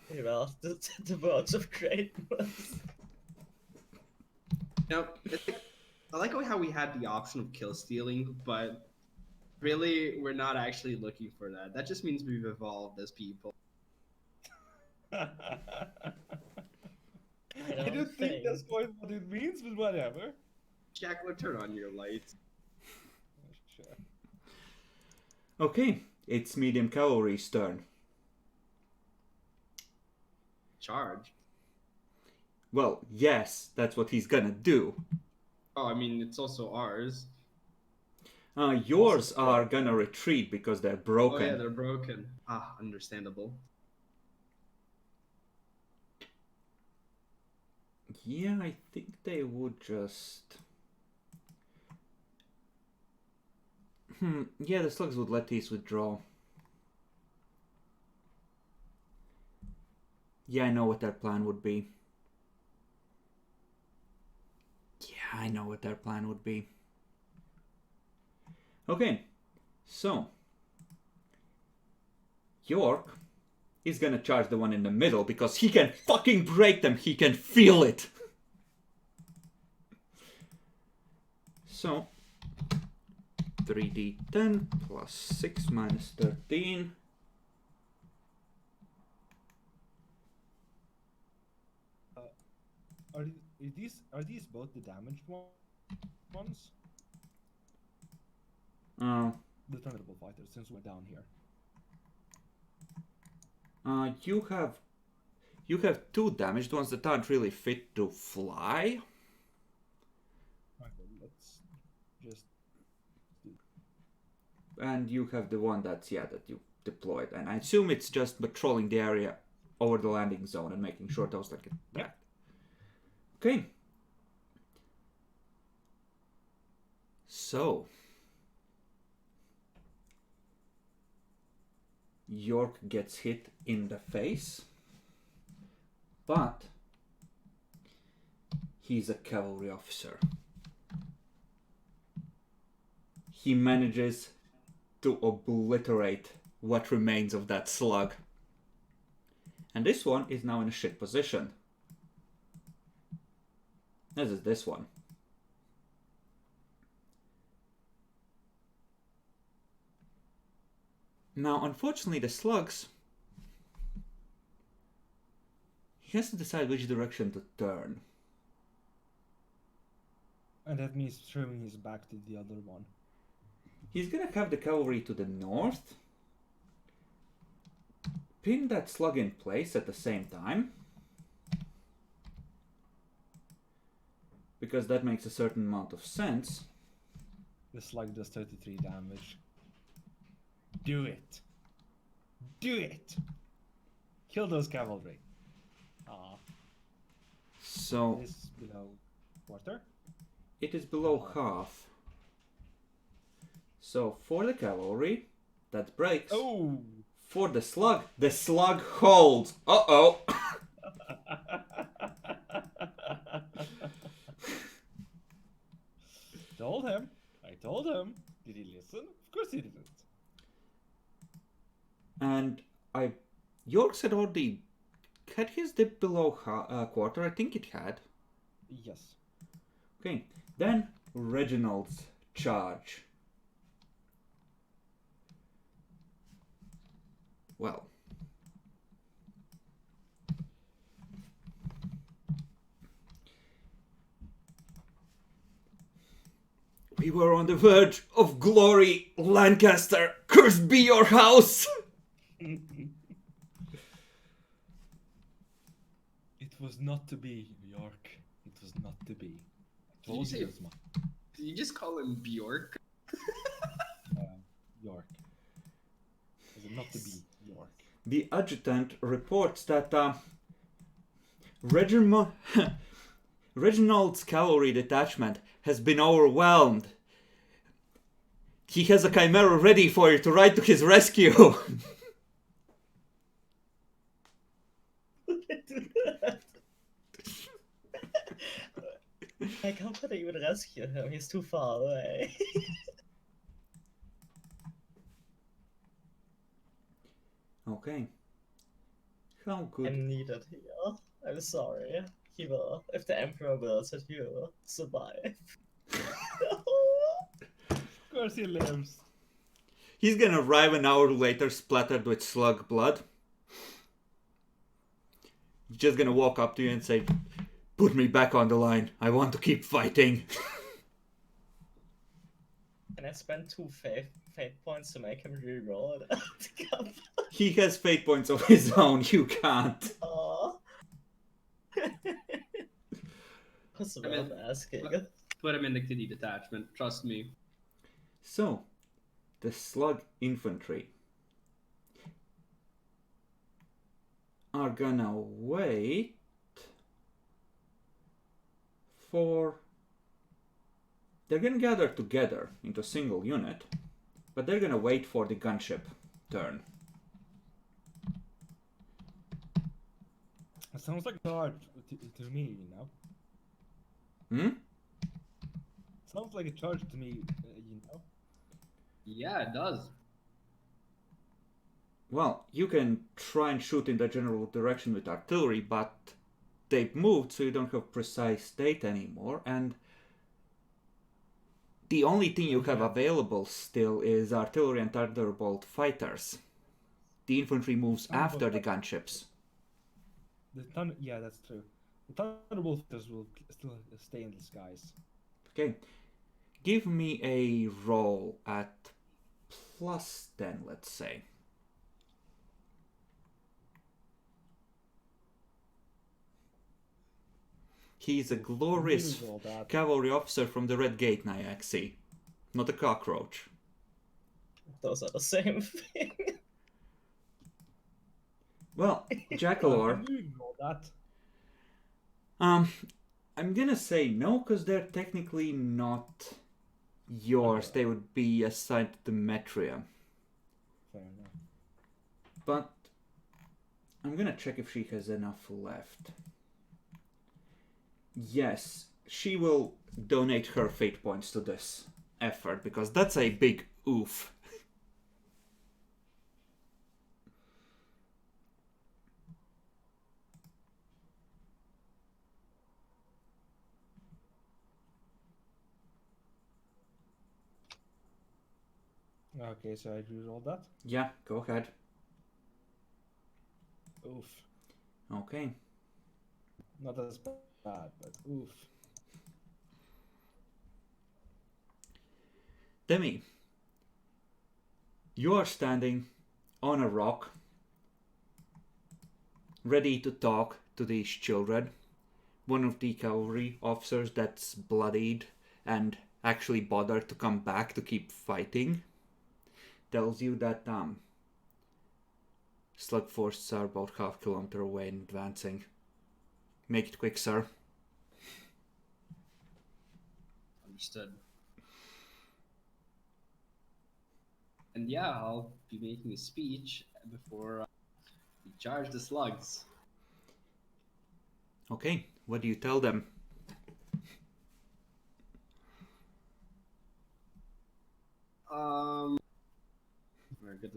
Hey, well, the words of greatness. Now, I like how we had the option of kill stealing, but really, we're not actually looking for that. That just means we've evolved as people. I don't think that's quite what it means, but whatever. Jack, turn on your lights. Sure. Okay, it's medium cavalry's turn. Charge. Well, yes, that's what he's gonna do. Oh, I mean, it's also ours. Yours are gonna retreat because they're broken. Oh yeah, they're broken. Ah, understandable. Yeah, I think they would just... Yeah, the slugs would let these withdraw. Yeah, I know what their plan would be. Yeah, I know what their plan would be. Okay, so... York is gonna charge the one in the middle because he can fucking break them. He can feel it. So, 3d10 plus 6 minus 13. Are these both the damaged ones? The Thunderbolt fighters, since we're down here. You have 2 damaged ones that aren't really fit to fly. Okay, let's just... And you have the one that's, that you deployed. And I assume it's just patrolling the area over the landing zone and making sure those that get attacked. Okay. So. York gets hit in the face. But he's a cavalry officer. He manages to obliterate what remains of that slug. And this one is now in a shit position. As is this one. Now, unfortunately, the slugs... He has to decide which direction to turn. And that means throwing his back to the other one. He's gonna have the cavalry to the north. Pin that slug in place at the same time. Because that makes a certain amount of sense. The slug does 33 damage. Do it! Do it! Kill those cavalry. So Is below quarter? it is below half. So for the cavalry, that breaks. Oh! For the slug holds. Uh-oh. Told him. I told him. Did he listen? Of course he didn't. And York said already, had his dip below quarter? I think it had. Yes. Okay, then Reginald's charge. Well. We were on the verge of glory, Lancaster. Cursed be your house! It was not to be, York. It was not to be. I Did you told say- you as much. Did you just call him Bjork? not to be York. The adjutant reports that Reginald's cavalry detachment has been overwhelmed. He has a chimera ready for you to ride to his rescue. Like, how could I even rescue him? He's too far away. Okay. How good. I'm needed here. I'm sorry. He will. If the Emperor wills it, he will survive. Of course he lives. He's gonna arrive an hour later, splattered with slug blood. He's just gonna walk up to you and say, "Put me back on the line. I want to keep fighting." And I spent 2 fate points to make him reroll it. He has fate points of his own. You can't. Oh. What's I mean, worth asking? Put him in the kitty detachment. Trust me. So, the slug infantry are gonna wait for... They're gonna gather together into a single unit, but they're gonna wait for the gunship turn. It sounds like a charge to me, you know? Hmm? Sounds like a charge to me, you know? Yeah, it does. Well, you can try and shoot in the general direction with artillery, but they've moved, so you don't have precise data anymore, and the only thing you have available still is artillery and thunderbolt fighters. The infantry moves after the gunships. Yeah, that's true. The Thunderbolt fighters will still stay in the skies. Okay. Give me a roll at +10, let's say. He's a glorious Use all that. cavalry officer from the Red Gate, Nyaxi. Not a cockroach. Those are the same thing. Well, Jackalor, I'm using all that. I'm gonna say no, because they're technically not yours. Okay. They would be assigned to Demetria. Fair enough. But I'm gonna check if she has enough left. Yes, she will donate her fate points to this effort, because that's a big oof. Okay, so I use all that. Yeah, go ahead. Oof. Okay. Not as bad, but oof. Demi, you are standing on a rock, ready to talk to these children. One of the cavalry officers that's bloodied and actually bothered to come back to keep fighting tells you that slug forces are about half kilometer away and advancing. Make it quick, sir. Understood. And yeah, I'll be making a speech before we charge the slugs. Okay, what do you tell them?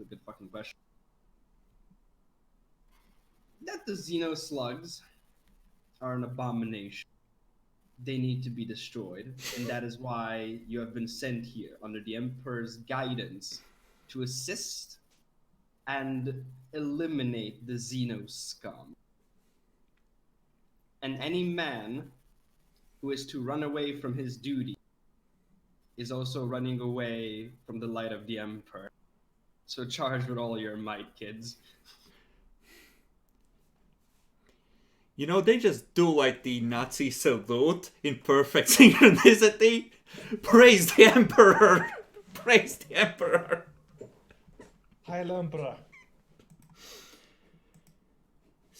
Good fucking question. That the Xeno slugs are an abomination. They need to be destroyed, and that is why you have been sent here under the Emperor's guidance to assist and eliminate the Xeno scum. And any man who is to run away from his duty is also running away from the light of the Emperor. So charge with all your might, kids. You know, they just do like the Nazi salute in perfect synchronicity. Praise the Emperor! Praise the Emperor! Heil Emperor!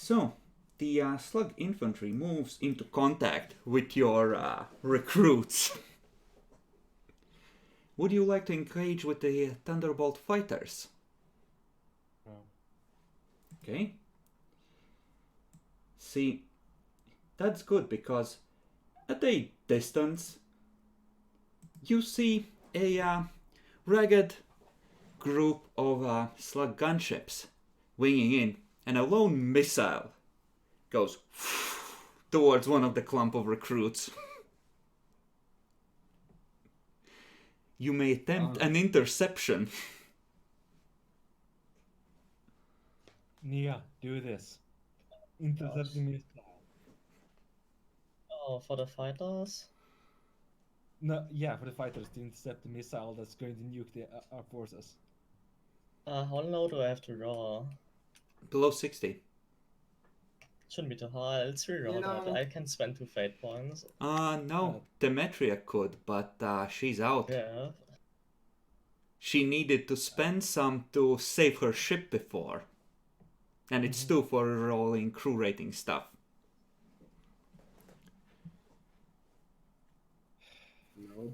So, the slug infantry moves into contact with your recruits. Would you like to engage with the Thunderbolt fighters? No. Okay. See, that's good because at a distance, you see a ragged group of slug gunships winging in, and a lone missile goes towards one of the clump of recruits. You may attempt an interception. Nia, do this. Intercept the missile. Oh, for the fighters? No, yeah, for the fighters to intercept the missile that's going to nuke our forces. How low do I have to roll? Below 60. Shouldn't be too high. Let's reroll You that. know- I can spend 2 fate points. No, Demetria could, but she's out. Yeah. She needed to spend some to save her ship before. And it's 2 for rolling crew rating stuff. No.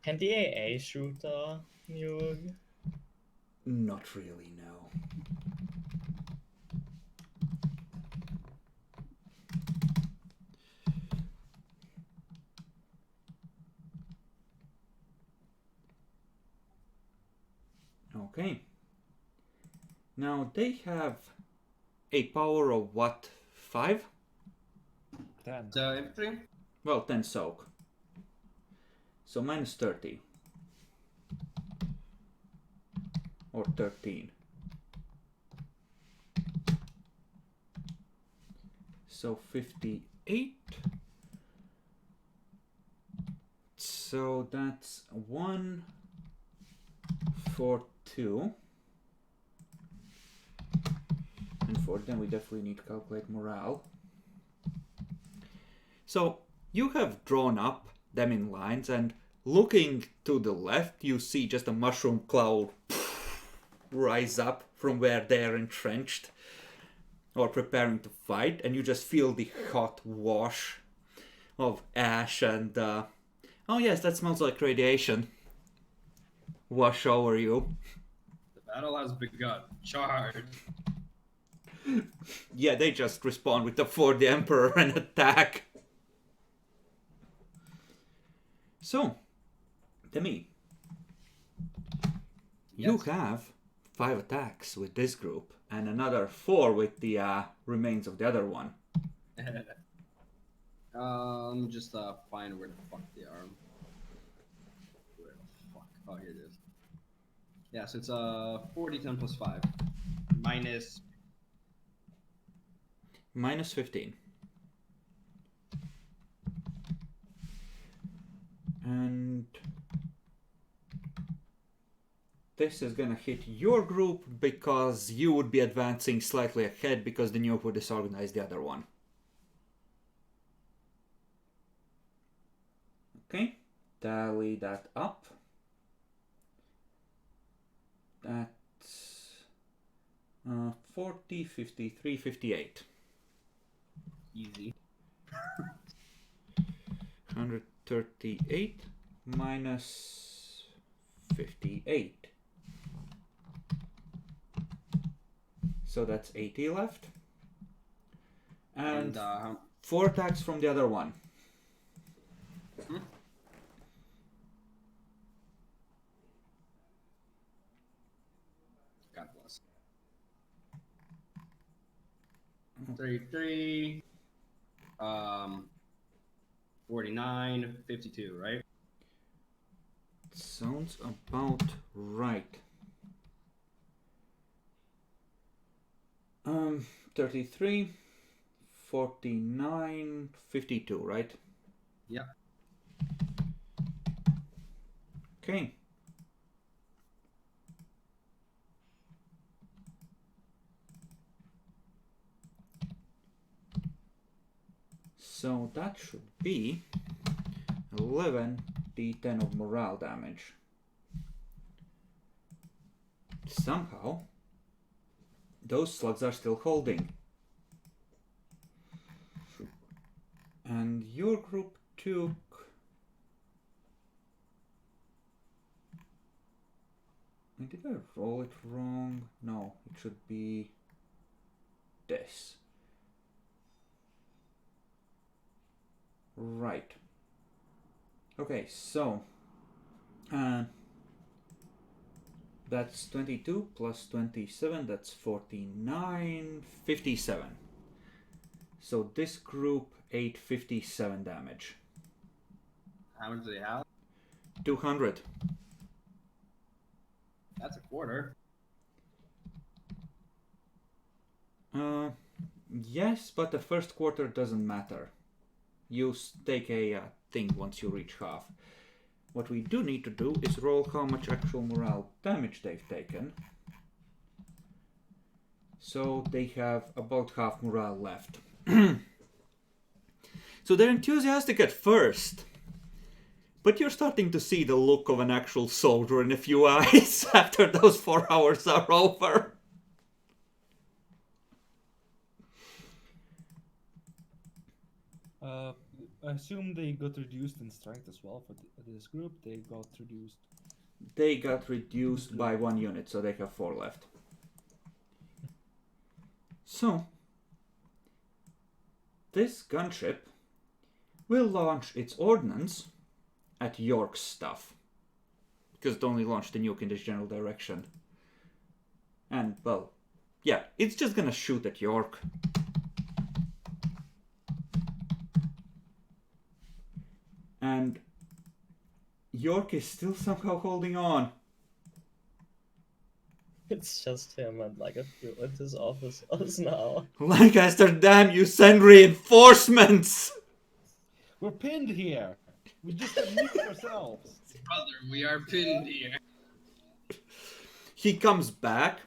Can the AA shoot nuke? Not really, no. Okay. Now they have a power of what? 5? 10. So infantry? Well, 10 soak. So minus 30. Or 13. So 58. So that's 1 for 2. And for them we definitely need to calculate morale. So you have drawn up them in lines, and looking to the left you see just a mushroom cloud rise up from where they're entrenched or preparing to fight, and you just feel the hot wash of ash and oh yes, that smells like radiation wash over you. The battle has begun. Charge. Yeah, they just respond with the For the Emperor and attack. So, Demi, you Yes. have 5 attacks with this group and another 4 with the remains of the other one. Just find where the fuck they are. Where the fuck? Oh, here it is. Yeah, so it's 40, 10 plus 5. Minus. Minus 15. And this is gonna hit your group because you would be advancing slightly ahead because the nuke would disorganize the other one. Okay, tally that up. That's 40, 53, 58. Easy. 138 minus 58. So that's 80 left. And 4 attacks from the other one. God bless. 33. 49, 52, right? Sounds about right. 33, 49, 52, right? Yeah. Okay. So that should be 11 d10 of morale damage. Somehow, those slugs are still holding. And your group took... Did I roll it wrong? No, it should be this. Right. Okay, so that's 22 plus 27, that's 49, 57. So this group ate 57 damage. How much do they have? 200. That's a quarter. Yes, but the first quarter doesn't matter. You take a thing once you reach half. What we do need to do is roll how much actual morale damage they've taken. So they have about half morale left. So they're enthusiastic at first. But you're starting to see the look of an actual soldier in a few eyes after those 4 hours are over. I assume they got reduced in strength as well for this group. They got reduced. They got reduced by 1 unit, so they have 4 left. So, this gunship will launch its ordnance at York's stuff. Because it only launched the nuke in this general direction. And, well, yeah, it's just gonna shoot at York. And York is still somehow holding on. It's just him and like a few at his officers now. Lancaster, damn you, send reinforcements! We're pinned here. We just admit ourselves. Brother, we are pinned here. He comes back.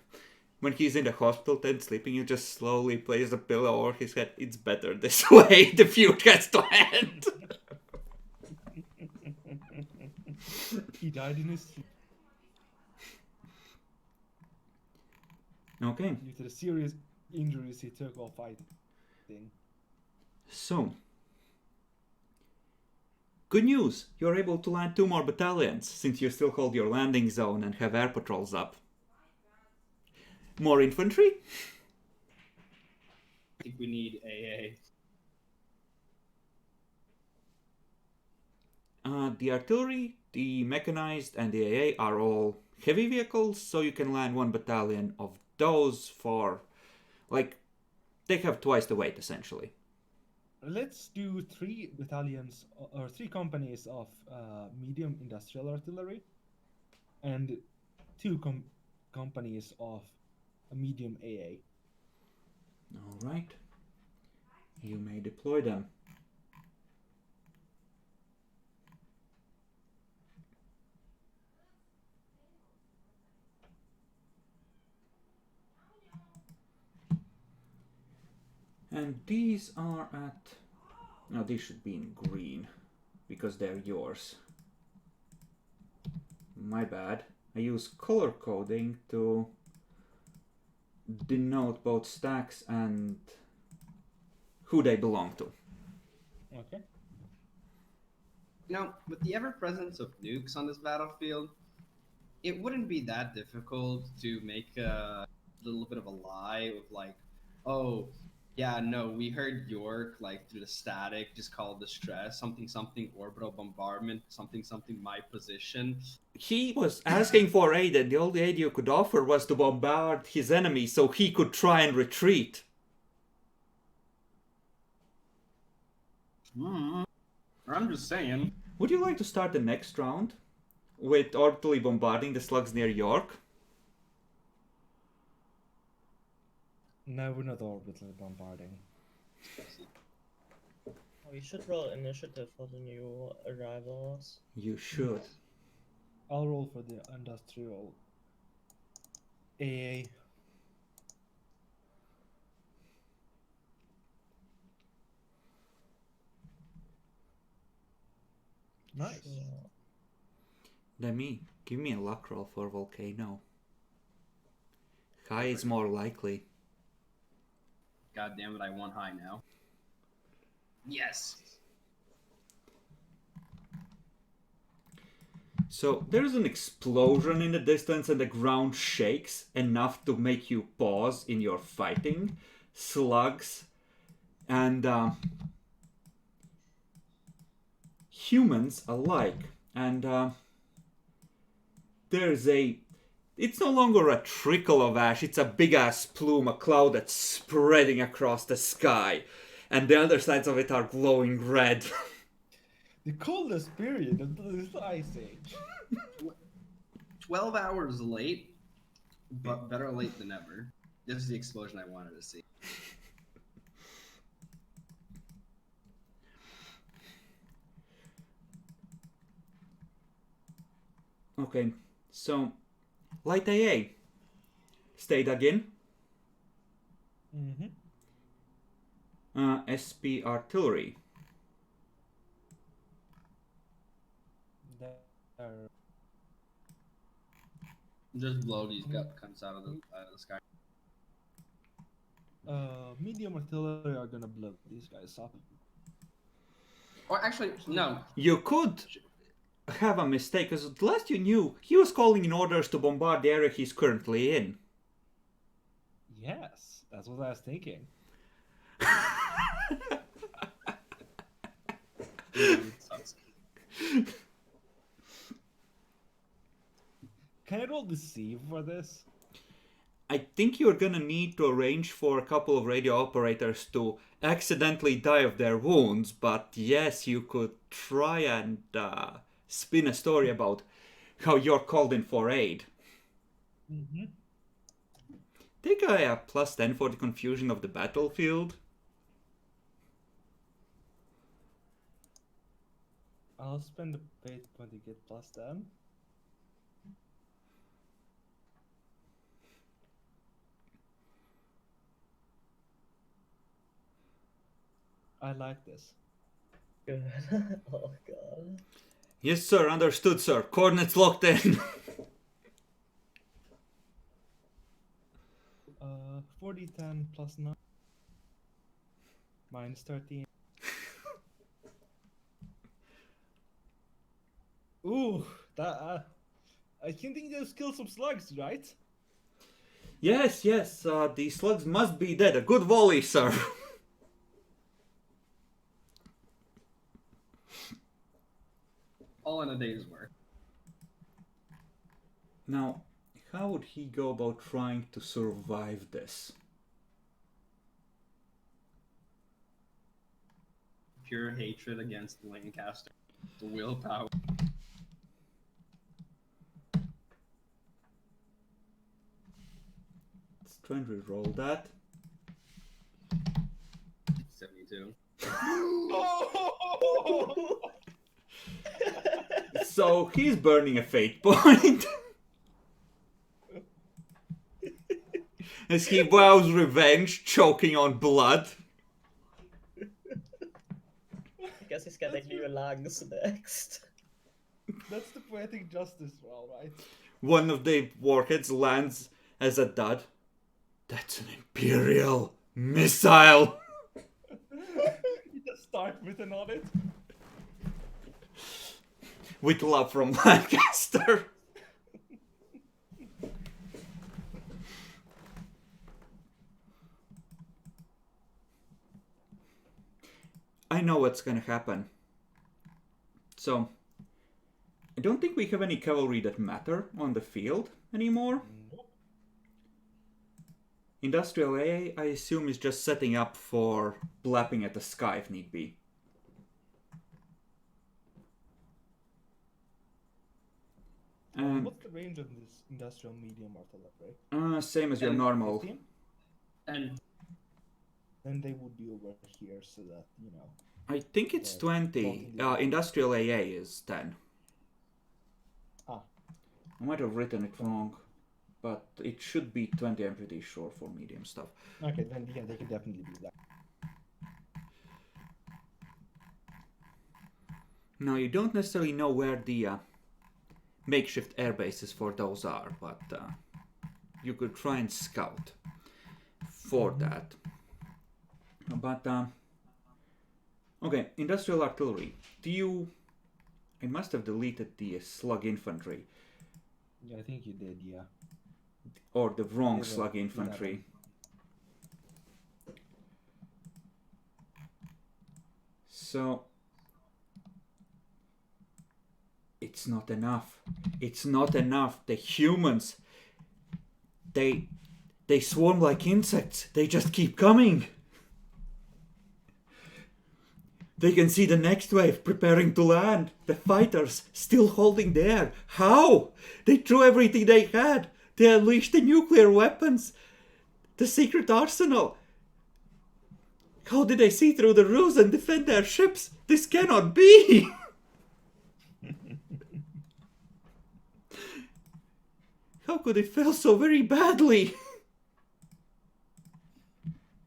When he's in the hospital tent sleeping, he just slowly places a pillow over his head. It's better this way. The feud has to end. He died in his sleep Okay. due to the serious injuries he took while fighting. So. Good news. You're able to land 2 more battalions, since you still hold your landing zone and have air patrols up. More infantry? I think we need AA. The artillery, the mechanized, and the AA are all heavy vehicles, so you can land 1 battalion of those for, like, they have twice the weight, essentially. Let's do 3 battalions or 3 companies of medium industrial artillery and 2 companies of a medium AA. Alright. You may deploy them. And these are at... No, these should be in green, because they're yours. My bad. I use color coding to denote both stacks and who they belong to. Okay. You know, with the ever-presence of nukes on this battlefield, it wouldn't be that difficult to make a little bit of a lie of like, oh, yeah, no, we heard York, like, through the static, just called distress, something, something, orbital bombardment, something, something, my position. He was asking for aid, and the only aid you could offer was to bombard his enemy so he could try and retreat. I'm just saying. Would you like to start the next round with orbitally bombarding the slugs near York? No, we're not orbitally bombarding. We should roll initiative for the new arrivals. You should. I'll roll for the industrial AA. Nice. Sure. Give me a luck roll for volcano. High is more likely. God damn it, I want high now. Yes. So there's an explosion in the distance and the ground shakes enough to make you pause in your fighting. Slugs and humans alike. And there's a... It's no longer a trickle of ash, it's a big ass plume, a cloud that's spreading across the sky. And the other sides of it are glowing red. The coldest period of this ice age. 12 hours late, but better late than never. This is the explosion I wanted to see. Okay, so Light AA stayed again. Mm-hmm. SP Artillery. Just blow these comes out of the sky. Medium artillery are gonna blow these guys up. Or actually, no. You could have a mistake, because the last you knew, he was calling in orders to bombard the area he's currently in. Yes, that's what I was thinking. Can I roll deceive for this? I think you're gonna need to arrange for a couple of radio operators to accidentally die of their wounds, but yes, you could try and spin a story about how you're called in for aid. Mm-hmm. Take a +10 for the confusion of the battlefield. I'll spend the fate point to get +10. I like this. Good. Oh god. Yes, sir, understood, sir. Coordinates locked in. 40, 10 plus 9. Minus 13. Ooh, that. I can think those kill some slugs, right? Yes, the slugs must be dead. A good volley, sir. All in a day's work. Now, how would he go about trying to survive this? Pure hatred against Lancaster. The willpower. Let's try and re-roll that. 72. So he's burning a fate point. As he vows revenge, choking on blood. I guess he's gonna do lungs next. That's the poetic justice, right? One of the warheads lands as a dud. That's an Imperial missile. You just start written on it. With love from Lancaster. I know what's gonna happen. So, I don't think we have any cavalry that matter on the field anymore. Nope. Industrial AA, I assume, is just setting up for blapping at the sky if need be. What's the range of this industrial medium artillery? Same as your normal. 15? And Then they would be over here so that, you know. I think it's 20. Industrial AA is 10. Ah. I might have written it wrong, but it should be 20, I'm pretty sure, for medium stuff. Okay, then yeah, they could definitely do that. Now, you don't necessarily know where the makeshift air bases for those are, but you could try and scout for that. But Okay, industrial artillery. Do you... I must have deleted the slug infantry. Yeah, I think you did, yeah. Or the wrong Level slug infantry. 11. So... It's not enough. It's not enough. The humans... They swarm like insects. They just keep coming. They can see the next wave preparing to land. The fighters still holding there. How? They threw everything they had. They unleashed the nuclear weapons. The secret arsenal. How did they see through the roofs and defend their ships? This cannot be. How could it fail so very badly?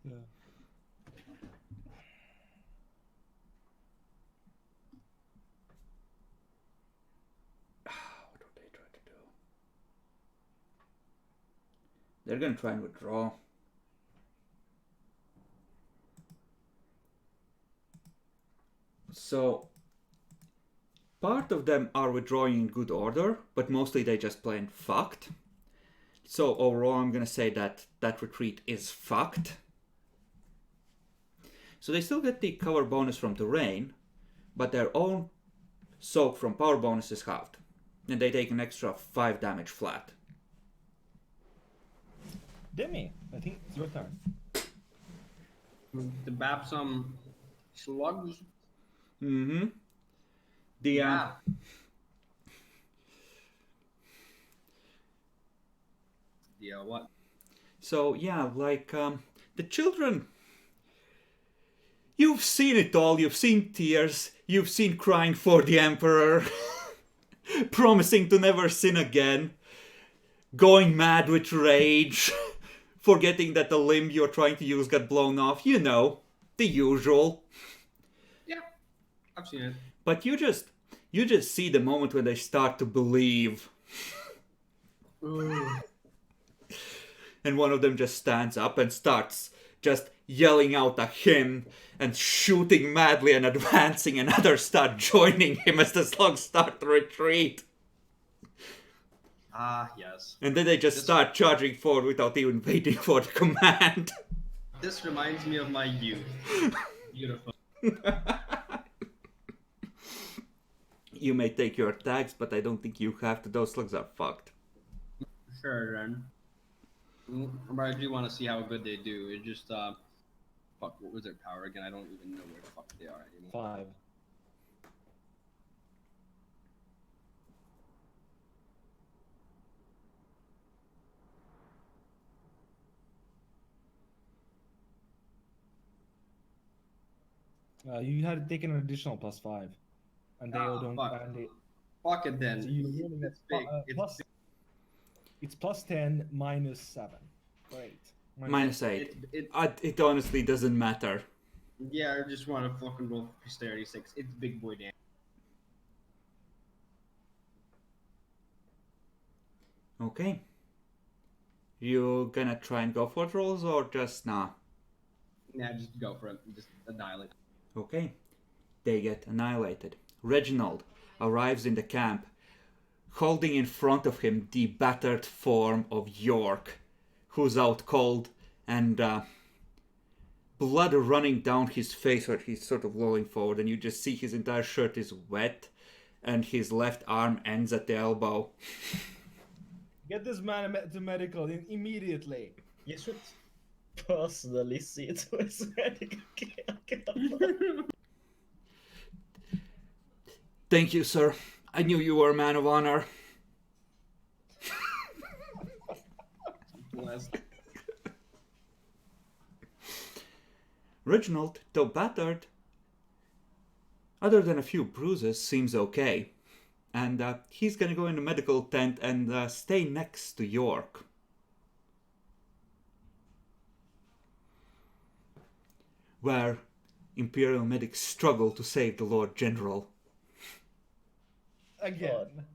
Yeah. What would they try to do? They're gonna try and withdraw. So, part of them are withdrawing in good order, but mostly they just plain fucked. So overall, I'm gonna say that that retreat is fucked. So they still get the cover bonus from terrain, but their own soak from power bonus is halved. And they take an extra 5 damage flat. Demi, I think it's your turn. To bap some slugs. Mm-hmm. The Yeah. Yeah, what? So yeah, like the children. You've seen it all. You've seen tears. You've seen crying for the emperor, promising to never sin again, going mad with rage, forgetting that the limb you're trying to use got blown off. You know, the usual. Yeah, I've seen it. But you just see the moment when they start to believe. Ooh. And one of them just stands up and starts just yelling out a hymn and shooting madly and advancing, and others start joining him as the slugs start to retreat. Ah, yes. And then they just start charging forward without even waiting for the command. This reminds me of my youth. Beautiful. You may take your attacks, but I don't think you have to. Those slugs are fucked. Sure, then. But I do want to see how good they do. It just, fuck, what was their power again? I don't even know where the fuck they are anymore. 5. You had taken an additional +5, and they don't. Fuck. And they, Fuck it then. so you rolling It's big. It's plus, big. It's +10 -7. Great. Minus 8. It, It honestly doesn't matter. yeah, I just want to fucking roll for posterity 6. It's big boy damage. Okay. You gonna try and go for it rolls or just nah? Nah, just go for it. Just annihilate. Okay. They get annihilated. Reginald arrives in the camp, holding in front of him the battered form of York, who's out cold and blood running down his face where he's sort of lolling forward, and you just see his entire shirt is wet and his left arm ends at the elbow. Get this man to medical immediately. You should personally see to his medical care. Thank you, sir. I knew you were a man of honor. Bless. Reginald, though battered, other than a few bruises, seems okay. And he's gonna go in the medical tent and stay next to York. Where Imperial medics struggle to save the Lord General. Again.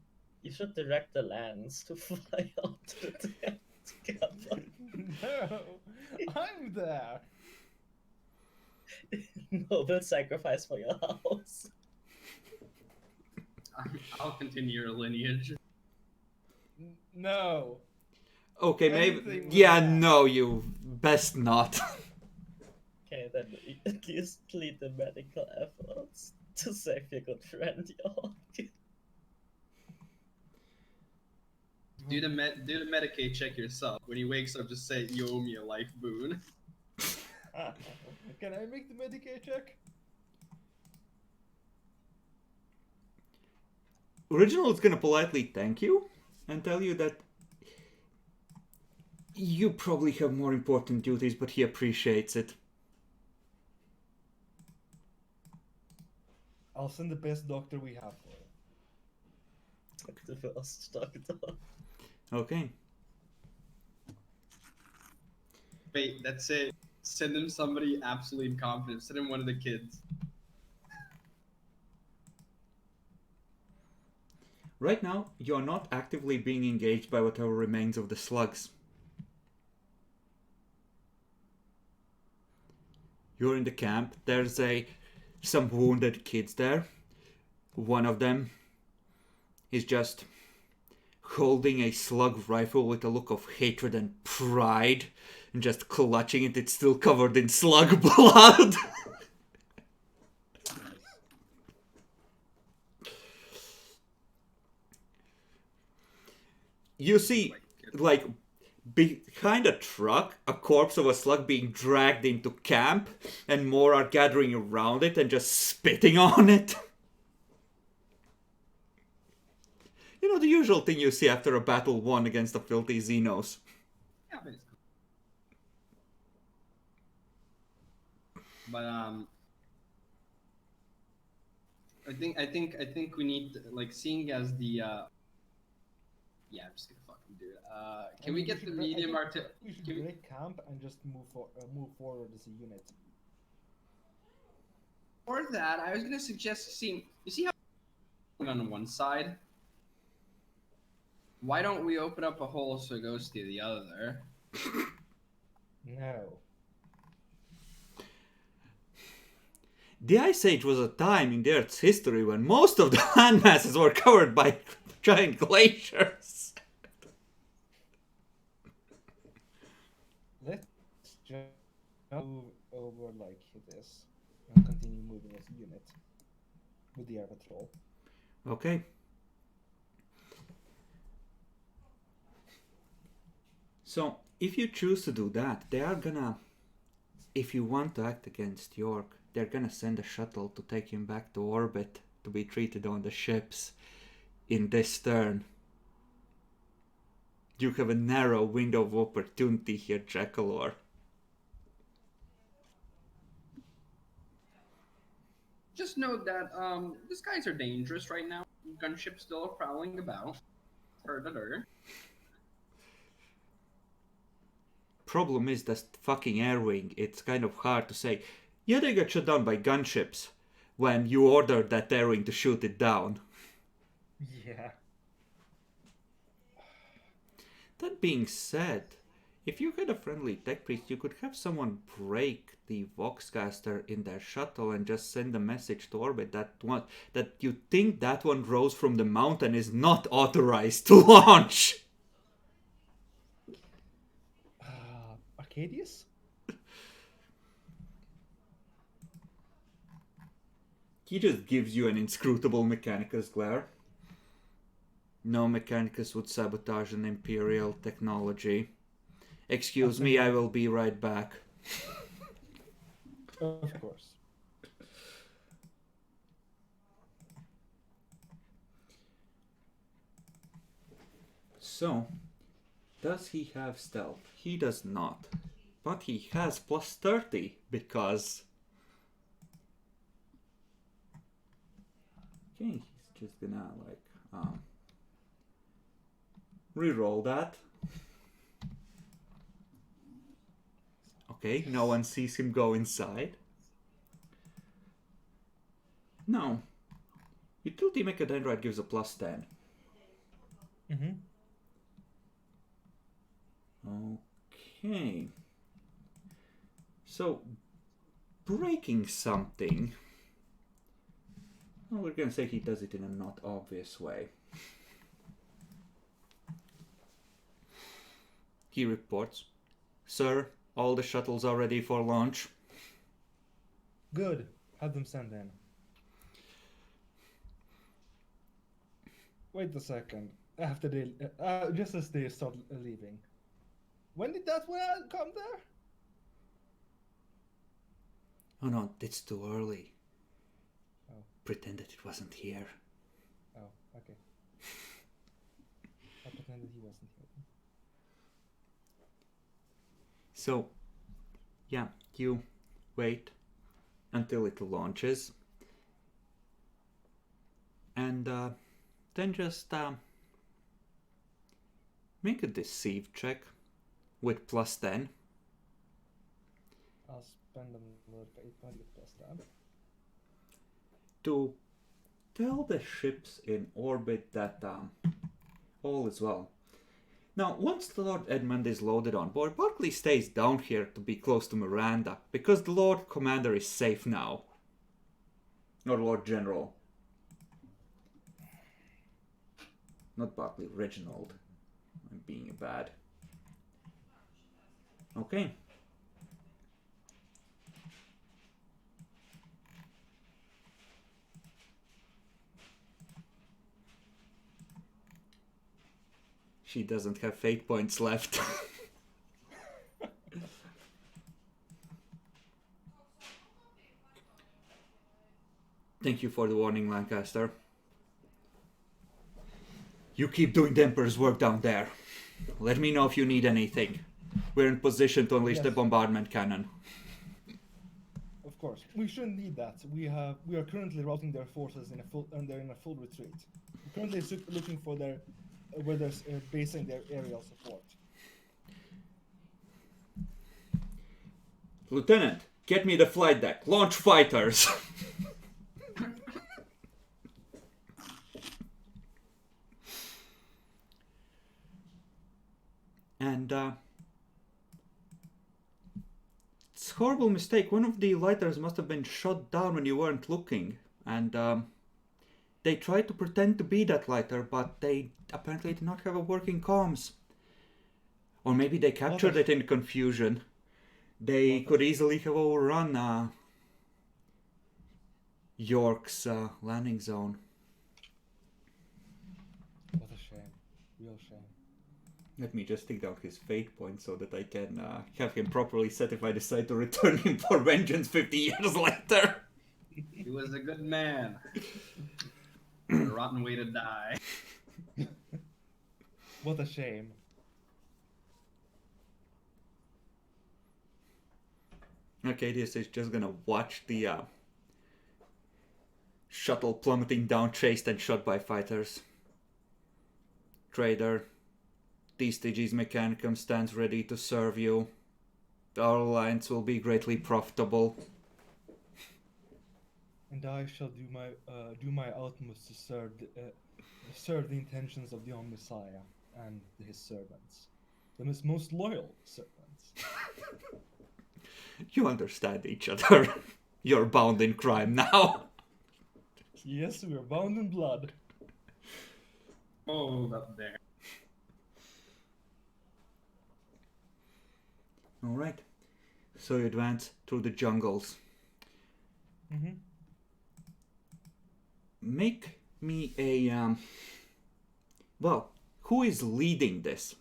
You should direct the lance to fly out to the tent together. No, I'm there. noble sacrifice for your house. I'll continue your lineage. No. Okay, maybe. Anything with Yeah, that. no, you best not. Okay, then at least lead the medical efforts to save your good friend York. Do the Medicaid check yourself. When he wakes up, just say you owe me a life boon. Can I make the Medicaid check? Original is gonna politely thank you and tell you that you probably have more important duties, but he appreciates it. I'll send the best doctor we have for it. The first doctor. Okay. Wait, that's it. Send him somebody absolutely incompetent. Send him one of the kids. Right now, you're not actively being engaged by whatever remains of the slugs. You're in the camp. There's some wounded kids there. One of them is just holding a slug rifle with a look of hatred and pride and just clutching it. It's still covered in slug blood. You see, like, behind a truck, a corpse of a slug being dragged into camp, and more are gathering around it and just spitting on it. You know, the usual thing you see after a battle won against the filthy Xenos. Yeah, basically. But I think we need, like, seeing as the yeah, I'm just gonna fucking do it. Can we get the medium artillery? We should break camp and just move forward as a unit. For that, I was gonna suggest seeing. You see how on one side? Why don't we open up a hole so it goes to the other? No. The Ice Age was a time in the Earth's history when most of the landmasses were covered by giant glaciers. Let's just move over like this and continue moving as a unit with the air patrol. Okay. So, if you choose to do that, they are gonna, if you want to act against York, they're gonna send a shuttle to take him back to orbit to be treated on the ships in this turn. You have a narrow window of opportunity here, Jackalor. Just note that these guys are dangerous right now. Gunships still are prowling about. Her. Problem is that fucking air wing. It's kind of hard to say, yeah, they got shot down by gunships when you ordered that air wing to shoot it down. Yeah. That being said, if you had a friendly tech priest, you could have someone break the Voxcaster in their shuttle and just send a message to orbit that you think that one rose from the mountain is not authorized to launch. Arcadius? He just gives you an inscrutable Mechanicus glare. No Mechanicus would sabotage an Imperial technology. Excuse me, I will be right back. Of course. So, does he have stealth? He does not. But he has plus 30 because... Okay, he's just gonna reroll that. Okay, no one sees him go inside. No. Utility Mechadendrite gives a plus 10. Mm-hmm. Okay. So, breaking something. Well, we're gonna say he does it in a not obvious way. He reports, "Sir, all the shuttles are ready for launch." Good. Have them send in. Wait a second. After they, just as they start leaving. When did that one come there? Oh no, it's too early. Oh. Pretend that it wasn't here. Oh, okay. I pretended he wasn't here. So, yeah, you wait until it launches. And then just make a deceive check with +10. I'll spend a little fate point with +10. To tell the ships in orbit that all is well. Now, once the Lord Edmund is loaded on board, Barclay stays down here to be close to Miranda, because the Lord Commander is safe now. Or Lord General. Not Barclay, Reginald. I'm being bad. Okay. She doesn't have fate points left. Thank you for the warning, Lancaster. You keep doing the Emperor's work down there. Let me know if you need anything. We're in position to unleash the Yes. bombardment cannon. Of course, we shouldn't need that. We are currently routing their forces in a full, and they're in a full retreat. We're currently looking for their where they're basing their aerial support. Lieutenant, get me the flight deck. Launch fighters. And it's a horrible mistake. One of the lighters must have been shot down when you weren't looking, and they tried to pretend to be that lighter, but they apparently did not have a working comms. Or maybe they captured it in confusion. They could easily have overrun York's landing zone. What a shame. Real shame. Let me just take down his fate point so that I can have him properly set if I decide to return him for vengeance 50 years later. He was a good man. A rotten way to die. What a shame. Arcadius is just gonna watch the shuttle plummeting down, chased and shot by fighters. Trader, T-Styges Mechanicum stands ready to serve you. Our alliance will be greatly profitable. And I shall do my utmost to serve the intentions of the Messiah and his servants, the most loyal servants. You understand each other. You're bound in crime now. Yes, we are bound in blood. Hold up there. Alright. So you advance through the jungles. Mm-hmm. Make me a well, who is leading this?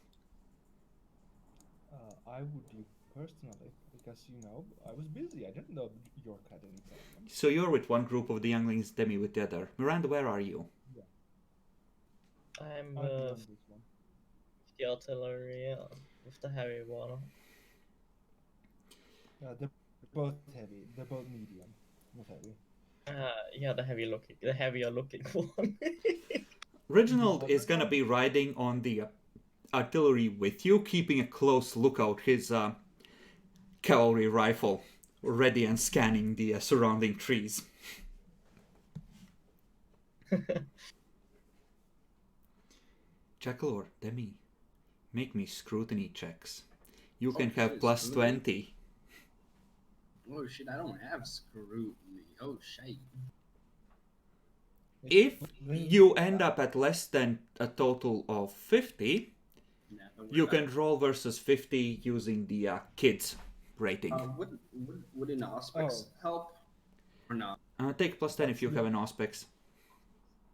I would you personally, because I was busy. I didn't know York had any problem. So you're with one group of the younglings, Demi with the other. Miranda, where are you? I'm I'll be on with this one. the artillery, with the heavy one. They're both heavy. They're both medium, not heavy. Yeah, the heavier looking one. Reginald is gonna be riding on the artillery with you, keeping a close lookout, his cavalry rifle ready and scanning the surrounding trees. Jackal or Demi, make me scrutiny checks. You can have plus 20. Oh shit! I don't have scrutiny. Oh shit! If Then- you end up at less than a total of 50, Nah, don't worry you about can roll versus 50 using the kids rating. it. Would an aspects help or not? Take plus 10 if you have an Auspex.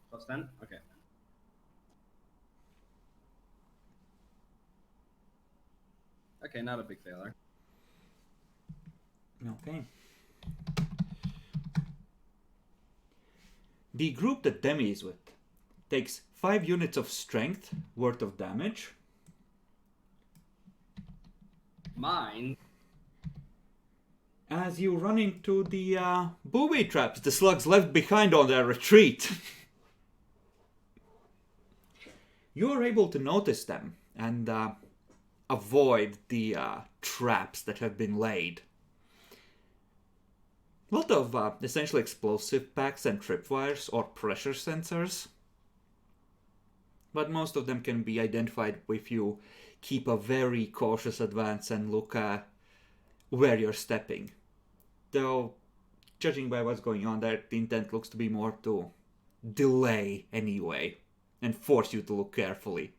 Plus 10? Okay. Okay, not a big failure. Okay. The group that Demi is with takes 5 units of strength worth of damage. Mine. As you run into the booby traps the slugs left behind on their retreat. You are able to notice them and avoid the traps that have been laid. A lot of essentially explosive packs and tripwires or pressure sensors. But most of them can be identified if you keep a very cautious advance and look where you're stepping. Though, judging by what's going on there, the intent looks to be more to delay anyway and force you to look carefully.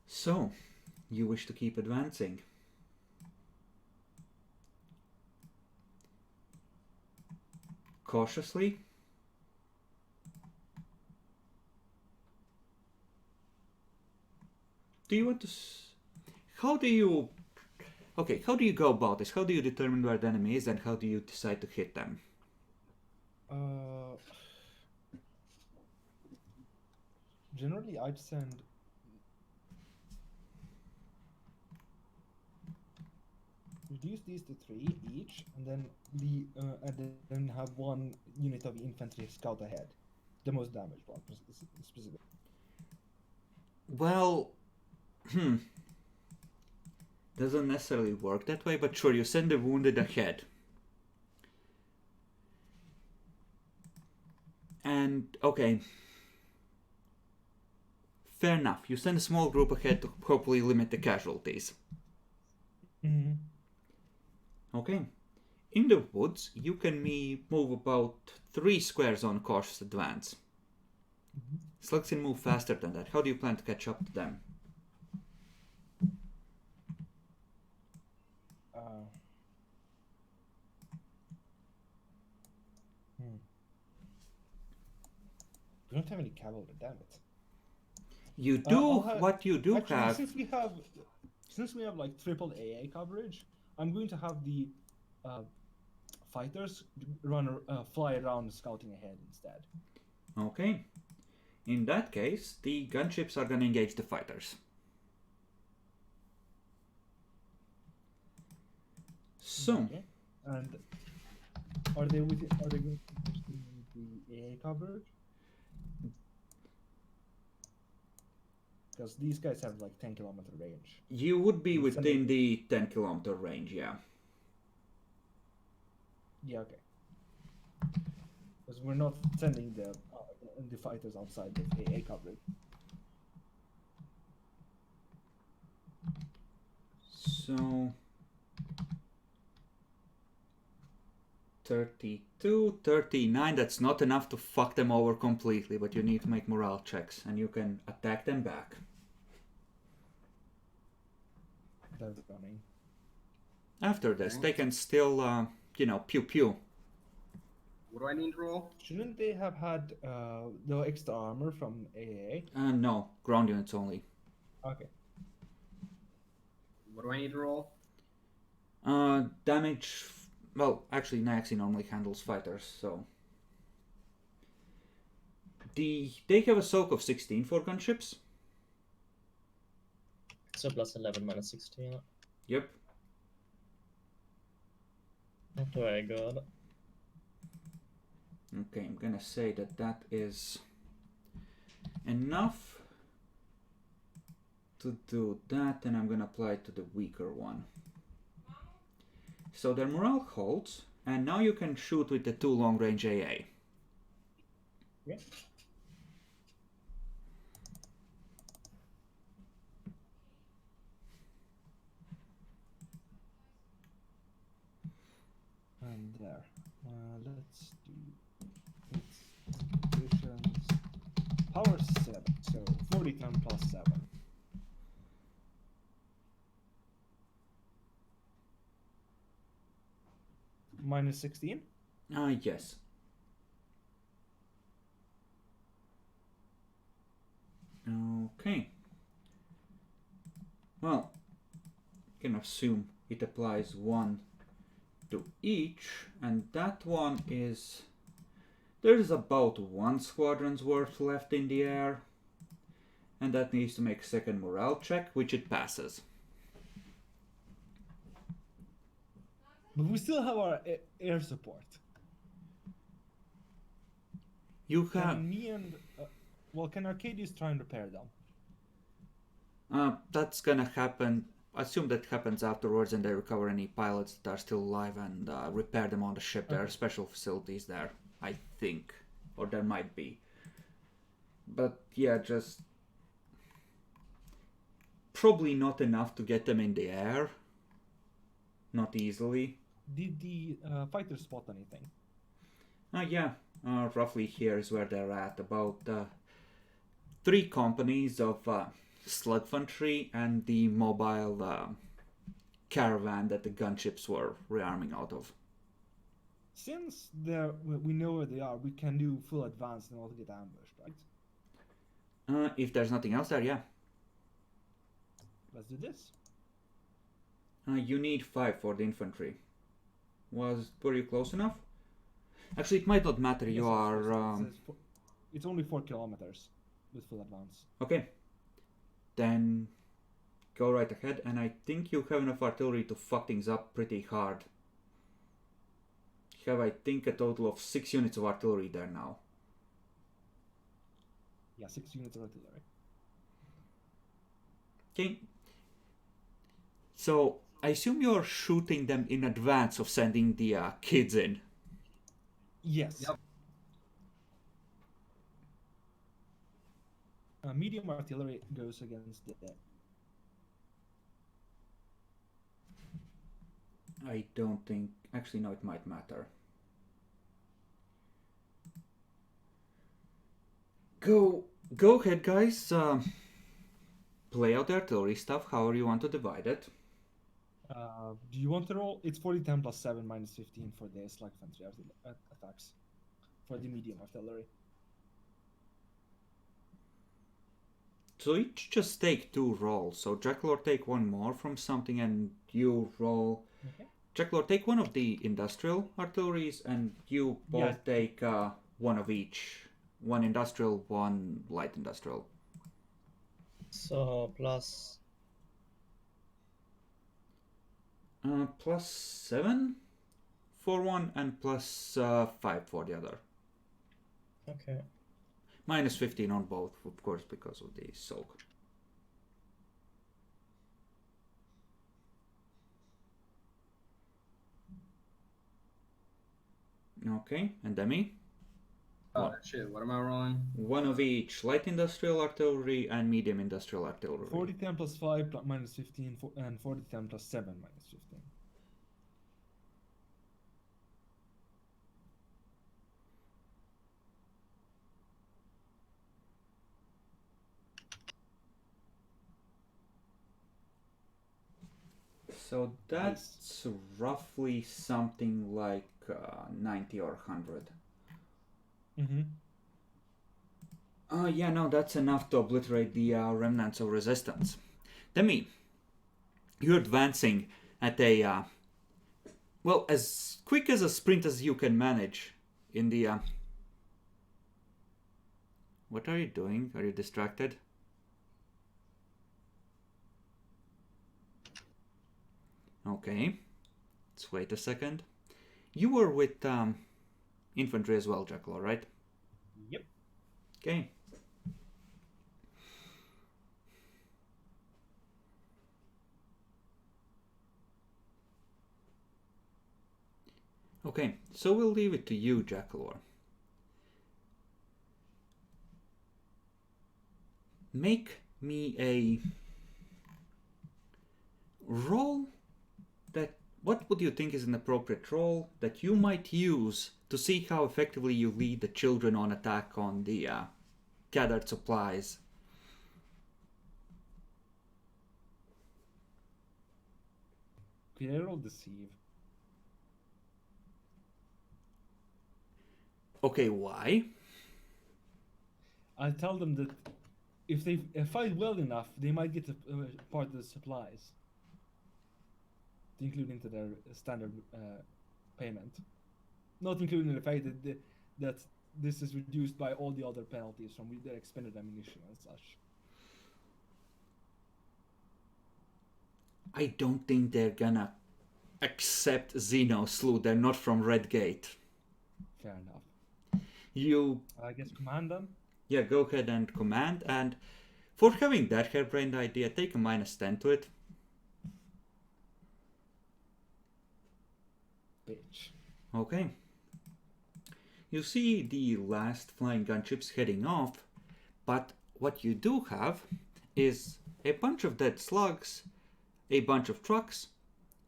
So, you wish to keep advancing. Cautiously. Do you want to... How do you... Okay, how do you go about this? How do you determine where the enemy is and how do you decide to hit them? Generally, I'd send reduce these to 3 each, and then have 1 unit of infantry scout ahead, the most damaged one, specifically. Well, doesn't necessarily work that way, but sure, you send the wounded ahead. And, okay. Fair enough. You send a small group ahead to hopefully limit the casualties. Mm-hmm. Okay. In the woods, you can move about 3 squares on cautious advance. Mm-hmm. Slugs can move faster than that. How do you plan to catch up to them? We don't have any cavalry, damn it. You do what you do Actually, have. Since we have like triple AA coverage, I'm going to have the fighters fly around scouting ahead instead. Okay. In that case, the gunships are going to engage the fighters. So, Okay. And are they going to the AA coverage? Because these guys have like 10-kilometer range. you would be within the 10-kilometer range, yeah. Yeah, okay. Because we're not sending the fighters outside the AA coverage. So 32, 39, that's not enough to fuck them over completely, but you need to make morale checks and you can attack them back. They're running. After this, they can still, pew pew. What do I need to roll? Shouldn't they have had the extra armor from AA? No, ground units only. Okay. What do I need to roll? Damage, well, actually Nyaxi normally handles fighters, so. They have a soak of 16 for gunships. So plus 11 minus 16. Yep. Not very good. Okay, I'm gonna say that is enough to do that, and I'm gonna apply it to the weaker one. So their morale holds, and now you can shoot with the 2 long-range AA. Yeah. And there. Let's do its conditions. Power 7, so 40 10 plus 7. Minus 16? Yes. Okay. Well, you can assume it applies 1 to each, and that one is... There's about 1 squadron's worth left in the air, and that needs to make a second morale check, which it passes. But we still have our air support. You have... Can me and... well, can Arcadius try and repair them? That's gonna happen. Assume that happens afterwards, and they recover any pilots that are still alive and repair them on the ship. There are special facilities there, I think. Or there might be. But yeah, just... Probably not enough to get them in the air. Not easily. Did the fighters spot anything? Yeah. Roughly here is where they're at. About 3 companies of slugfantry and the mobile caravan that the gunships were rearming out of. Since we know where they are, we can do full advance and not get ambushed, right? If there's nothing else there, yeah. Let's do this. You need 5 for the infantry. Were you close enough? Actually, it might not matter. You Yes, are... it's only 4 kilometers with full advance. Okay. Then go right ahead, and I think you have enough artillery to fuck things up pretty hard. You have, I think, a total of 6 units of artillery there now. Yeah, 6 units of artillery. Okay. So, I assume you're shooting them in advance of sending the kids in. Yes. Yep. Medium artillery goes against the... I don't think... Actually, no, it might matter. Go ahead, guys. Play out the artillery stuff, however you want to divide it. Do you want to roll? It's 40 10 plus 7 minus 15 for the slug infantry attacks. For the medium artillery. So each just take 2 rolls. So Jacklord take 1 more from something, and you roll. Okay. Jacklord take 1 of the industrial artilleries, and you both take 1 of each. 1 industrial, 1 light industrial. So plus Plus 7 for 1 and plus 5 for the other. okay. Minus 15 on both, of course, because of the soak. Okay, and Demi? Oh shit, what am I rolling? 1 of each light industrial artillery and medium industrial artillery. 40 10 plus 5 minus 15 and 40 10 plus 7 minus 15. So that's roughly something like 90 or 100. Mm-hmm. Yeah, no, that's enough to obliterate the remnants of resistance. Demi, you're advancing at a, well, as quick as a sprint as you can manage in the, What are you doing? Are you distracted? Okay, let's wait a second. You were with infantry as well, Jackal, right? Yep. Okay. Okay, so we'll leave it to you, Jackalor. Make me a roll that... What would you think is an appropriate roll that you might use to see how effectively you lead the children on attack on the gathered supplies? Could I roll deceive? Okay, why? I'll tell them that if they fight well enough, they might get a part of the supplies, to include into their standard payment. Not including the fact that this is reduced by all the other penalties from their expended ammunition and such. I don't think they're gonna accept Xeno Slew. They're not from Redgate. Fair enough. You... I guess command them? Yeah, go ahead and command, and for having that harebrained idea, take a -10 to it. Bitch. Okay. You see the last flying gunships heading off, but what you do have is a bunch of dead slugs, a bunch of trucks,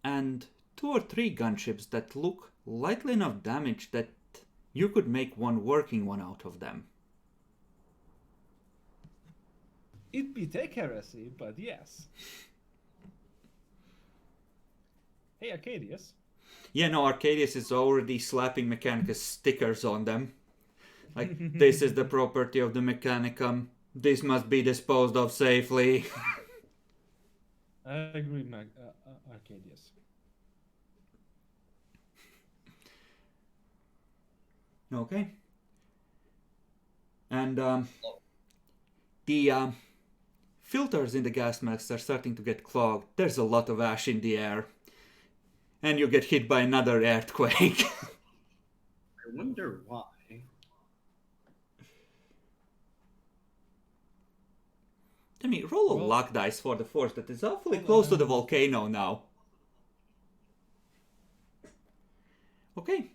and 2 or 3 gunships that look lightly enough damaged that you could make one working one out of them. It'd be tech heresy, but yes. Hey, Arcadius. Yeah, no, Arcadius is already slapping Mechanicus stickers on them. Like, this is the property of the Mechanicum. This must be disposed of safely. I agree, Arcadius. Okay. And the filters in the gas masks are starting to get clogged. There's a lot of ash in the air. And you get hit by another earthquake. I wonder why. I mean, roll a Well- luck dice for the force that is awfully close to the volcano now. Okay.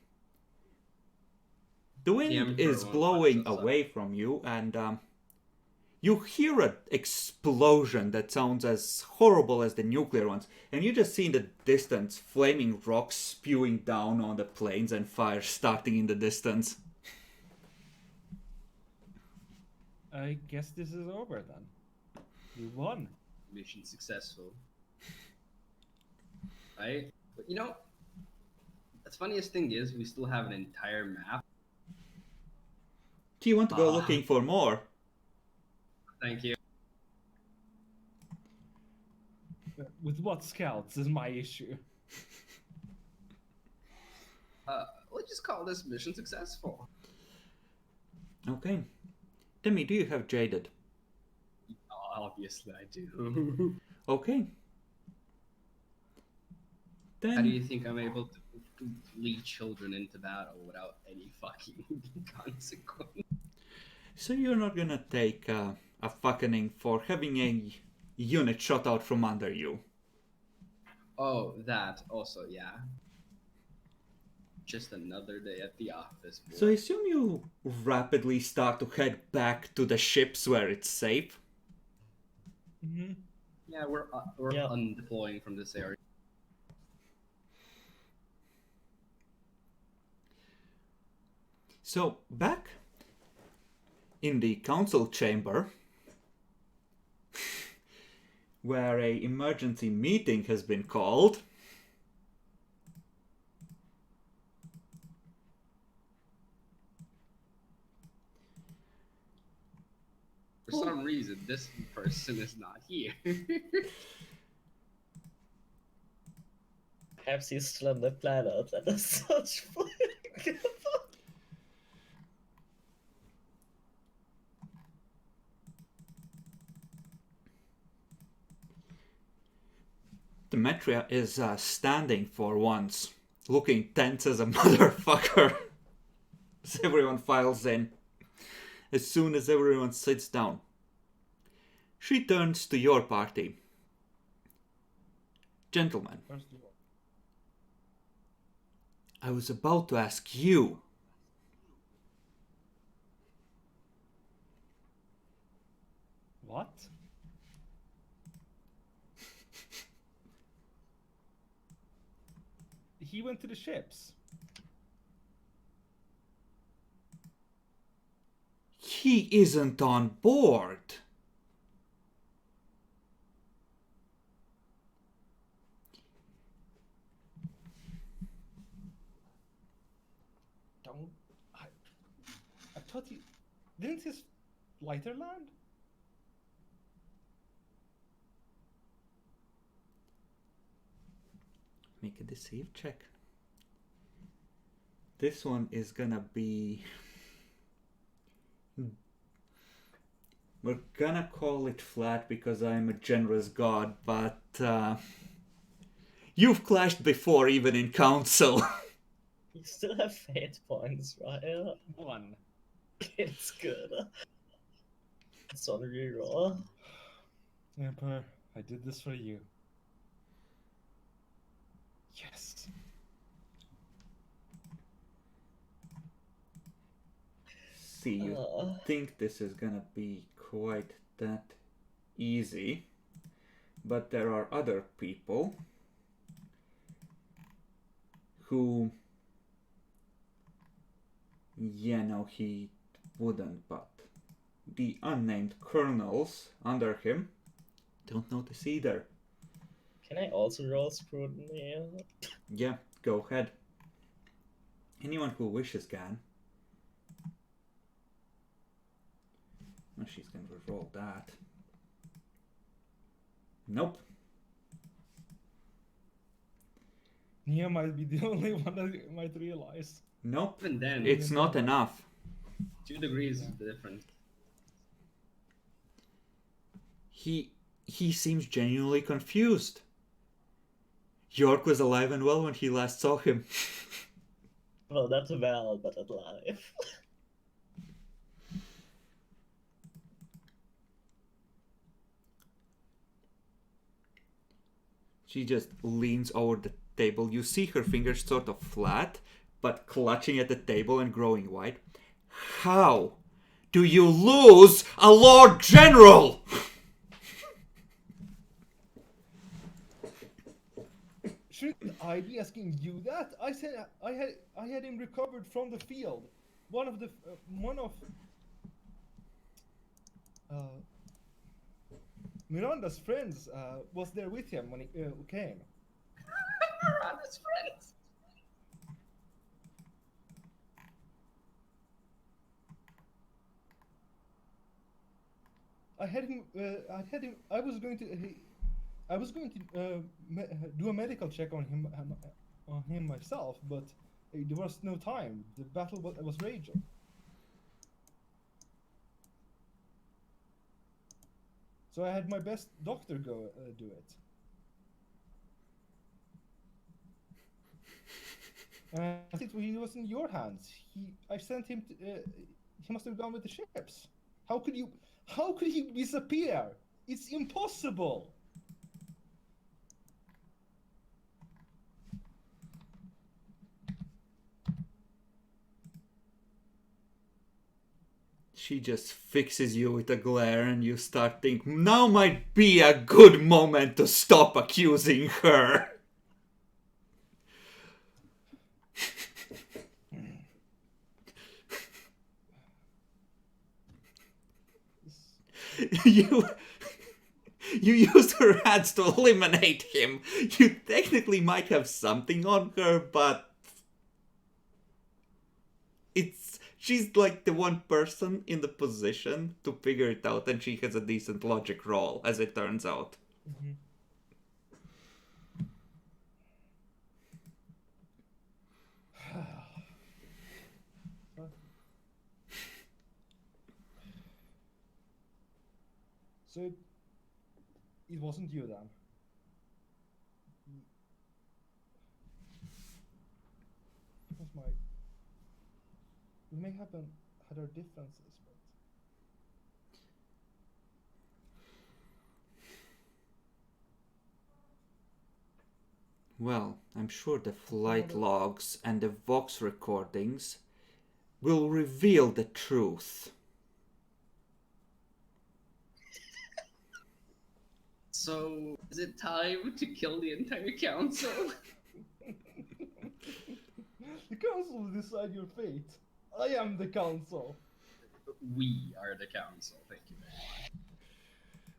The wind Emperor is won't blowing touch us. away from you, and you hear an explosion that sounds as horrible as the nuclear ones. And you just see in the distance flaming rocks spewing down on the plains and fire starting in the distance. I guess this is over then. You won. Mission successful. Right? But you know, the funniest thing is we still have an entire map. Do you want to go Ah. looking for more? Thank you. With what scouts is my issue. Let's just call this mission successful. Okay. Demi, do you have Jaded? Obviously I do. Okay. Then... How do you think I'm able to lead children into battle without any fucking consequence? So you're not gonna take a fucking for having a unit shot out from under you. Oh, that also, yeah. Just another day at the office. Boy. So I assume you rapidly start to head back to the ships where it's safe. Mm-hmm. Yeah, we're Yeah. undeploying from this area. So back in the council chamber, where a emergency meeting has been called, For some reason, this person is not here. Perhaps he's still on the planet and is such flying. Demetria is standing for once, looking tense as a motherfucker as everyone files in. As soon as everyone sits down, she turns to your party. Gentlemen, First of all, I was about to ask you. What? He went to the ships. He isn't on board. Don't. I thought he. Didn't his lighter land? Make a deceive check. This one is gonna be... We're gonna call it flat because I'm a generous god, but you've clashed before, even in council. You still have fate points, right? 1. It's good. It's on reroll. Emperor, I did this for you. Yes. See, you think this is gonna be quite that easy, but there are other people who... Yeah, no, he wouldn't, but the unnamed colonels under him don't notice either. Can I also roll scrutiny? Yeah, go ahead. Anyone who wishes can. Oh, she's gonna roll that. Nope. Nia might be the only one that might realize. Nope. Even then, It's not enough. 2 degrees is the difference. He seems genuinely confused. York was alive and well when he last saw him. Well, not well, but alive. She just leans over the table. You see her fingers sort of flat, but clutching at the table and growing white. How do you lose a Lord General? Shouldn't I be asking you that? I said I had him recovered from the field. One of Miranda's friends was there with him when he came. Miranda's friends. I had him. I was going to do a medical check on him myself, but there was no time. The battle was raging. So I had my best doctor go do it. He was in your hands. I sent him to, he must have gone with the ships. How could he disappear? It's impossible. She just fixes you with a glare and you start thinking, now might be a good moment to stop accusing her. You used her hands to eliminate him. You technically might have something on her, but she's like the one person in the position to figure it out, and she has a decent logic roll, as it turns out. Mm-hmm. So it wasn't you then. It was my. We may have had our differences, but Well, I'm sure the flight logs and the Vox recordings will reveal the truth. So, is it time to kill the entire council? The council will decide your fate. I am the council. We are the council, thank you very much.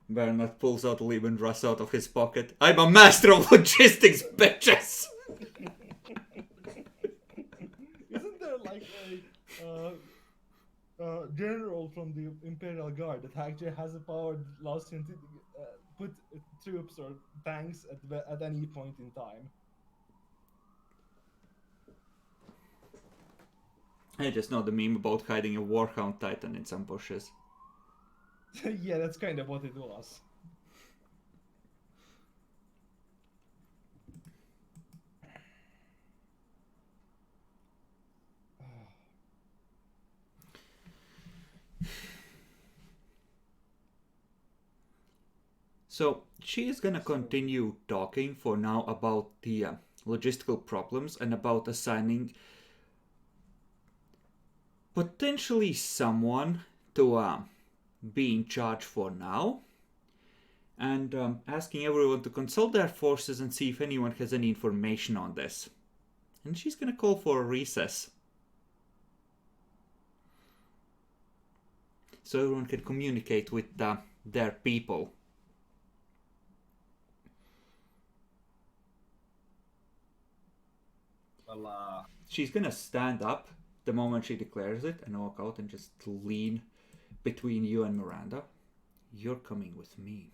Bernard pulls out Lehman Russ out of his pocket. I'm a master of logistics, bitches! Isn't there like a general from the Imperial Guard that actually has the power that allows him to put troops or tanks at any point in time? I just know the meme about hiding a Warhound Titan in some bushes. Yeah, that's kind of what it was. So she is gonna continue talking for now about the logistical problems and about assigning potentially someone to be in charge for now, and asking everyone to consult their forces and see if anyone has any information on this. And she's gonna call for a recess, so everyone can communicate with their people. Well, She's gonna stand up the moment she declares it and walk out and just lean between you and Miranda. You're coming with me.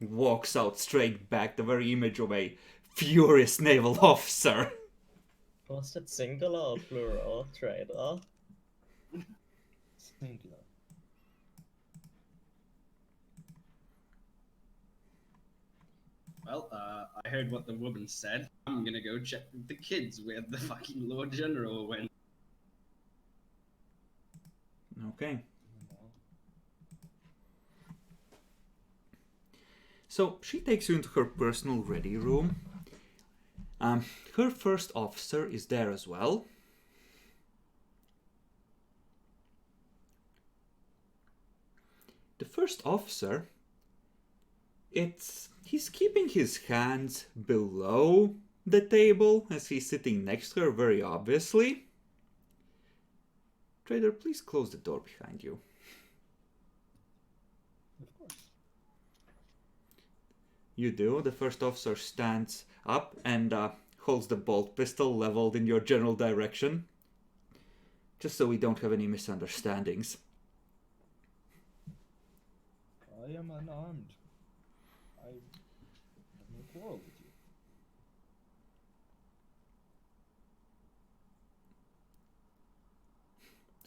Walks out straight back, the very image of a furious naval officer. Was that singular or plural trader? Singular. well, I heard what the woman said. I'm gonna go check with the kids where the fucking Lord General went. Okay. So she takes you into her personal ready room. Her first officer is there as well. The first officer, he's keeping his hands below the table as he's sitting next to her, very obviously. Trader, please close the door behind you. Of course. You do. The first officer stands up and holds the bolt pistol leveled in your general direction. Just so we don't have any misunderstandings. I am unarmed. I have no quarrel with you.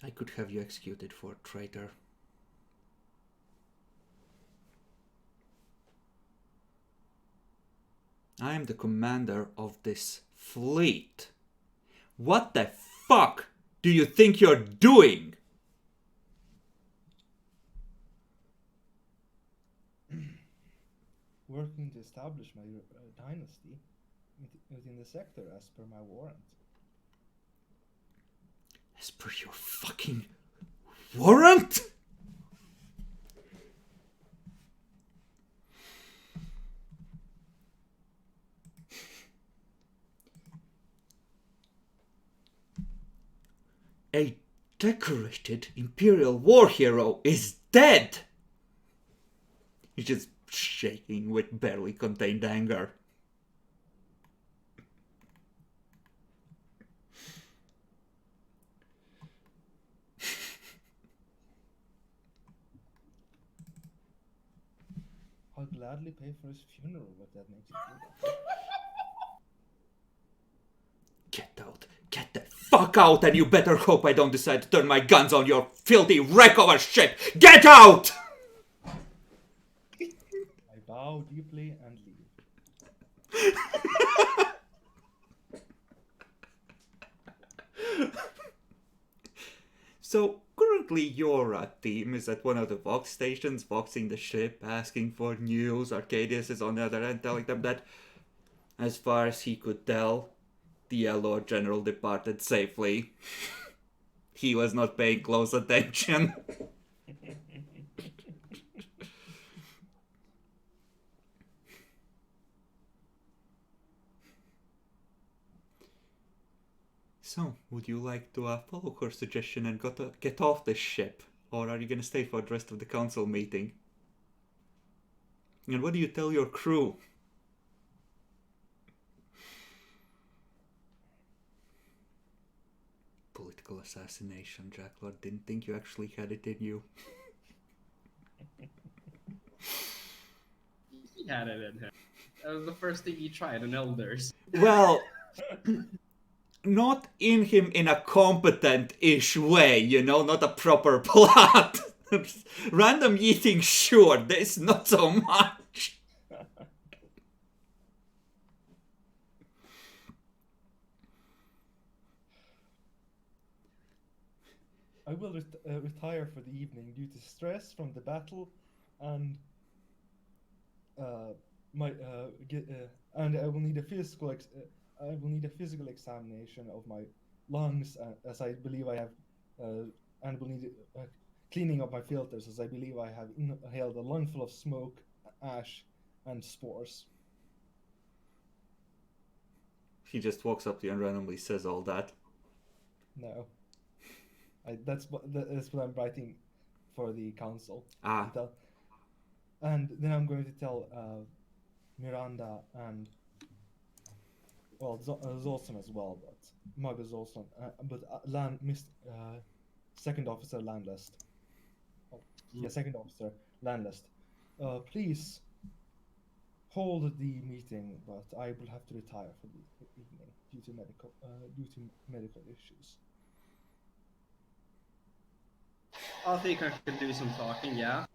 I could have you executed for traitor. I am the commander of this fleet. What the fuck do you think you're doing? Working to establish my dynasty within the sector as per my warrant. As per your fucking warrant? A decorated Imperial war hero is dead! He's just shaking with barely contained anger. I'll gladly pay for his funeral if that makes it Get out. Get the fuck out, and you better hope I don't decide to turn my guns on your filthy wreck of a ship! Get out! I bow deeply and leave. So, currently your team is at one of the Vox stations, voxing the ship, asking for news. Arcadius is on the other end telling them that, as far as he could tell, the Lord General departed safely. He was not paying close attention. So, would you like to follow her suggestion and get off the ship? Or are you going to stay for the rest of the council meeting? And what do you tell your crew? Political assassination, Jacklord. Didn't think you actually had it in you. He had it in him. That was the first thing he tried in Elders. Well, not in him in a competent-ish way, you know, not a proper plot. Random eating, sure, this not so much. I will retire for the evening due to stress from the battle, and and I will need a physical examination of my lungs, as I believe I have, and will need cleaning up my filters, as I believe I have inhaled a lungful of smoke, ash, and spores. He just walks up to you and randomly says all that. No. That's what I'm writing for the council. Ah. And then I'm going to tell Miranda and Zolson as well, but Maga Zolson, but Second Officer Landlist. Oh, yeah, Second Officer Landlist. Please hold the meeting, but I will have to retire for the evening due to medical issues. I think I could do some talking, yeah.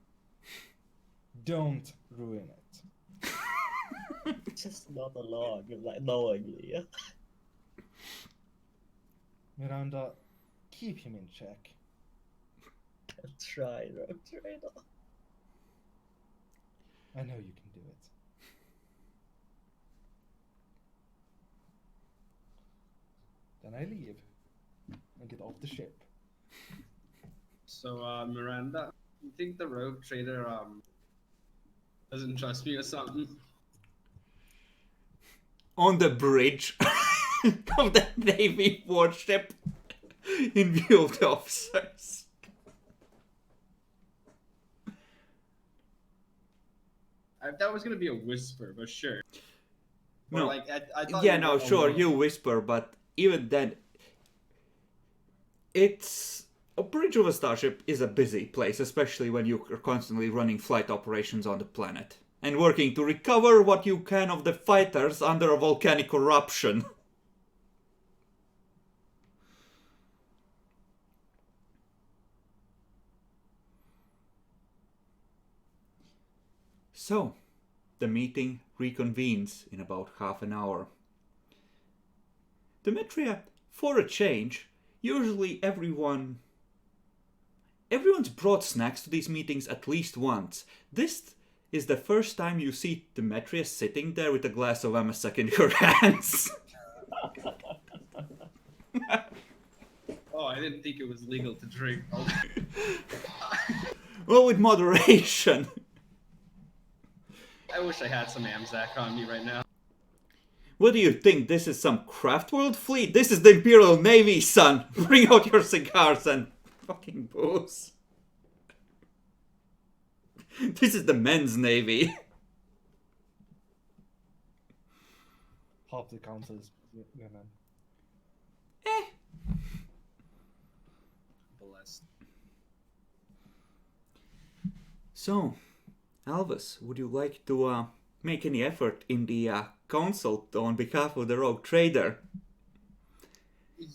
Don't ruin it. Just not a log, like knowingly. Miranda, keep him in check. Try, Rogue Trader. I know you can do it. Then I leave and get off the ship. So, Miranda, you think the Rogue Trader, doesn't trust me or something? On the bridge of the Navy warship, in view of the officers. That was gonna be a whisper, but sure. No. Like, I thought Yeah, you no, were sure, alone. you whisper, but even then, it's... A bridge of a starship is a busy place, especially when you are constantly running flight operations on the planet. And working to recover what you can of the fighters under a volcanic eruption. So, the meeting reconvenes in about half an hour. Demetria, for a change, usually everyone's brought snacks to these meetings at least once. This is the first time you see Demetria sitting there with a glass of Amasek in her hands. Oh, I didn't think it was legal to drink. Well, with moderation. I wish I had some Amzak on me right now. What do you think? This is some Craftworld fleet? This is the Imperial Navy, son! Bring out your cigars and fucking booze. This is the men's navy. Half the council is women. Blessed. So, Alvis, would you like to make any effort in the council on behalf of the Rogue Trader?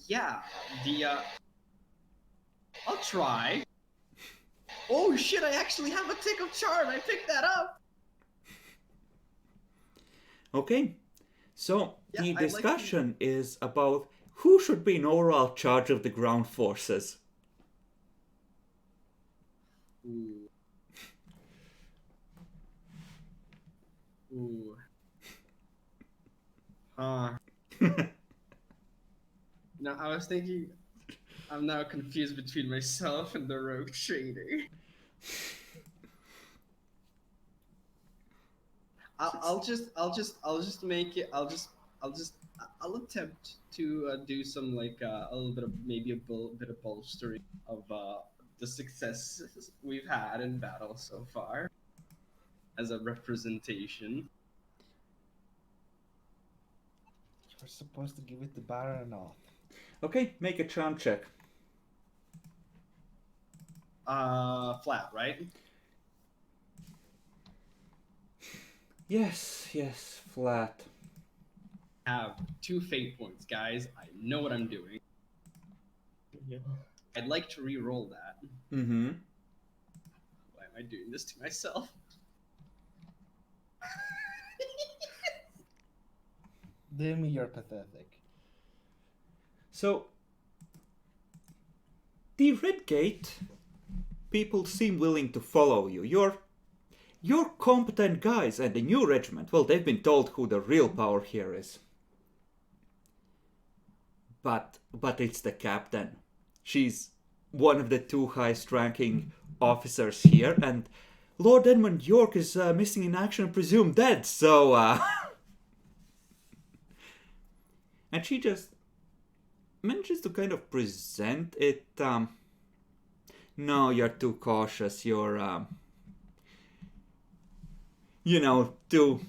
Yeah, I'll try. Oh shit, I actually have a tick of charm. I picked that up. Okay, so Yeah, the I'd like to- discussion is about who should be in overall charge of the ground forces. Ooh. Ooh. Now I was thinking, I'm now confused between myself and the rogue trader. I'll just make it. I'll attempt to do some like a little bit of maybe bit of bolstering of the successes we've had in battle so far as a representation. You're supposed to give it to Baronoth. Okay, make a charm check. Flat, right? Yes, flat. I have 2 fate points, guys. I know what I'm doing. Yeah. I'd like to re-roll that. Mm-hmm. Why am I doing this to myself? Demi, you're pathetic. So, the Red Gate people seem willing to follow you. You're competent guys, and the new regiment, well, they've been told who the real power here is. But it's the captain. She's one of the 2 highest ranking officers here, and Lord Edmund York is missing in action and presumed dead, so and she just manages to kind of present it, no, you're too cautious, you're, too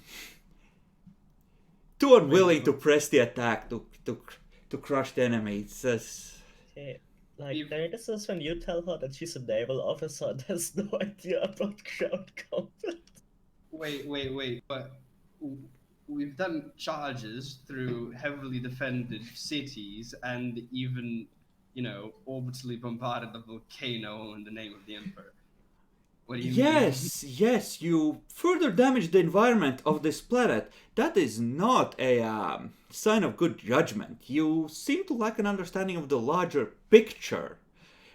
unwilling to press the attack, to crush the enemy. It's just... Okay, like, this is when you tell her that she's a naval officer and has no idea about ground combat. Wait, but we've done charges through heavily defended cities and even, orbitally bombarded the volcano in the name of the Emperor. What do you mean? Yes, you further damage the environment of this planet. That is not a sign of good judgment. You seem to lack an understanding of the larger picture,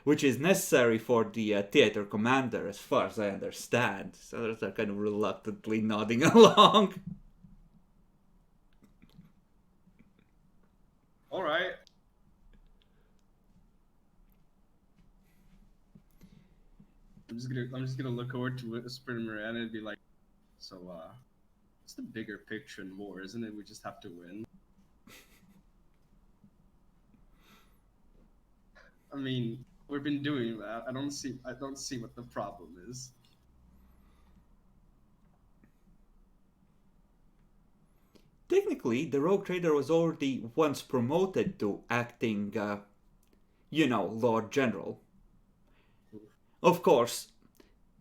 which is necessary for the theater commander, as far as I understand. So they're kind of reluctantly nodding along. All right. I'm just gonna look over to Whisper and Miranda and be like, so it's the bigger picture in war, isn't it? We just have to win. I mean, we've been doing that. I don't see what the problem is. Technically, the rogue trader was already once promoted to acting, Lord General. Of course,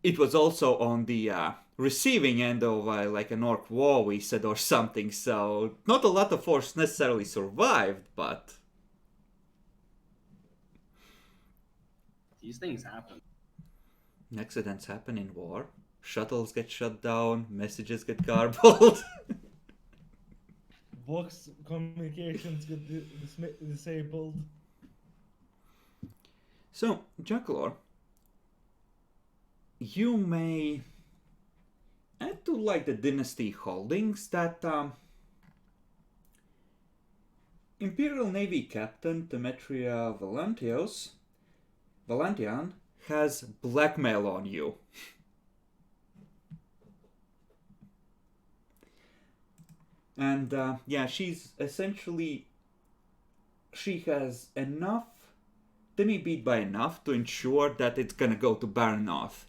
it was also on the receiving end of like an orc war, we said, or something, so not a lot of force necessarily survived, but... These things happen. Accidents happen in war. Shuttles get shut down, messages get garbled. Vox communications get disabled. So, Jackalor, you may add to like the dynasty holdings that Imperial Navy Captain Demetria Valantian has blackmail on you. And she's essentially, she has enough, demi-beat by enough to ensure that it's gonna go to Baronoth.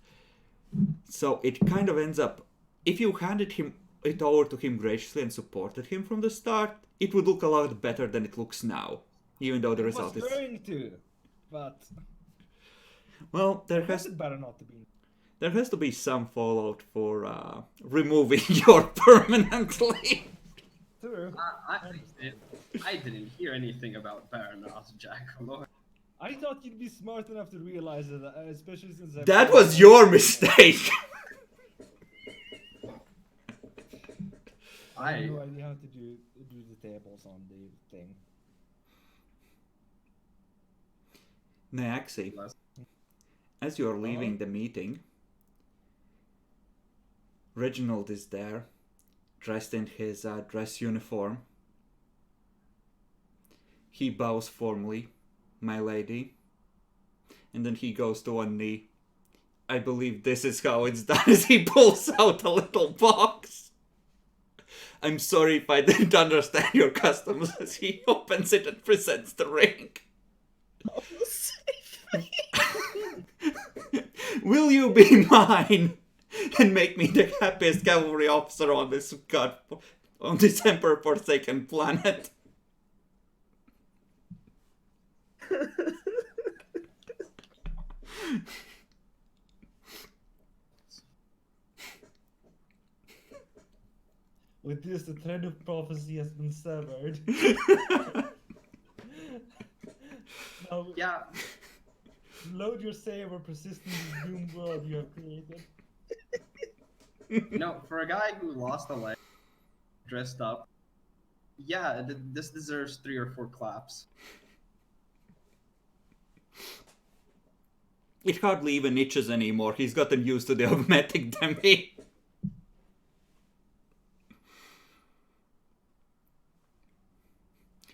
So it kind of ends up, if you handed it over to him graciously and supported him from the start, it would look a lot better than it looks now. Even though the result is... I was going to, but... Well, there has to be some fallout for removing your permanently. True. I didn't hear anything about Baronoth, Jackalor. I thought you'd be smart enough to realize that, especially since That was your mistake. I have no idea how to do the tables on the thing. Naxi. As you're leaving the meeting, Reginald is there, dressed in his dress uniform. He bows formally, "My lady," and then he goes to one knee. "I believe this is how it's done," as he pulls out a little box. "I'm sorry if I didn't understand your customs," as he opens it and presents the ring. "Will you be mine and make me the happiest cavalry officer on this emperor-forsaken planet?" With this, the thread of prophecy has been severed. Now, Yeah, load your saber persistent in this doomed world you have created. for a guy who lost a leg, dressed up, yeah, this deserves 3 or 4 claps. It hardly even itches anymore. He's gotten used to the automatic demi.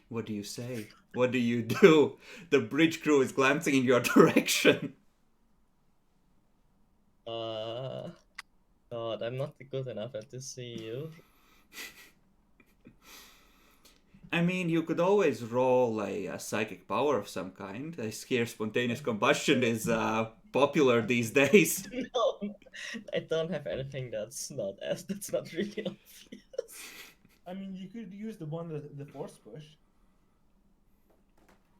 What do you say? What do you do? The bridge crew is glancing in your direction. God, I'm not good enough at to see you. I mean, you could always roll a psychic power of some kind. I hear spontaneous combustion is popular these days. No, I don't have anything that's not really obvious. I mean, you could use the one that the force push.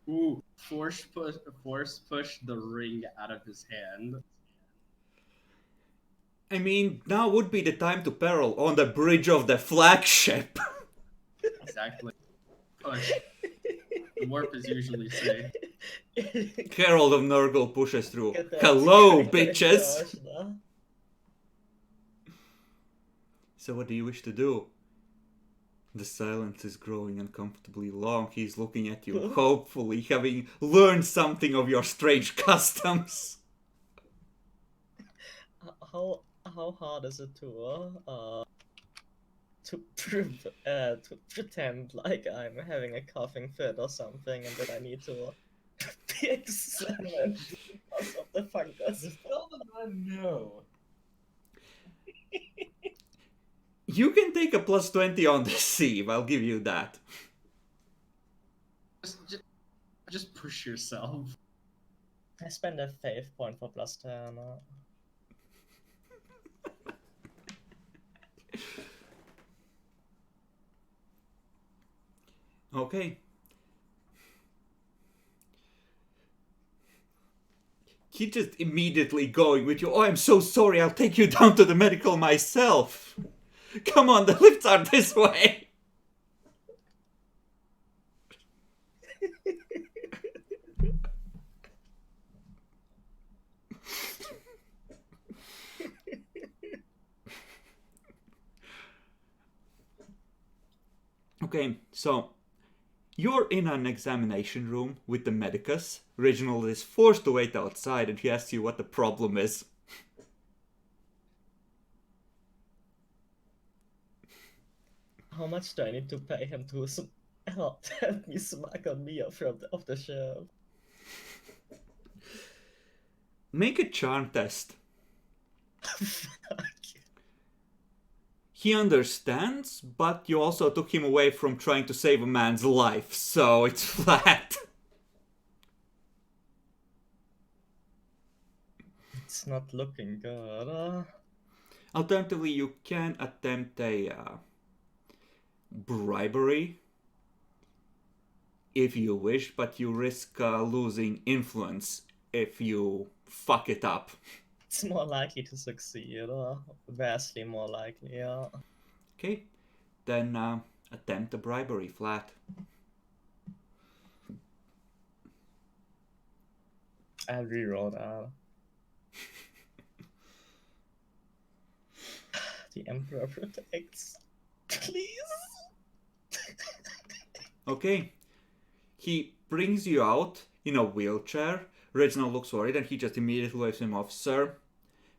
Ooh, force push the ring out of his hand. I mean, now would be the time to peril on the bridge of the flagship. Exactly. Push. The warp is usually safe. Herald of Nurgle pushes through. Get that "Hello, screen bitches!" charged, huh? So what do you wish to do? The silence is growing uncomfortably long. He's looking at you, hopefully having learned something of your strange customs. How hard is it to pretend like I'm having a coughing fit or something and that I need to be examined because of the fungus? Tell the man no. You can take a +20 on the sieve, I'll give you that. Just push yourself. I spend a faith point for +10. Okay. He just immediately going with you. "Oh, I'm so sorry, I'll take you down to the medical myself. Come on, the lifts are this way." Okay, so you're in an examination room with the medicus. Reginald is forced to wait outside and he asks you what the problem is. How much do I need to pay him to help me smuggle me off the ship? Make a charm test. Fuck. He understands, but you also took him away from trying to save a man's life, so it's flat. It's not looking good. Alternatively, you can attempt a bribery if you wish, but you risk losing influence if you fuck it up. It's more likely to succeed, vastly more likely, yeah. Okay, then attempt a bribery flat. I'll reroll that. The Emperor protects. Please? Okay, he brings you out in a wheelchair Reginald looks worried and he just immediately waves him off. Sir,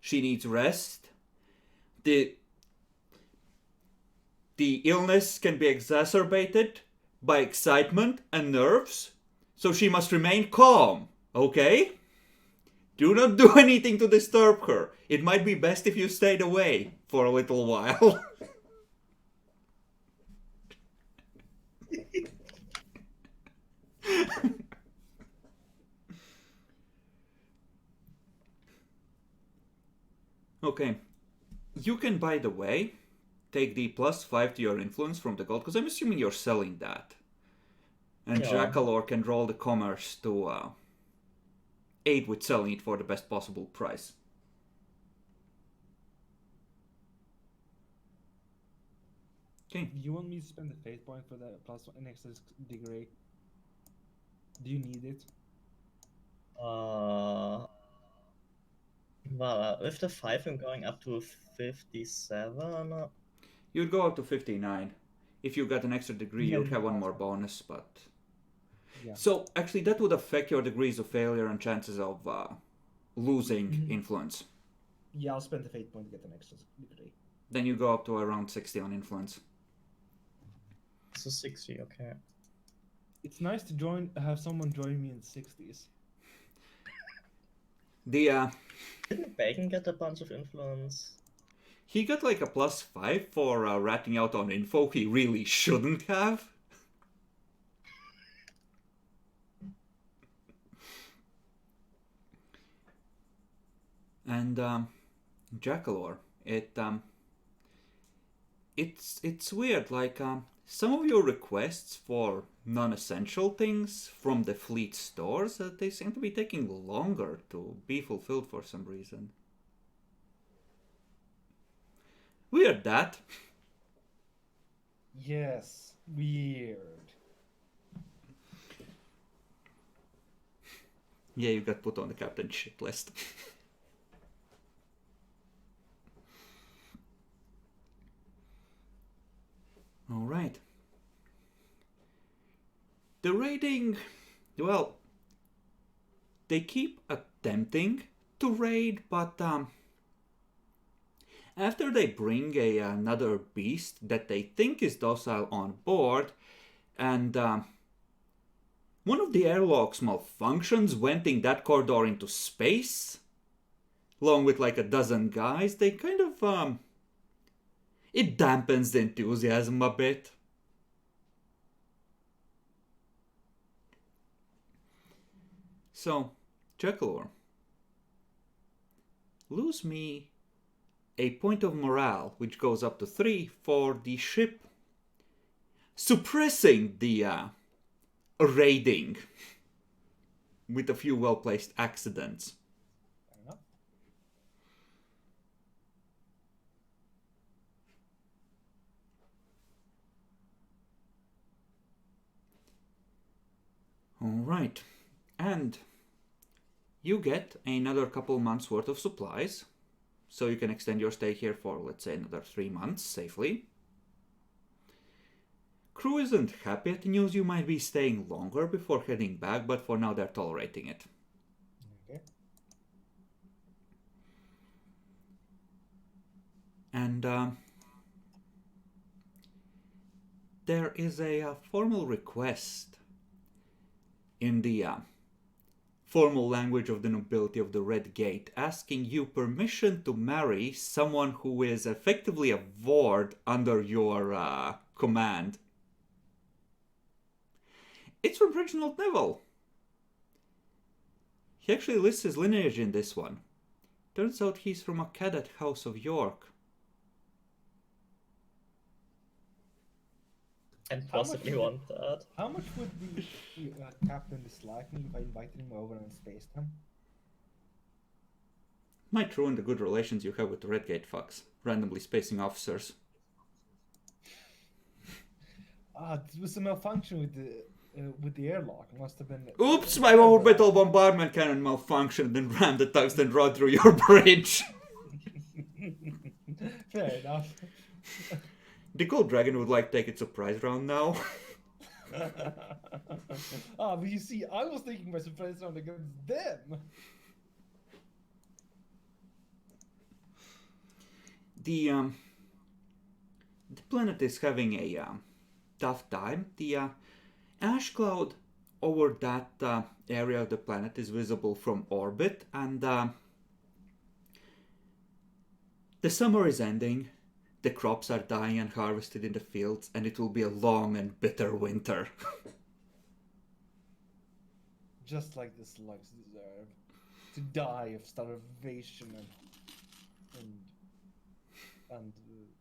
she needs rest. The illness can be exacerbated by excitement and nerves, so she must remain calm, okay? Do not do anything to disturb her. It might be best if you stayed away for a little while. Okay. You can, by the way, take the +5 to your influence from the gold, because I'm assuming you're selling that. And Yeah. Jackalor can roll the commerce to aid with selling it for the best possible price. Okay. Do you want me to spend the fate point for the plus an extra degree? Do you need it? Well, with the 5 I'm going up to 57. You'd go up to 59. If you got an extra degree, Yeah, you'd have one awesome. more bonus, but... Yeah. So, actually, that would affect your degrees of failure and chances of losing Mhm. influence. Yeah, I'll spend the fate point to get an extra degree. Then you go up to around 60 on influence. So 60, okay. It's nice to have someone join me in the 60s. The Didn't Bacon get a bunch of influence? he got like a +5 for ratting out on info he really shouldn't have. And Jackalor, it's weird. Like some of your requests for non-essential things from the fleet stores, they seem to be taking longer to be fulfilled for some reason. Weird that. Yes, weird. Yeah, you got put on the captain's shit list. Alright. The raiding, well, they keep attempting to raid, but after they bring another beast that they think is docile on board, and one of the airlocks malfunctions, venting that corridor into space, along with like a dozen guys, they kind of, it dampens the enthusiasm a bit. So, Jackalor, lose me a point of morale, which goes up to 3 for the ship suppressing the raiding with a few well-placed accidents. Fair enough. Alright, and you get another couple months worth of supplies, so you can extend your stay here for, let's say, another 3 months safely. Crew isn't happy at the news you might be staying longer before heading back, but for now they're tolerating it. Okay. And there is a formal request in the formal language of the nobility of the Red Gate, asking you permission to marry someone who is effectively a ward under your command. It's from Reginald Neville. He actually lists his lineage in this one. Turns out he's from a cadet house of York. And How much possibly would it- want that. How much would the captain dislike me if I invited him over and spaced him? Might ruin the good relations you have with the Red Gate fucks, randomly spacing officers. It was a malfunction with the airlock. It must have been. Oops, my orbital bombardment cannon malfunctioned and rammed the tungsten rod through your bridge. Fair enough. The Gold Dragon would like to take its surprise round now. But you see, I was taking my surprise round against them. The planet is having a tough time. The ash cloud over that area of the planet is visible from orbit, and the summer is ending. The crops are dying and harvested in the fields, and it will be a long and bitter winter. Just like the slugs deserve. To die of starvation and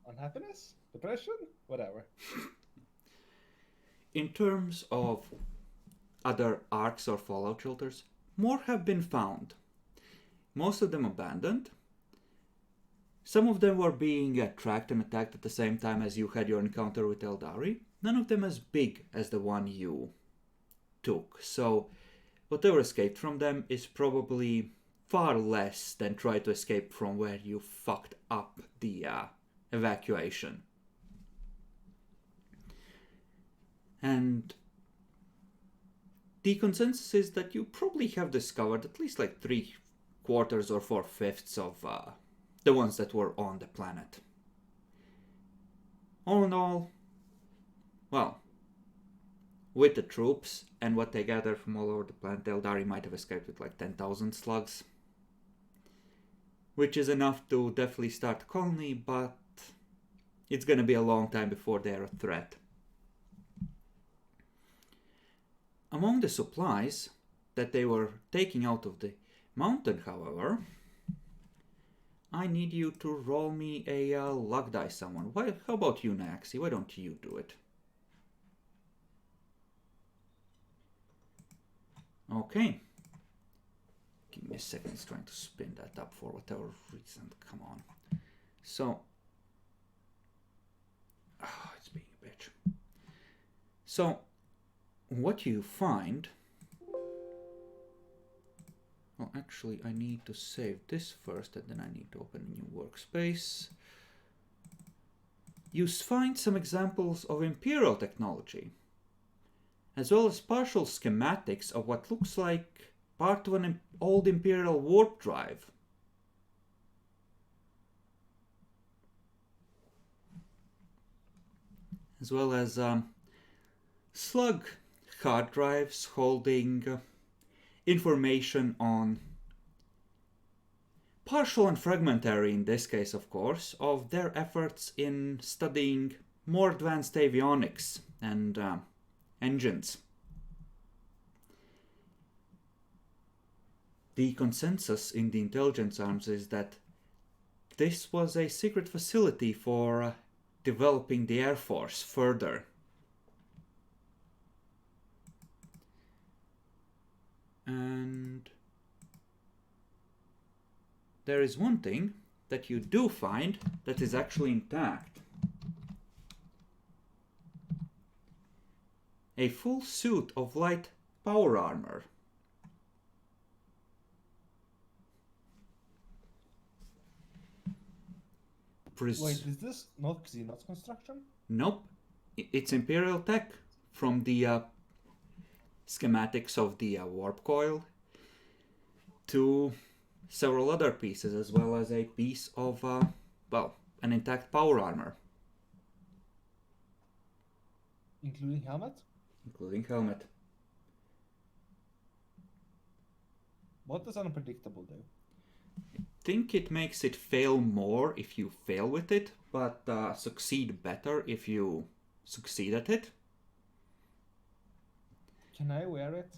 unhappiness? Depression? Whatever. In terms of other arcs or fallout shelters, more have been found. Most of them abandoned. Some of them were being tracked and attacked at the same time as you had your encounter with Eldari. None of them as big as the one you took. So whatever escaped from them is probably far less than try to escape from where you fucked up the evacuation. And the consensus is that you probably have discovered at least like 3/4 or 4/5 of the ones that were on the planet. All in all, well, with the troops and what they gathered from all over the planet, Eldari might have escaped with like 10,000 slugs. Which is enough to definitely start a colony, but it's gonna be a long time before they're a threat. Among the supplies that they were taking out of the mountain, however, I need you to roll me a luck die, someone. How about you, Naxi? Why don't you do it? Okay. Give me a second, it's trying to spin that up for whatever reason. Come on. So, it's being a bitch. So, what you find... Well, actually, I need to save this first, and then I need to open a new workspace. You find some examples of Imperial technology, as well as partial schematics of what looks like part of an old Imperial warp drive. As well as slug hard drives holding information on, partial and fragmentary in this case of course, of their efforts in studying more advanced avionics and engines. The consensus in the intelligence arms is that this was a secret facility for developing the Air Force further. And there is one thing that you do find that is actually intact. A full suit of light power armor. Wait, is this not Xenot's construction? Nope. It's Imperial tech from the schematics of the warp coil to several other pieces, as well as a piece of, well, an intact power armor. Including helmet? Including helmet. What does unpredictable do? Think it makes it fail more if you fail with it, but succeed better if you succeed at it. Can I wear it?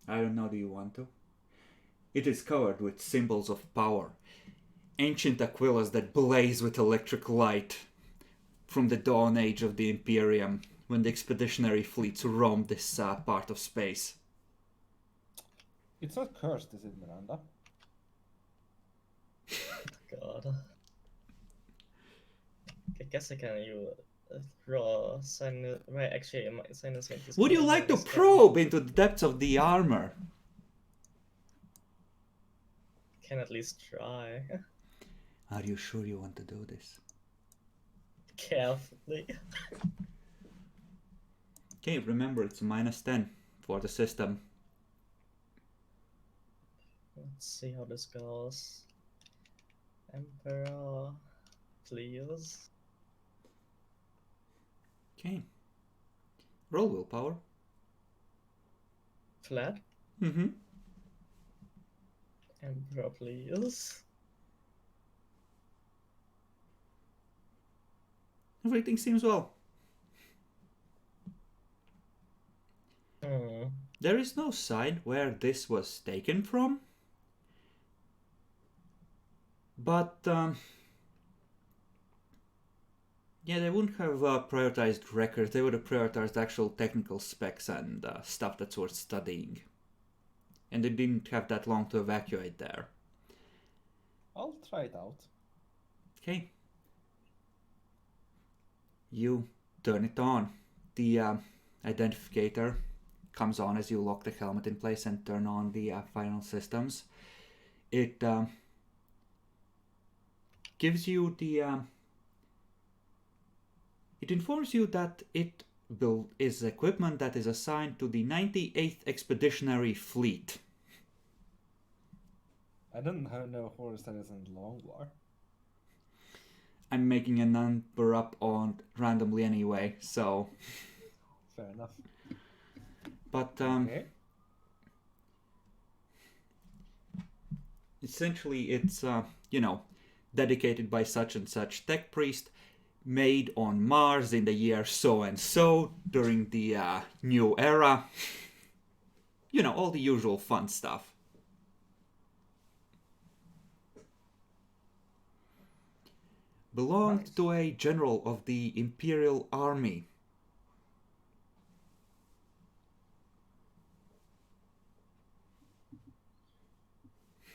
I don't know, do you want to? It is covered with symbols of power. Ancient aquillas that blaze with electric light from the dawn age of the Imperium, when the expeditionary fleets roamed this part of space. It's not cursed, is it, Miranda? God. I guess I can draw sinus. Right, actually, my sinus. Would you like to probe into the depths of the armor? Can at least try. Are you sure you want to do this? Carefully. Okay, remember it's -10 for the system. Let's see how this goes. Emperor, please. Okay. Roll willpower. Flat. Mm-hmm. Emperor, please. Everything seems well. There is no sign where this was taken from. But, yeah, they wouldn't have prioritized records. They would have prioritized actual technical specs and stuff that's worth studying. And they didn't have that long to evacuate there. I'll try it out. Okay. You turn it on. The identificator comes on as you lock the helmet in place and turn on the final systems. It gives you the... it informs you that it is equipment that is assigned to the 98th Expeditionary Fleet. I don't know Horus that isn't Long War. I'm making a number up on randomly anyway, so... Fair enough. But, Okay. essentially it's, you know, dedicated by such and such tech priest, made on Mars in the year so and so, during the new era. You know, all the usual fun stuff. Belonged Nice. to a general of the Imperial Army.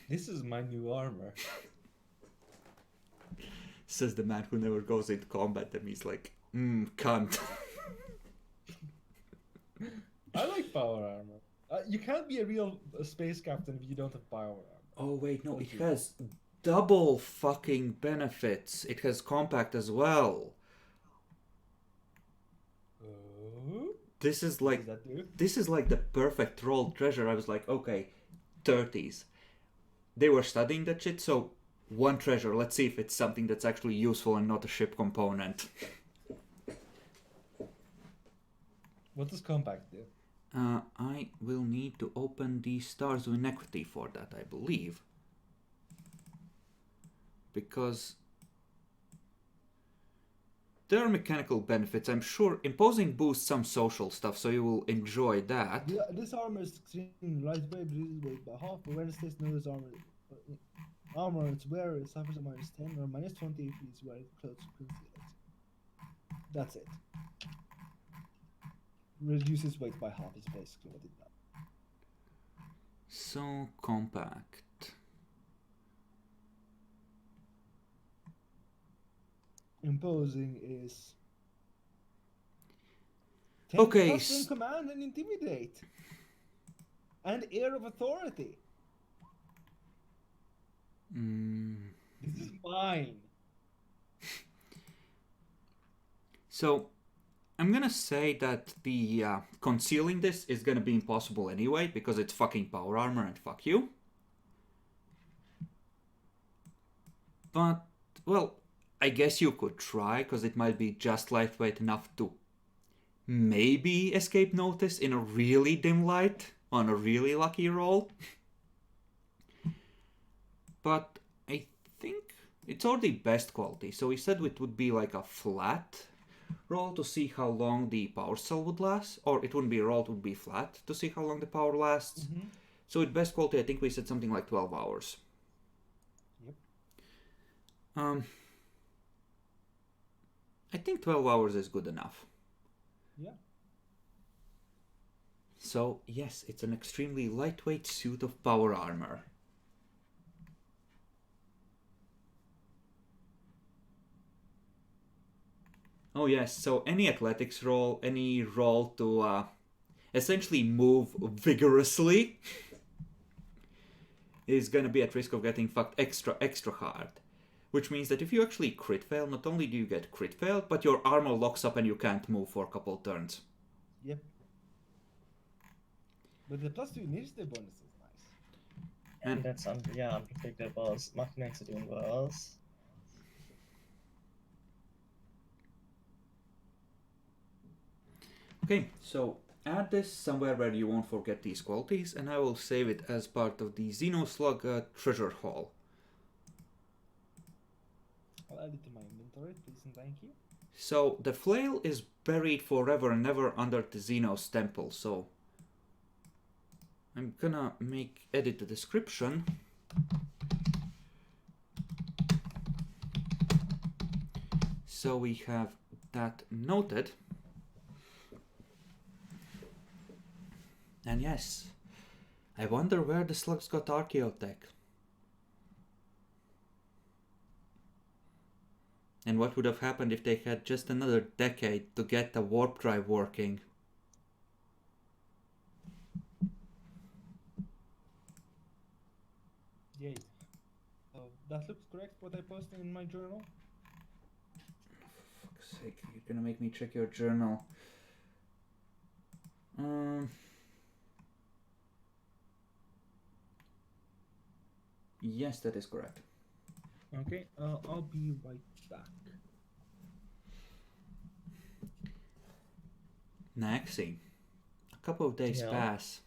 This is my new armor. Says the man who never goes into combat, and he's like, cunt. I like power armor. You can't be a real space captain if you don't have power armor. Oh wait, no, it Thank you. has double fucking benefits. It has compact as well. This is What like does that do? this is like the perfect roll treasure. I was like, okay, 30s. They were studying that shit, so one treasure. Let's see if it's something that's actually useful and not a ship component. What does compact do? I will need to open the Stars of Inequity for that, I believe. Because there are mechanical benefits. I'm sure imposing boosts some social stuff, so you will enjoy that. This armor is extremely lightweight, reduces weight by half. But when it stays no, this armor its wearer suffers a -10 or -20 if he's wearing clothes to conceal it. That's it. Reduces weight by half is basically what it does. So compact. Imposing is 10 Okay, plus in command and intimidate. And air of authority. This is mine. So I'm gonna say that the concealing this is gonna be impossible anyway, because it's fucking power armor and fuck you. But, well, I guess you could try, because it might be just lightweight enough to maybe escape notice in a really dim light on a really lucky roll. But I think it's already best quality, so we said it would be like a flat roll to see how long the power cell would last, or it wouldn't be a roll, it would be flat to see how long the power lasts. So with best quality, I think we said something like 12 hours. Yep. I think 12 hours is good enough. Yeah. So, yes, it's an extremely lightweight suit of power armor. Oh yes, so any athletics roll, any roll to essentially move vigorously is gonna be at risk of getting fucked extra hard. Which means that if you actually crit fail, not only do you get crit fail, but your armor locks up and you can't move for a couple turns. Yep. But the +2 initiative bonus is nice. And that's unpredictable. Much makes it even worse. Okay, so add this somewhere where you won't forget these qualities, and I will save it as part of the Xenoslug treasure haul. I'll add it to my inventory, please and thank you. So the flail is buried forever and ever under the Xenos temple, so I'm gonna edit the description. So we have that noted. And yes, I wonder where the slugs got archaeotech. And what would have happened if they had just another decade to get the warp drive working? Yay. That looks correct, what I posted in my journal. For fuck's sake, you're gonna make me check your journal. Yes, that is correct. Okay, I'll be right back. Naxi. A couple of days Yeah. pass.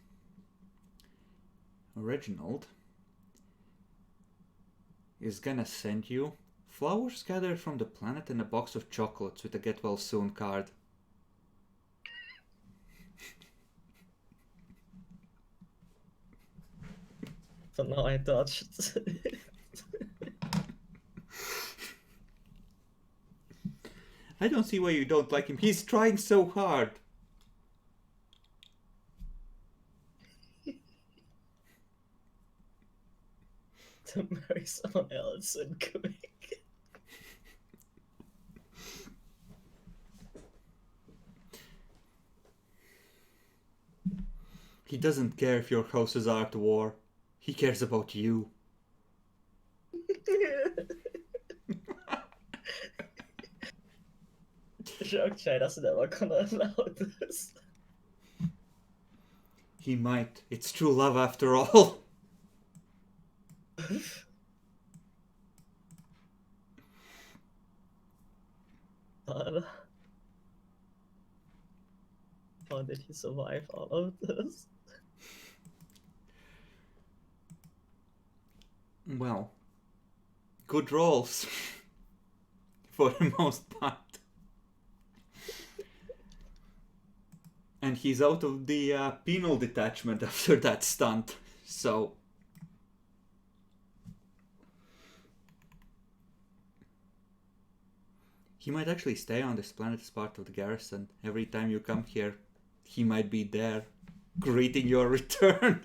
Reginald is gonna send you flowers gathered from the planet and a box of chocolates with a get well soon card. But now I dodged. I don't see why you don't like him. He's trying so hard. To marry someone else and quick. He doesn't care if your houses are at war. He cares about you. Shokchai is never gonna allow this. He might. It's true love after all. God. How did he survive all of this? Well, good rolls. For the most part. And he's out of the penal detachment after that stunt, so... He might actually stay on this planet as part of the garrison. Every time you come here, he might be there, greeting your return.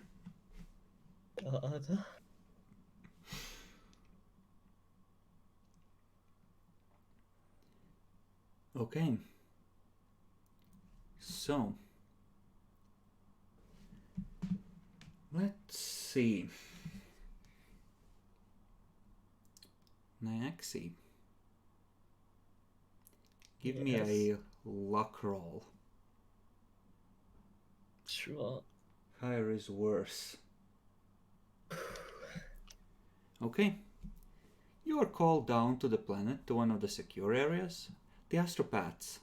God. Okay. So... Let's see. Nyaxi. Give me a luck roll. Sure. Higher is worse. Okay. You are called down to the planet, to one of the secure areas. The astropaths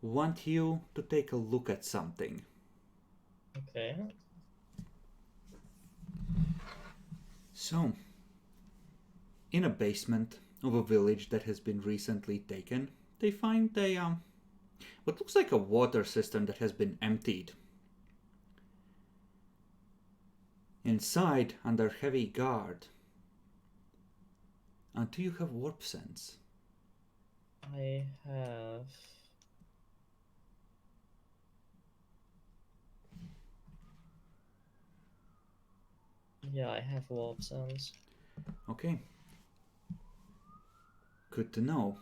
want you to take a look at something. Okay. So, in a basement of a village that has been recently taken, they find what looks like a water system that has been emptied. Inside, under heavy guard. Do you have warp sense? I have. Yeah, I have warp sense. Okay. Good to know.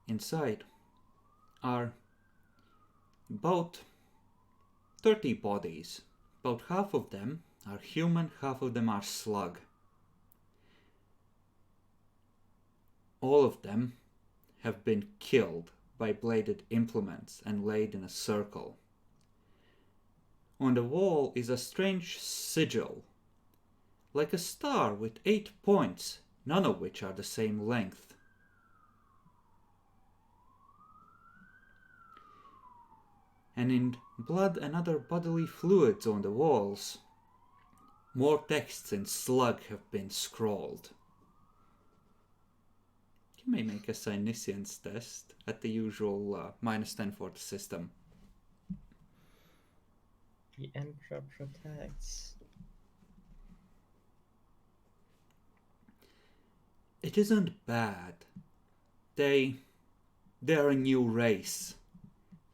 Inside are about 30 bodies. About half of them are human, half of them are slug. All of them have been killed by bladed implements and laid in a circle. On the wall is a strange sigil, like a star with 8 points, none of which are the same length. And in blood and other bodily fluids on the walls, more texts in slug have been scrawled. You may make a Psyniscience test at the usual -10 for the system. The Emperor protects. It isn't bad. They're a new race,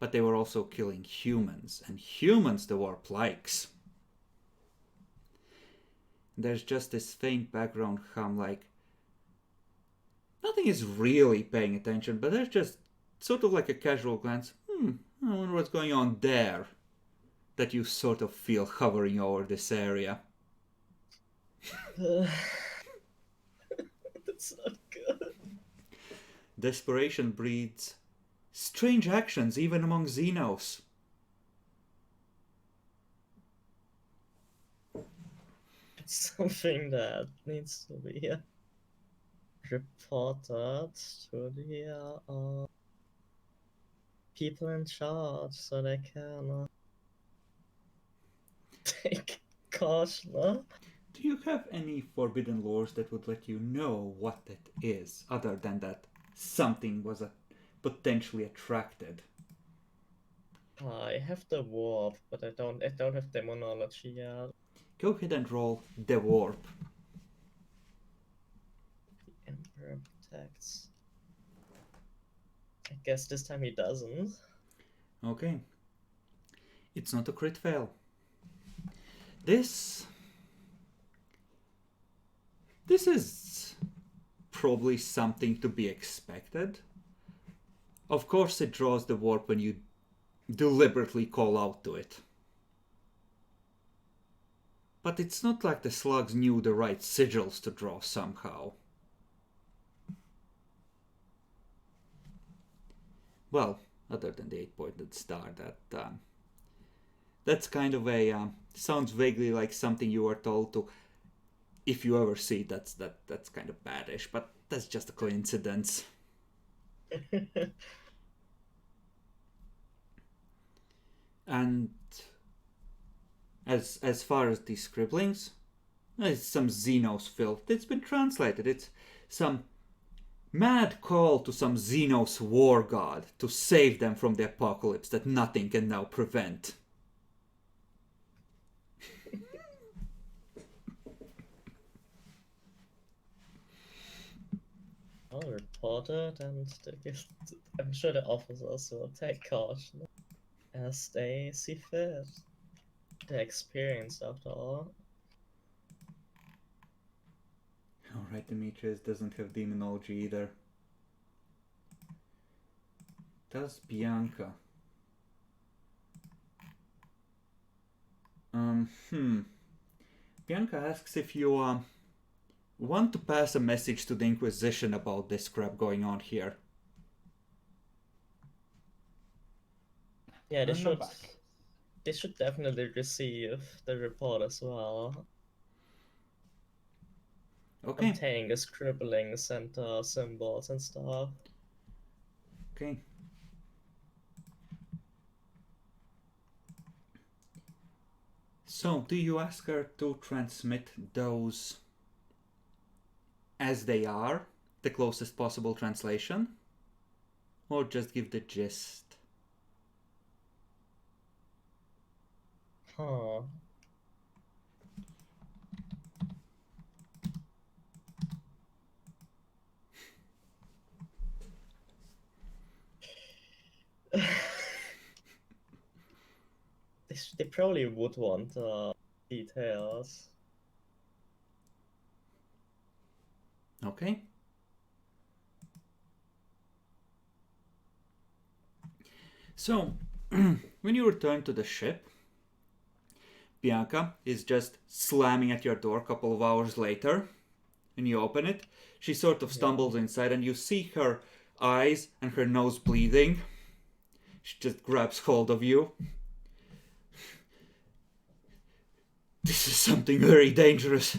but they were also killing humans, and humans the warp likes. There's just this faint background hum, like nothing is really paying attention, but there's just sort of like a casual glance. I wonder what's going on there. That you sort of feel hovering over this area. That's not good. Desperation breeds strange actions even among Xenos. It's something that needs to be reported to the people in charge so they can take caution. Do you have any forbidden laws that would let you know what it is, other than that something was potentially attracted? I have the warp, but I don't have demonology yet. Go ahead and roll the warp. The Emperor protects. I guess this time he doesn't. Okay. It's not a crit fail. This is probably something to be expected. Of course it draws the warp when you deliberately call out to it. But it's not like the slugs knew the right sigils to draw somehow. Well, other than the 8-pointed star, that's kind of a sounds vaguely like something you were told to. If you ever see it, that's kind of baddish, but that's just a coincidence. And as far as these scribblings, it's some Xenos filth. It's been translated. It's some mad call to some Xenos war god to save them from the apocalypse that nothing can now prevent. I'll report it, and I'm sure the officers will take caution as they see fit. They're experienced after all. Alright, Demetrius doesn't have demonology either. Does Bianca? Bianca asks if you want to pass a message to the Inquisition about this crap going on here. Yeah, they I'm should. back. They should definitely receive the report as well. Okay. Containing the scribblings and symbols and stuff. Okay. So, do you ask her to transmit those as they are, the closest possible translation? Or just give the gist? Huh. They probably would want details. Okay. So, when you return to the ship, Bianca is just slamming at your door a couple of hours later, and you open it. She sort of stumbles inside, and you see her eyes and her nose bleeding. She just grabs hold of you. This is something very dangerous.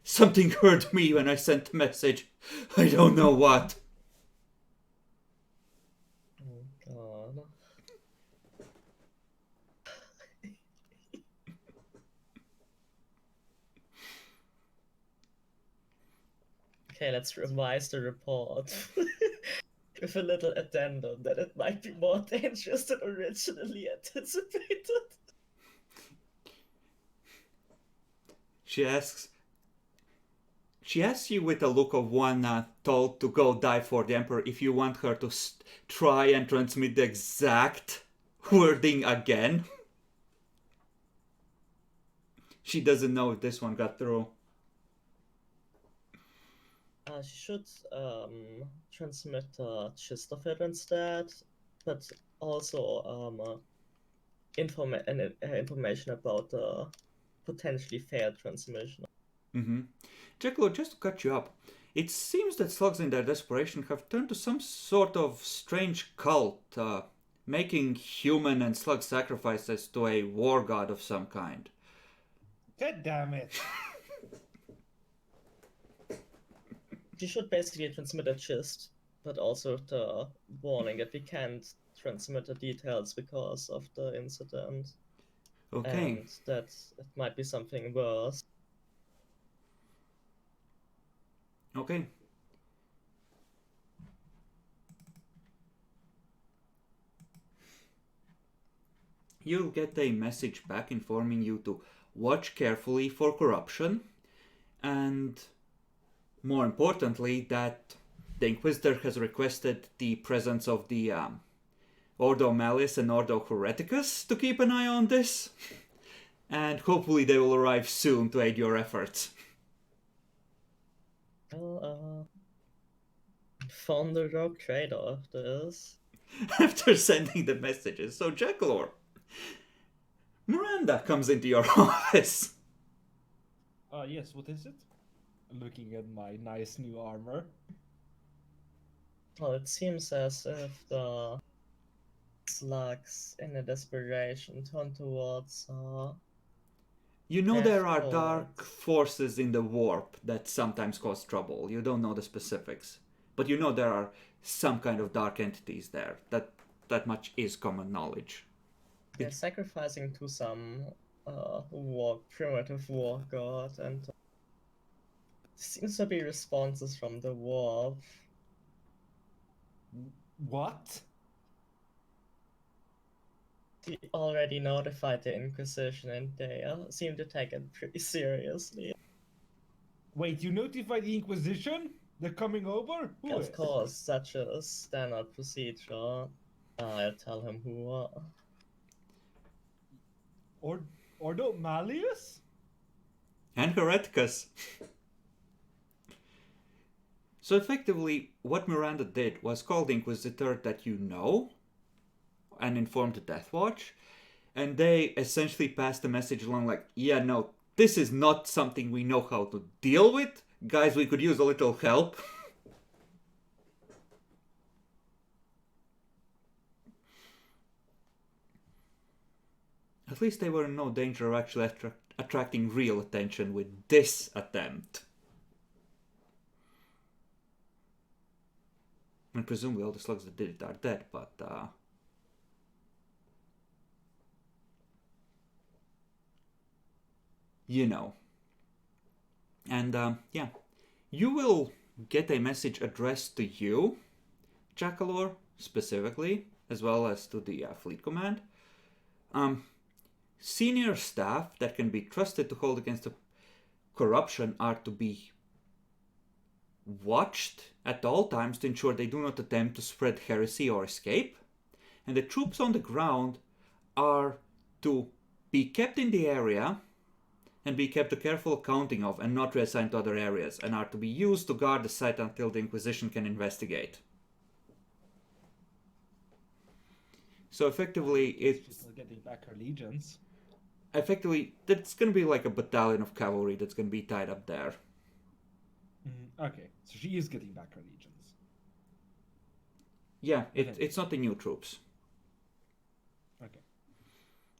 Something hurt me when I sent the message. I don't know what. Oh god. Okay, let's revise the report. With a little addendum that it might be more dangerous than originally anticipated. She asks you with a look of one told to go die for the Emperor if you want her to try and transmit the exact wording again. She doesn't know if this one got through. She should transmit a gist of it instead, but also information about the potentially failed transmission. Mm-hmm. Jackalo, just to cut you up, it seems that slugs in their desperation have turned to some sort of strange cult, making human and slug sacrifices to a war god of some kind. God damn it! She should basically transmit a gist, but also the warning that we can't transmit the details because of the incident. Okay. And that it might be something worse. Okay. You'll get a message back informing you to watch carefully for corruption, and more importantly, that the Inquisitor has requested the presence of the Ordo Malleus and Ordo Hereticus to keep an eye on this, and hopefully they will arrive soon to aid your efforts. Well, found the rogue trader after this. After sending the messages, so Jackalor, Miranda comes into your office. Yes, what is it? Looking at my nice new armor. Well, it seems as if the slugs in a desperation turn towards You know there are Death dark Lords. forces in the warp that sometimes cause trouble. You don't know the specifics. But you know there are some kind of dark entities there. That much is common knowledge. they're sacrificing to some primitive war god, and seems to be responses from the warp. What? He already notified the Inquisition, and they seem to take it pretty seriously. Wait, you notified the Inquisition? They're coming over? Who is? Of course, such a standard procedure. I'll tell him who. Ordo Malleus? And Hereticus. So effectively, what Miranda did was call the Inquisitor that you know and inform the Death Watch, and they essentially passed the message along like, yeah, no, this is not something we know how to deal with. Guys, we could use a little help. At least they were in no danger of actually attracting real attention with this attempt. And presumably all the slugs that did it are dead, but you know. And yeah, you will get a message addressed to you, Jackalor, specifically, as well as to the Fleet Command. Senior staff that can be trusted to hold against the corruption are to be watched at all times to ensure they do not attempt to spread heresy or escape. And the troops on the ground are to be kept in the area and be kept a careful accounting of and not reassigned to other areas, and are to be used to guard the site until the Inquisition can investigate. So effectively, it's just getting back her legions. Effectively, it's going to be like a battalion of cavalry that's going to be tied up there. Okay, so she is getting back her legions. Yeah, Okay. it's not the new troops. Okay.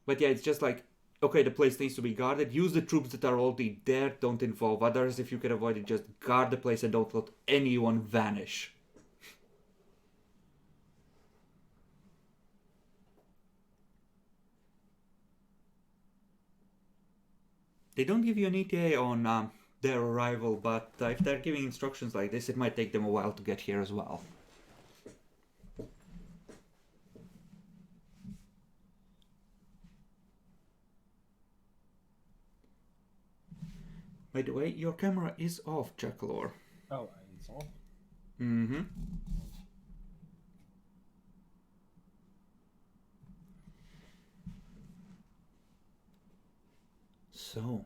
But yeah, it's just like, Okay, the place needs to be guarded. Use the troops that are already there. Don't involve others. If you can avoid it, just guard the place and don't let anyone vanish. They don't give you an ETA on their arrival, but if they're giving instructions like this, it might take them a while to get here as well. By the way, your camera is off, Jackalor. Oh, it's off. Mm-hmm. So,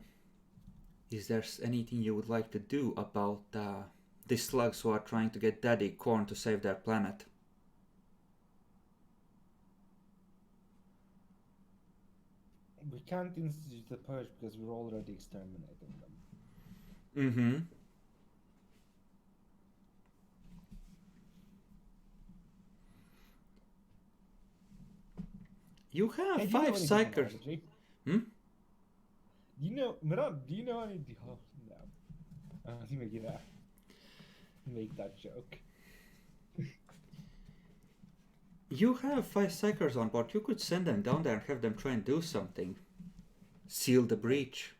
is there anything you would like to do about the slugs who are trying to get Daddy Corn to save their planet? We can't institute the purge because we're already exterminating them. Mm-hmm. You have Hey, do you know five anything on psychers. biology? Hmm? Miran, do you know anything? Oh, no. I think we're gonna make that joke. You have 5 psychers on board. You could send them down there and have them try and do something. Seal the breach.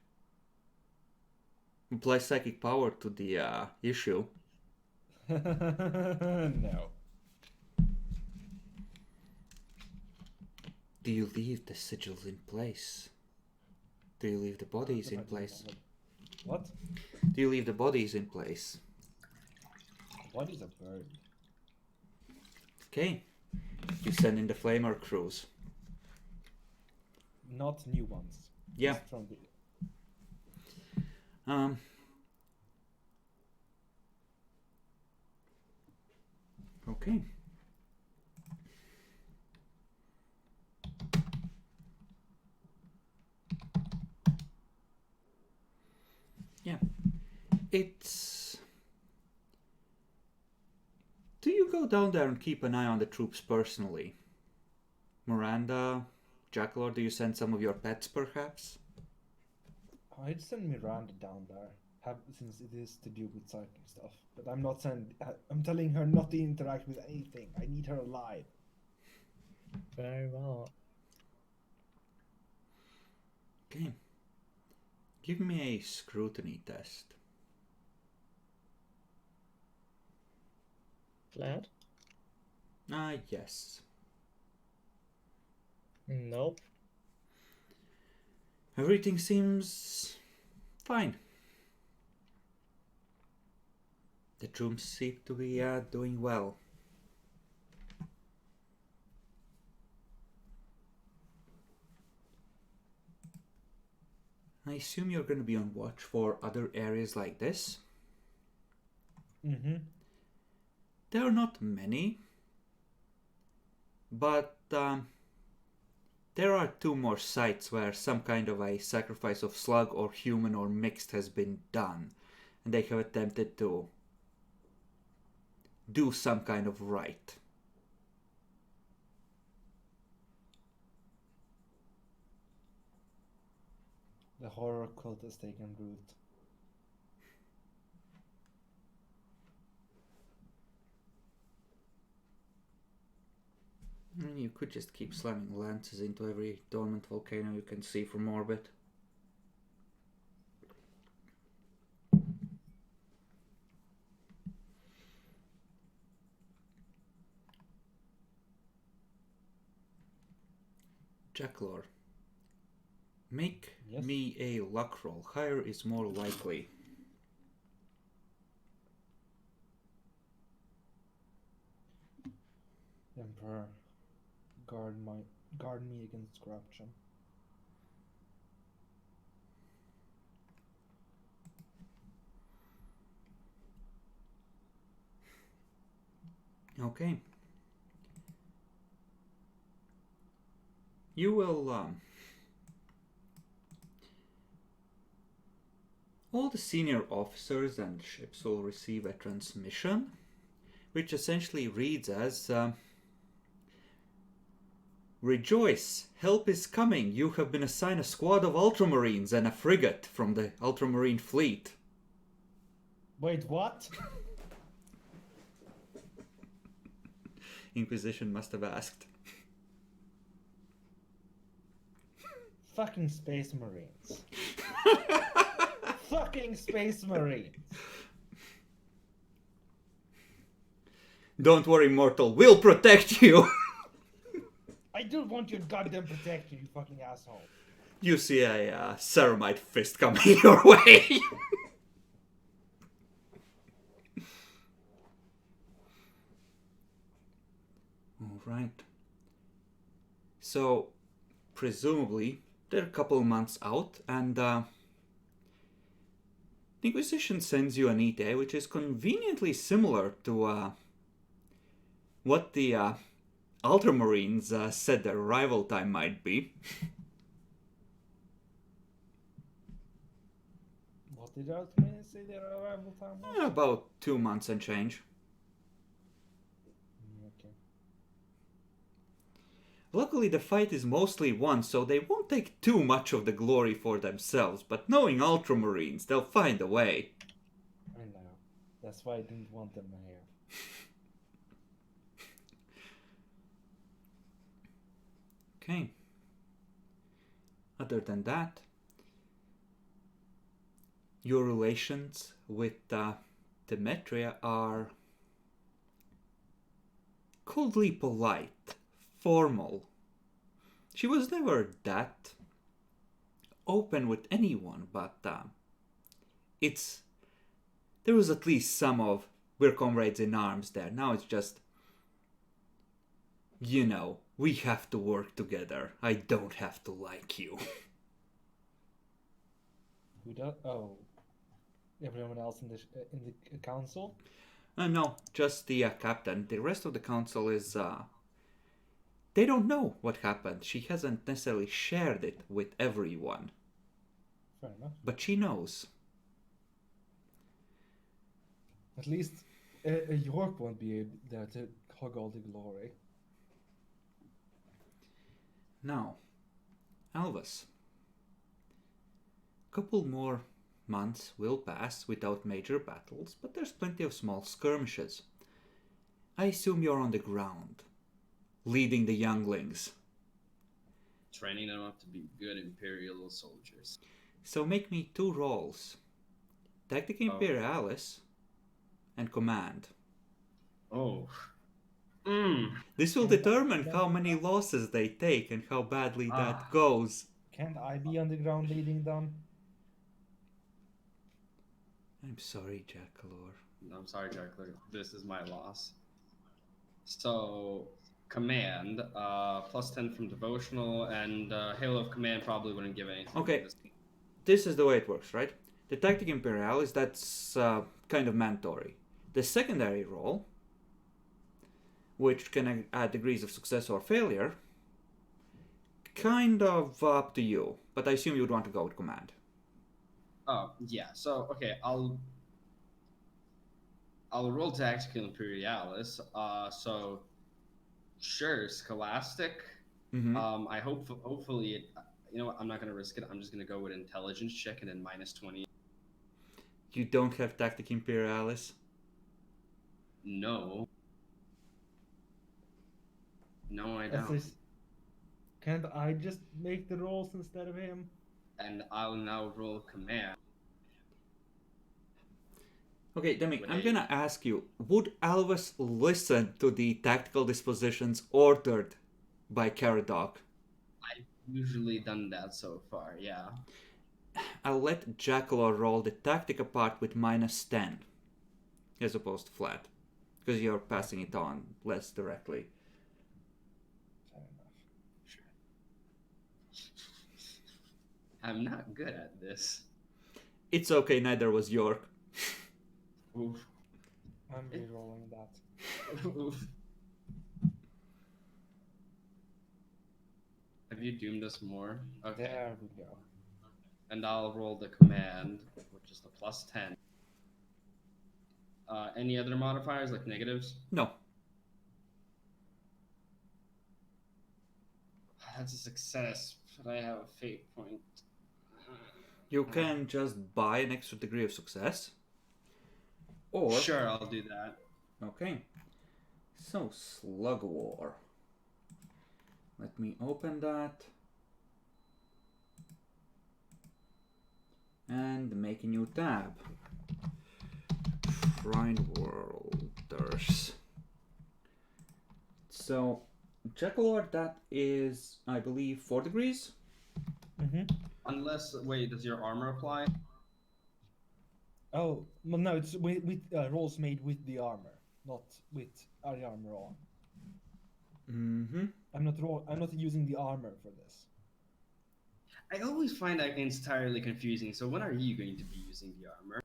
Apply psychic power to the issue. No. Do you leave the sigils in place? Do you leave the bodies in place? What? Do you leave the bodies in place? What is a bird? Okay. You send in the flamer crews. Not new ones. Yeah. Just from the... Okay. Yeah. It's... Do you go down there and keep an eye on the troops personally? Miranda, Jackalor, do you send some of your pets perhaps? I'd send Miranda down there, since it is to do with psychic stuff. But I'm not I'm telling her not to interact with anything. I need her alive. Very well. Okay. Give me a scrutiny test. Glad? Yes. Nope. Everything seems fine. The troops seem to be doing well. I assume you're going to be on watch for other areas like this. Mm-hmm. There are not many, but there are 2 more sites where some kind of a sacrifice of slug or human or mixed has been done, and they have attempted to do some kind of rite. The horror cult has taken root. You could just keep slamming lances into every dormant volcano you can see from orbit. Jackalor, make Yes? me a luck roll. Higher is more likely. Emperor, guard me against corruption. Okay. You will all the senior officers and ships will receive a transmission, which essentially reads as Rejoice! Help is coming! You have been assigned a squad of Ultramarines and a frigate from the Ultramarine fleet. Wait, what? Inquisition must have asked. Fucking Space Marines. Fucking Space Marines. Don't worry, mortal. We'll protect you! I don't want your goddamn protection, you fucking asshole. You see a ceramite fist coming your way. Alright. So, presumably, they're a couple months out, and the Inquisition sends you an ETA, which is conveniently similar to what the Ultramarines said their arrival time might be. What did Ultramarines say their arrival time was? About 2 months and change. Okay. Luckily, the fight is mostly won, so they won't take too much of the glory for themselves, but knowing Ultramarines, they'll find a way. I know. That's why I didn't want them here. Okay. Other than that, your relations with Demetria are coldly polite, formal. She was never that open with anyone, but there was at least some of we're comrades in arms there. Now it's just, we have to work together. I don't have to like you. Who does? Oh, everyone else in the council? No, just the captain. The rest of the council is they don't know what happened. She hasn't necessarily shared it with everyone, Fair enough. but she knows. At least York won't be there to hog all the glory. Now, Alvis. Couple more months will pass without major battles, but there's plenty of small skirmishes. I assume you're on the ground, leading the younglings. Training them up to be good Imperial soldiers. So make me 2 rolls. Tactic Imperialis and Command. Oh. This will determine how many losses they take and how badly that goes. Can't I be on the ground leading them? I'm sorry, Jackalor. I'm sorry, Jackler. This is my loss. So, command, +10 from devotional, and Halo of Command probably wouldn't give anything. Okay. This is the way it works, right? The Tactic Imperialis, that's kind of mandatory. The secondary role, which can add degrees of success or failure, kind of up to you. But I assume you would want to go with Command. Oh, yeah. So, okay, I'll roll Tactical Imperialis. So, sure, Scholastic. Mm-hmm. I hopefully it. You know what? I'm not gonna risk it. I'm just gonna go with Intelligence check and then -20. You don't have Tactic Imperialis? No. No, I That's don't. this- Can't I just make the rolls instead of him? And I'll now roll Command. Okay, Demi, Would I'm I- gonna ask you, would Alvis listen to the tactical dispositions ordered by Caradoc? I've usually done that so far, yeah. I'll let Jackalor roll the tactica part with -10, as opposed to flat, because you're passing it on less directly. Fair enough. Sure. I'm not good at this. It's okay, neither was York. Oof. I'm re-rolling that. Oof. Have you doomed us more? Okay. There we go. And I'll roll the command, which is the +10. Any other modifiers, like negatives? No. That's a success, but I have a fate point. You can just buy an extra degree of success. Or... Sure, I'll do that. Okay. So, Slug War. Let me open that. And make a new tab. Shrine Worlders. So, Jackalord, that is, I believe, 4 degrees? Unless, wait, does your armor apply? Oh, well, no, it's with rolls made with the armor, not with the armor on. Mm-hmm. I'm not using the armor for this. I always find that entirely confusing. So when are you going to be using the armor?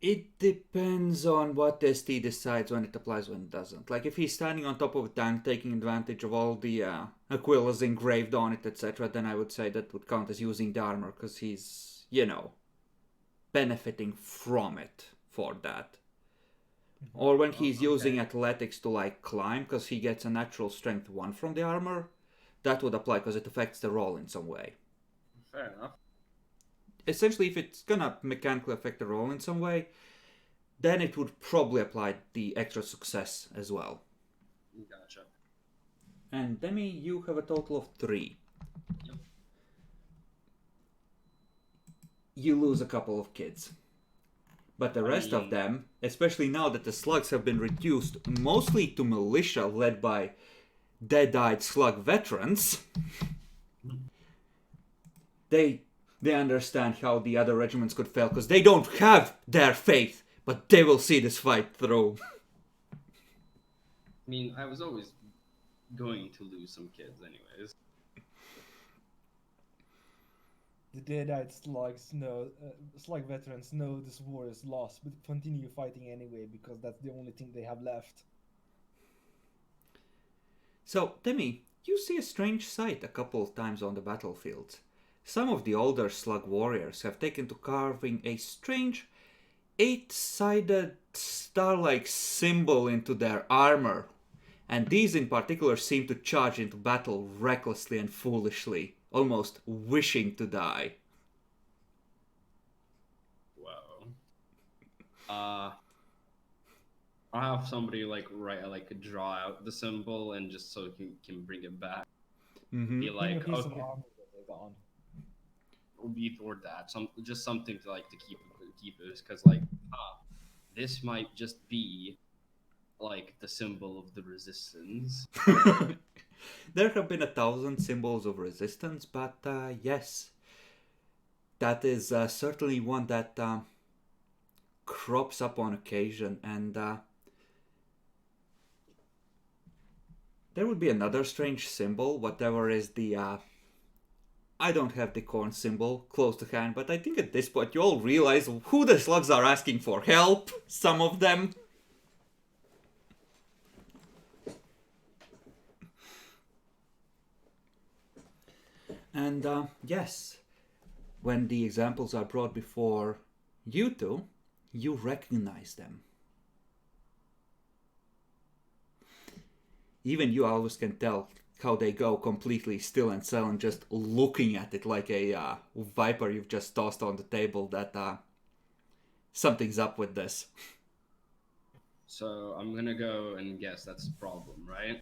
It depends on what ST decides when it applies, when it doesn't. Like, if he's standing on top of a tank, taking advantage of all the Aquilas engraved on it, etc., then I would say that would count as using the armor, because he's, you know, benefiting from it for that. Or when he's using athletics to, like, climb, because he gets a natural strength 1 from the armor, that would apply, because it affects the roll in some way. Fair enough. Essentially, if it's gonna mechanically affect the roll in some way, then it would probably apply the extra success as well. Gotcha. And Demi, you have a total of 3. Yep. You lose a couple of kids. But the rest of them, especially now that the slugs have been reduced mostly to militia led by dead-eyed slug veterans, they understand how the other regiments could fail, because they don't have their faith, but they will see this fight through. I mean, I was always going to lose some kids anyways. The dead-eyed slugs know, slug veterans know this war is lost, but continue fighting anyway because that's the only thing they have left. So, Demi, you see a strange sight a couple of times on the battlefield. Some of the older slug warriors have taken to carving a strange 8-sided star-like symbol into their armor, and these in particular seem to charge into battle recklessly and foolishly, almost wishing to die. Whoa. I'll have somebody draw out the symbol and just so he can bring it back. Mm-hmm. Be like, Piece of okay, armor that they got. or that, just something to keep it, because this might just be like the symbol of the resistance. There have been 1,000 symbols of resistance, but yes, that is certainly one that crops up on occasion, and there would be another strange symbol, whatever is the I don't have the corn symbol close to hand, but I think at this point you all realize who the slugs are asking for help, some of them. And yes, when the examples are brought before you two, you recognize them. Even you always can tell how they go completely still and silent, just looking at it like a viper you've just tossed on the table, that something's up with this. So I'm gonna go and guess that's the problem, right?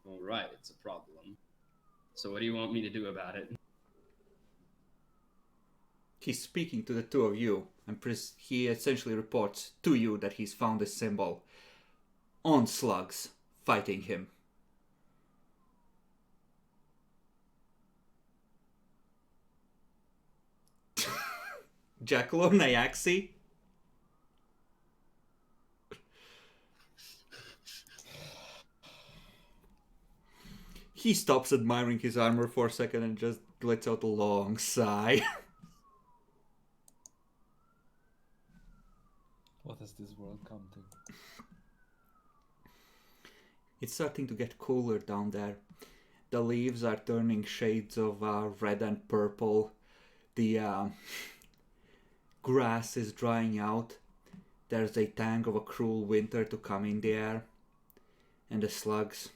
All right, it's a problem. So what do you want me to do about it? He's speaking to the two of you, and he essentially reports to you that he's found a symbol on slugs fighting him. Jackalo Nyaxi? He stops admiring his armor for a second and just lets out a long sigh. What has this world come to? It's starting to get cooler down there. The leaves are turning shades of red and purple. The grass is drying out. there's a tang of a cruel winter to come in the air. And the slugs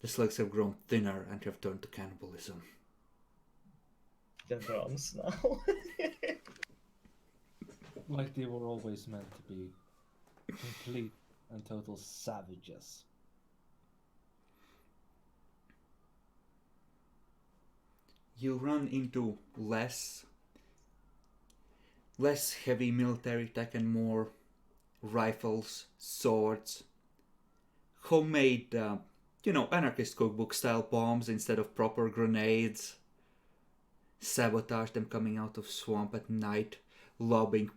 have grown thinner and have turned to cannibalism. The drums now. Like they were always meant to be complete and total savages. You run into less heavy military tech and more rifles, swords, homemade, anarchist cookbook style bombs instead of proper grenades. Sabotage them coming out of swamp at night, lobbing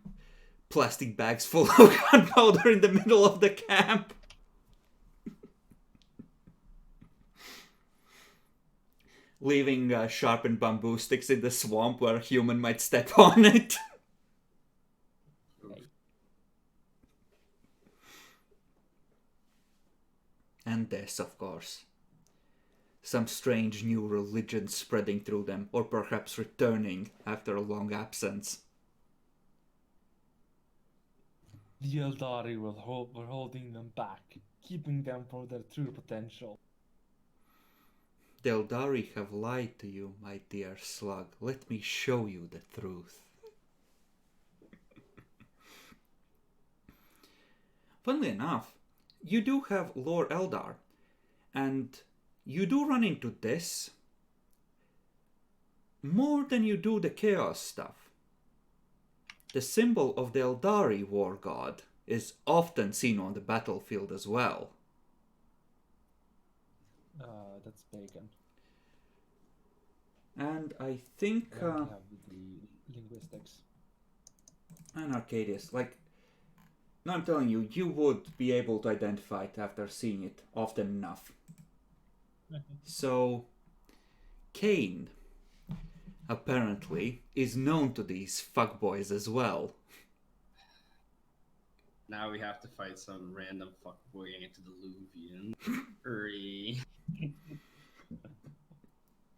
plastic bags full of gunpowder in the middle of the camp. Leaving sharpened bamboo sticks in the swamp where a human might step on it. And this, of course. Some strange new religion spreading through them, or perhaps returning after a long absence. The Eldari were holding them back, keeping them from their true potential. The Eldari have lied to you, my dear slug. Let me show you the truth. Funnily enough, you do have Lore Eldar, and you do run into this more than you do the Chaos stuff. The symbol of the Eldari war god is often seen on the battlefield as well. That's bacon. And I think... I don't have the linguistics. And Arcadius, no, I'm telling you, you would be able to identify it after seeing it often enough. So, Cain, apparently, is known to these fuckboys as Now we have to fight some random fuckboy into the Luvian.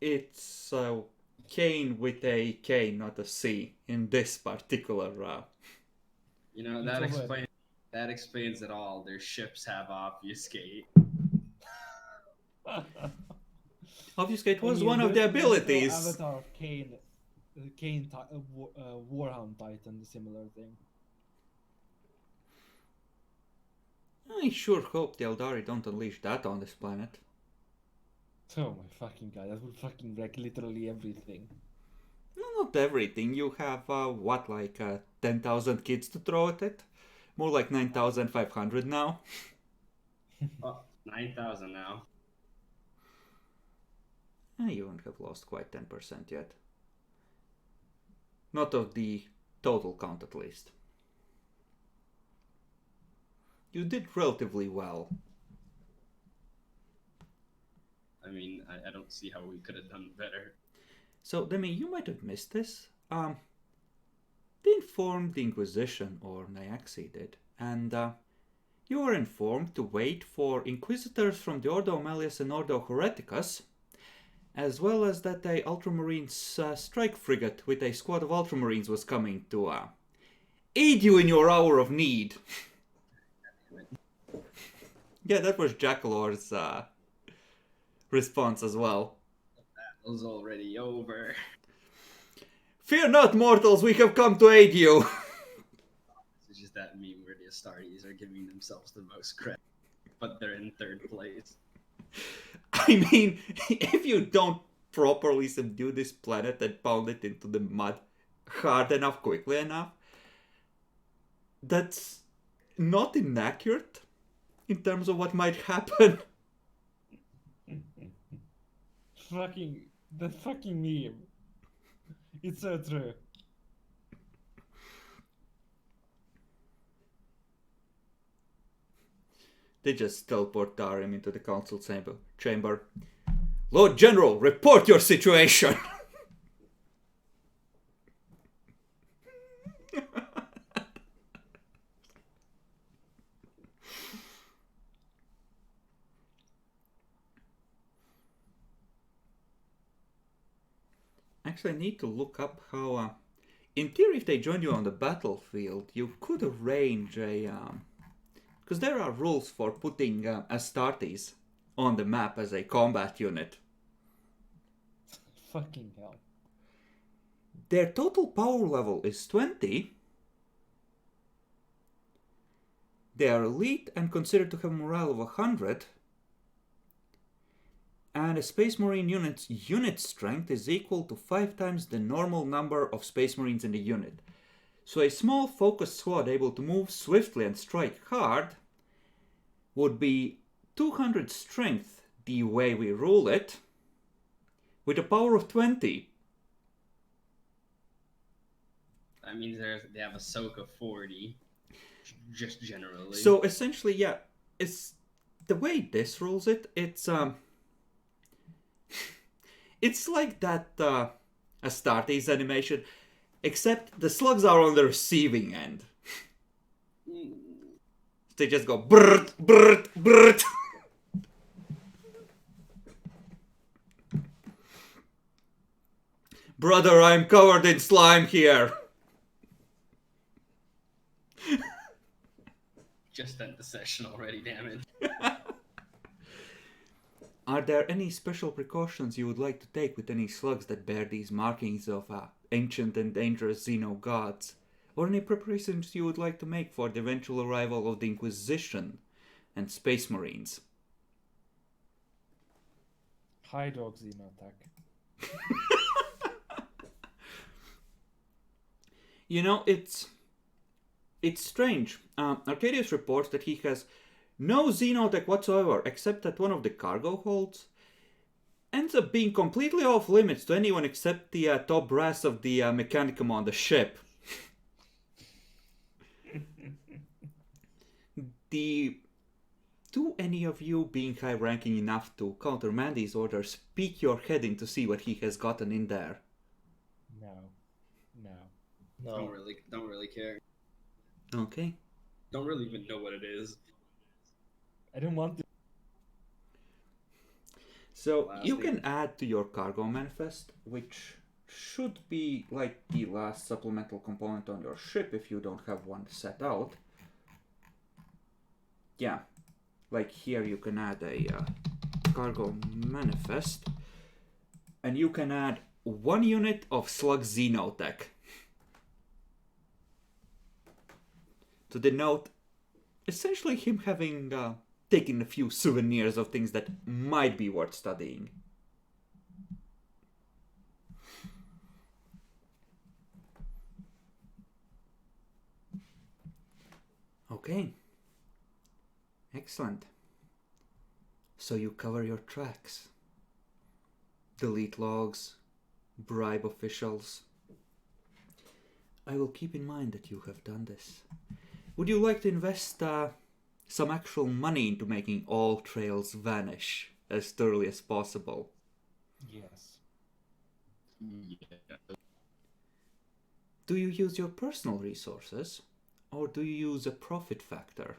It's Cain with a K, not a C, in this particular That explains it all. Their ships have obfuscate. Obfuscate was one of the abilities. Avatar of Cain, Warhound Titan, similar thing. I sure hope the Eldari don't unleash that on this planet. Oh my fucking god, that would fucking wreck literally everything. No, not everything. You have, 10,000 kids to throw at it? More like 9,500 now. Oh, 9,000 now. You won't have lost quite 10% yet. Not of the total count, at least. You did relatively well. I mean, I don't see how we could have done better. So, Demi, you might have missed this. They informed the Inquisition, or Nyaxi did, and you were informed to wait for Inquisitors from the Ordo Malleus and Ordo Hereticus, as well as that a Ultramarines strike frigate with a squad of Ultramarines was coming to aid you in your hour of need. Yeah, that was Jackalor's response as well. That was already over. Fear not, mortals, we have come to aid you. It's just that meme where the Astartes are giving themselves the most credit, but they're in third place. I mean, if you don't properly subdue this planet and pound it into the mud hard enough, quickly enough, that's not inaccurate in terms of what might happen. That fucking meme. It's so true. They just teleport Darim into the council chamber. Lord General, report your situation! Actually, I need to look up how in theory, if they join you on the battlefield, you could arrange a... because there are rules for putting Astartes on the map as a combat unit. Fucking hell. Their total power level is 20. They are elite and considered to have morale of 100. And a Space Marine unit's unit strength is equal to 5 times the normal number of Space Marines in the unit. So a small focused squad able to move swiftly and strike hard would be 200 strength the way we rule it, with a power of 20. That means they have a soak of 40, just generally. So essentially, yeah, it's the way this rules it. It's like that Astartes animation, except the slugs are on the receiving end. They just go brrrt, brrrt, brrrt. Brother, I'm covered in slime here. Just end the session already, damn it. Are there any special precautions you would like to take with any slugs that bear these markings of ancient and dangerous Xeno gods? Or any preparations you would like to make for the eventual arrival of the Inquisition and Space Marines? High dog Xenotech. You know, it's strange. Arcadius reports that he has no xenotech whatsoever, except that one of the cargo holds ends up being completely off limits to anyone except the top brass of the Mechanicum on the ship. Do any of you, being high-ranking enough to countermand these orders, peek your head in to see what he has gotten in there? No. Don't really care. Okay. Don't really even know what it is. I don't want to. So you can add to your cargo manifest, which should be like the last supplemental component on your ship if you don't have one set out. Yeah, like here you can add a cargo manifest, and you can add 1 unit of slug xenotech to denote essentially him having taken a few souvenirs of things that might be worth studying. Okay. Excellent. So you cover your tracks. Delete logs, bribe officials. I will keep in mind that you have done this. Would you like to invest some actual money into making all trails vanish as thoroughly as possible? Yes. Yeah. Do you use your personal resources, or do you use a profit factor?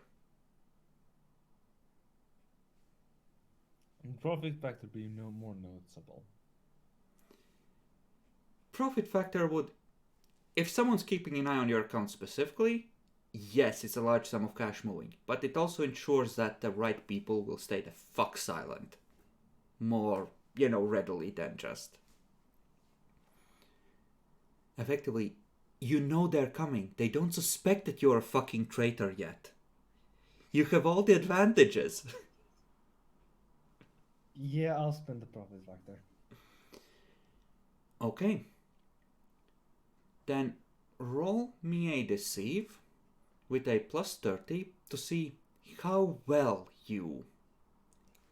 Profit factor be no more noticeable. Profit factor would... If someone's keeping an eye on your account specifically, yes, it's a large sum of cash moving, but it also ensures that the right people will stay the fuck silent. More, readily than just... Effectively, you know they're coming. They don't suspect that you're a fucking traitor yet. You have all the advantages. Yeah, I'll spend the profit factor. Okay. Then roll me a deceive with a plus 30 to see how well you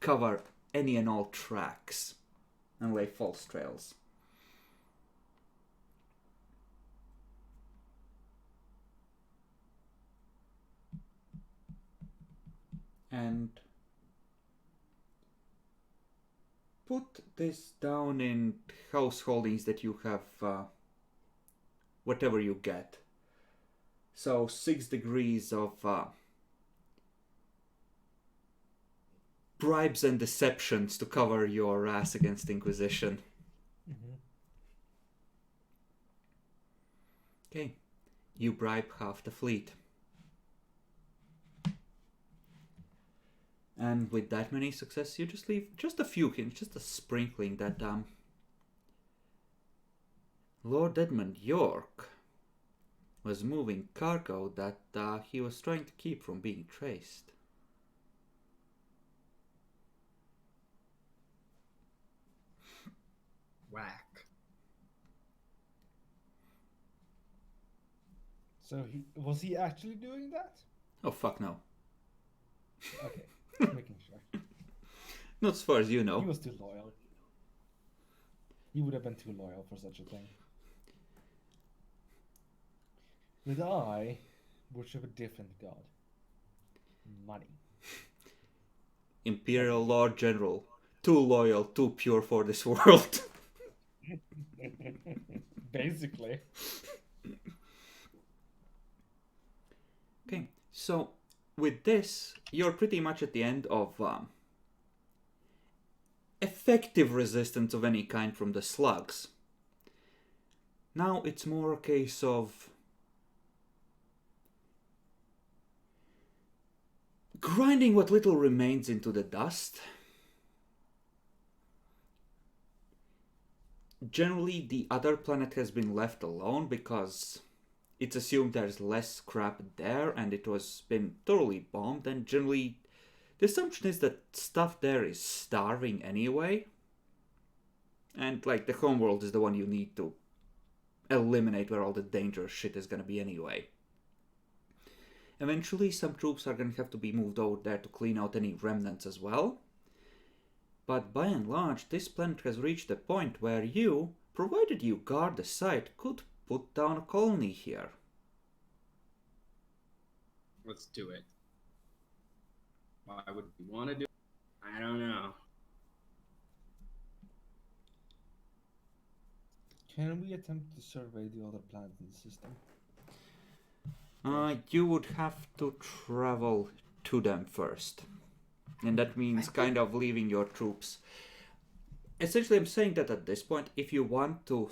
cover any and all tracks and lay false trails. And put this down in householdings that you have, whatever you get. So 6 degrees of bribes and deceptions to cover your ass against Inquisition. Mm-hmm. Okay. You bribe half the fleet. And with that many success, you just leave just a few hints, just a sprinkling that Lord Edmund York was moving cargo that he was trying to keep from being traced. Whack. So was he actually doing that? Oh fuck no. Okay, just making sure. Not as far as you know. He was too loyal. He would have been too loyal for such a thing. But I worship a different god. Money. Imperial Lord General. Too loyal, too pure for this world. Basically. Okay, so with this, you're pretty much at the end of effective resistance of any kind from the slugs. Now it's more a case of grinding what little remains into the dust. Generally, the other planet has been left alone because it's assumed there's less scrap there and it was been thoroughly bombed, and generally the assumption is that stuff there is starving anyway. And like the homeworld is the one you need to eliminate where all the dangerous shit is gonna be anyway. Eventually some troops are gonna have to be moved over there to clean out any remnants as well. But by and large, this planet has reached a point where you, provided you guard the site, could put down a colony here. Let's do it. Why would we want to do it? I don't know. Can we attempt to survey the other planets in the system? You would have to travel to them first. And that means kind of leaving your troops. Essentially, I'm saying that at this point, if you want to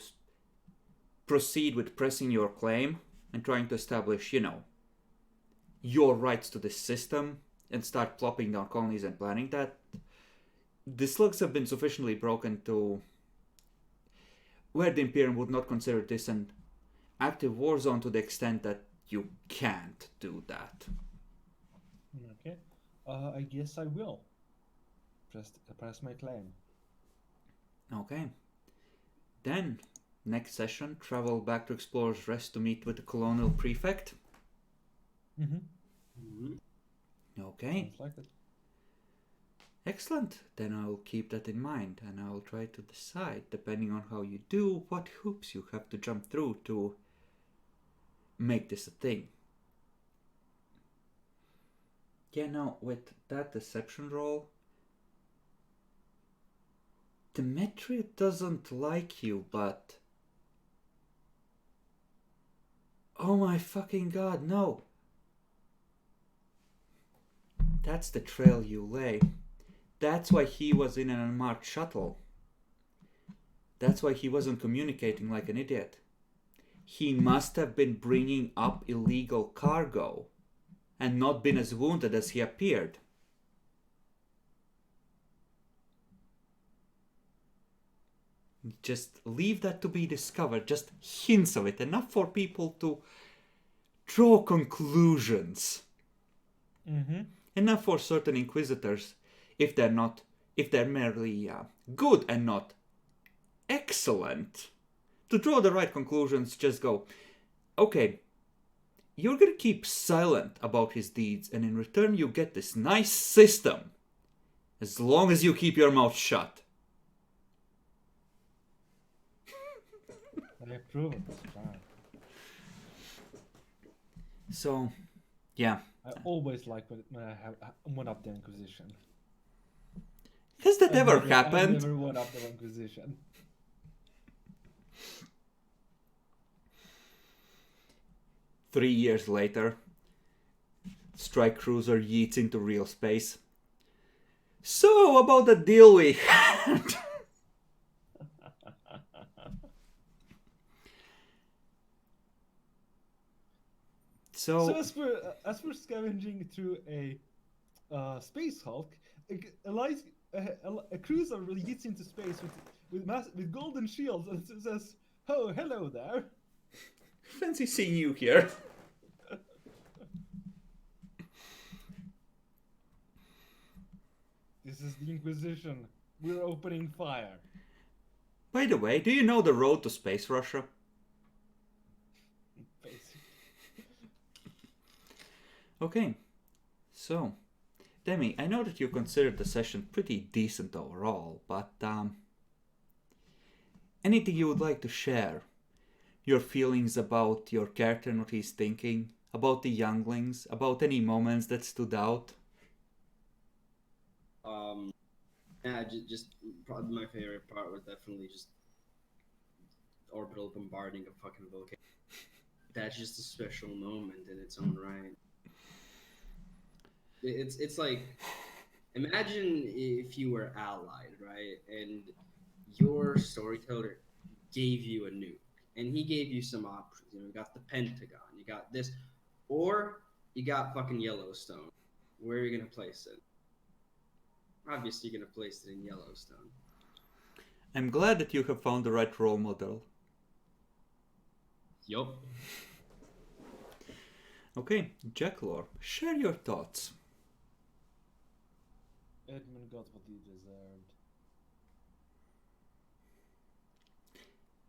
proceed with pressing your claim and trying to establish, your rights to this system and start plopping down colonies and planning that, the slugs have been sufficiently broken to where the Imperium would not consider this an active war zone to the extent that you can't do that. Okay. I guess I will. Press my claim. Okay. Then, next session, travel back to Explorer's Rest to meet with the Colonial Prefect. Mm-hmm. Okay. Sounds like it. Excellent. Then I'll keep that in mind and I'll try to decide, depending on how you do, what hoops you have to jump through to make this a thing. Yeah, now with that deception roll, Demetria doesn't like you, but oh my fucking god, no. That's the trail you lay. That's why he was in an unmarked shuttle. That's why he wasn't communicating like an idiot. He must have been bringing up illegal cargo and not been as wounded as he appeared. Just leave that to be discovered, just hints of it, enough for people to draw conclusions. Mm-hmm. Enough for certain inquisitors, if they're merely good and not excellent, to draw the right conclusions. Just go, okay, you're gonna keep silent about his deeds, and in return you get this nice system, as long as you keep your mouth shut. I approve of this plan. So, yeah. I always like when I have one up the Inquisition. Has that ever I've happened? never one up the Inquisition. Three years later, strike cruiser yeets into real space. So, about the deal we had. So as we're scavenging through a space hulk, a cruiser leads into space with golden shields and says, "Oh, hello there." Fancy seeing you here. This is the Inquisition. We're opening fire. By the way, do you know the road to space, Russia? Basically. Okay, so, Demi, I know that you considered the session pretty decent overall, but anything you would like to share? Your feelings about your character and what he's thinking, about the younglings, about any moments that stood out? Yeah, just probably my favorite part was definitely just orbital bombarding a fucking volcano. That's just a special moment in its own right. It's like, imagine if you were allied, right, and your storyteller gave you a nuke, and he gave you some options. You know, you got the Pentagon, you got this, or you got fucking Yellowstone. Where are you gonna place it? Obviously, you're gonna place it in Yellowstone. I'm glad that you have found the right role model. Yup. Okay, Jacklor, share your thoughts. Edmund got what he deserved.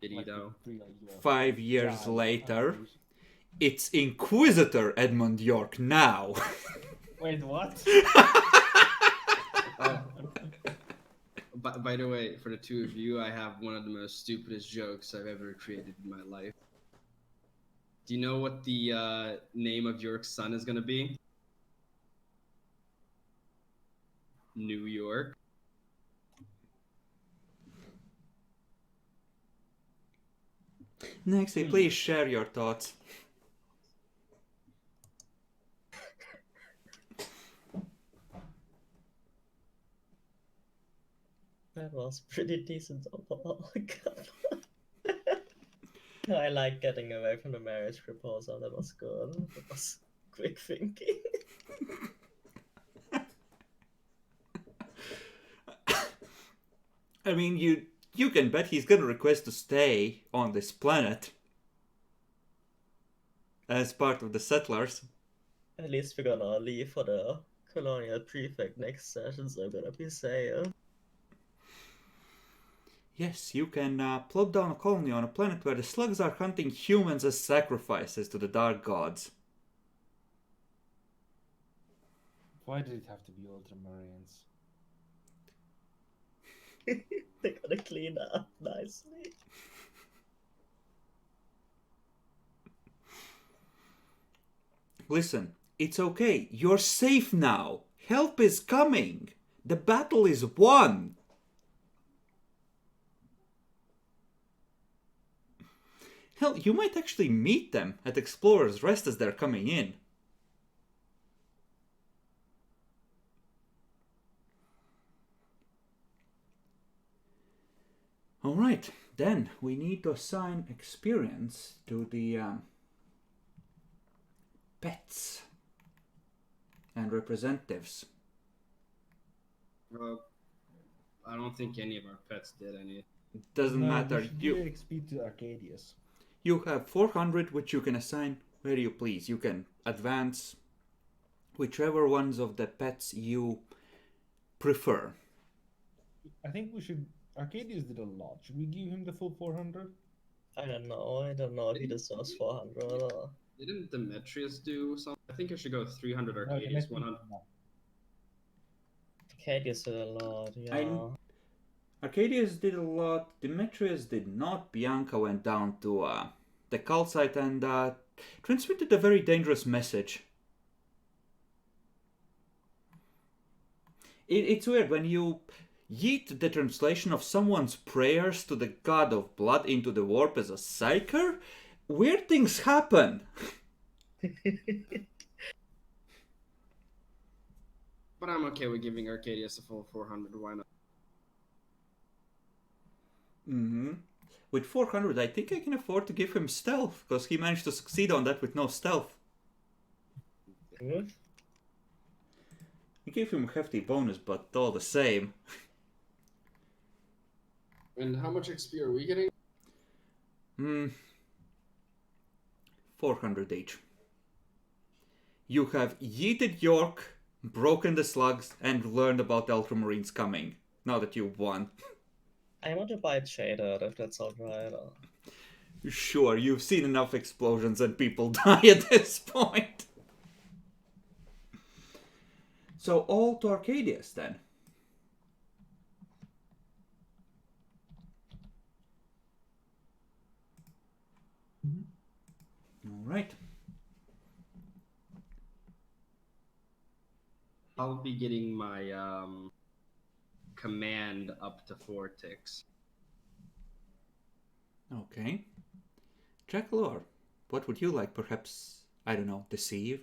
Did he Like though? the real York 5 years guy. later, it's Inquisitor Edmund York now. Wait, what? By the way, for the two of you, I have one of the most stupidest jokes I've ever created in my life. Do you know what the name of York's son is gonna be? New York. Nexty, please share your thoughts. That was pretty decent overall. I like getting away from the marriage proposal. That was good. That was quick thinking. I mean, you can bet he's gonna request to stay on this planet as part of the settlers. At least we're gonna leave for the colonial prefect next session, so I'm gonna be safe. Yes, you can plot down a colony on a planet where the slugs are hunting humans as sacrifices to the dark gods. Why did it have to be Ultramarines? They're gonna clean up nicely. Listen, it's okay. You're safe now. Help is coming. The battle is won. Hell, you might actually meet them at Explorer's Rest as they're coming in. Alright, then we need to assign experience to the pets and representatives. I don't think any of our pets did any. Doesn't matter. We should give XP to Arcadius. You have 400 which you can assign where you please. You can advance whichever ones of the pets you prefer. I think we should. Arcadius did a lot. Should we give him the full 400? I don't know if he deserves 400 or... Didn't Demetrius do something? I think I should go 300 No, Arcadius, Demetrius- 100. no. Arcadius did a lot, yeah. Arcadius did a lot, Demetrius did not. Bianca went down to the cult site and transmitted a very dangerous message. It's weird when you yeet the translation of someone's prayers to the god of blood into the warp as a psyker, weird things happen. But I'm okay with giving Arcadius a full 400. Why not? With 400, I think I can afford to give him stealth, because he managed to succeed on that with no stealth. Smooth. You gave him a hefty bonus, but all the same. And how much XP are we getting? 400 each. You have yeeted York, broken the slugs, and learned about Ultramarines coming. Now that you've won. I want to buy Jaded if that's alright. Sure, you've seen enough explosions and people die at this point. So all to Arcadius then. All right. I'll be getting my command up to 4 ticks. Okay. Jackalor, what would you like? Perhaps, I don't know, deceive?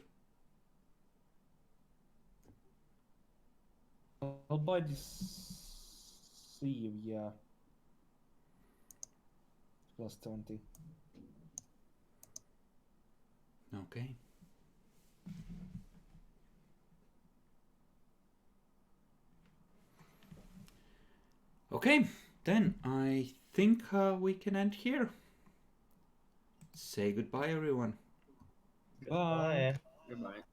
I'll buy deceive, yeah. Plus 20. Okay. Okay, then I think we can end here. Say goodbye, everyone. Goodbye. Goodbye.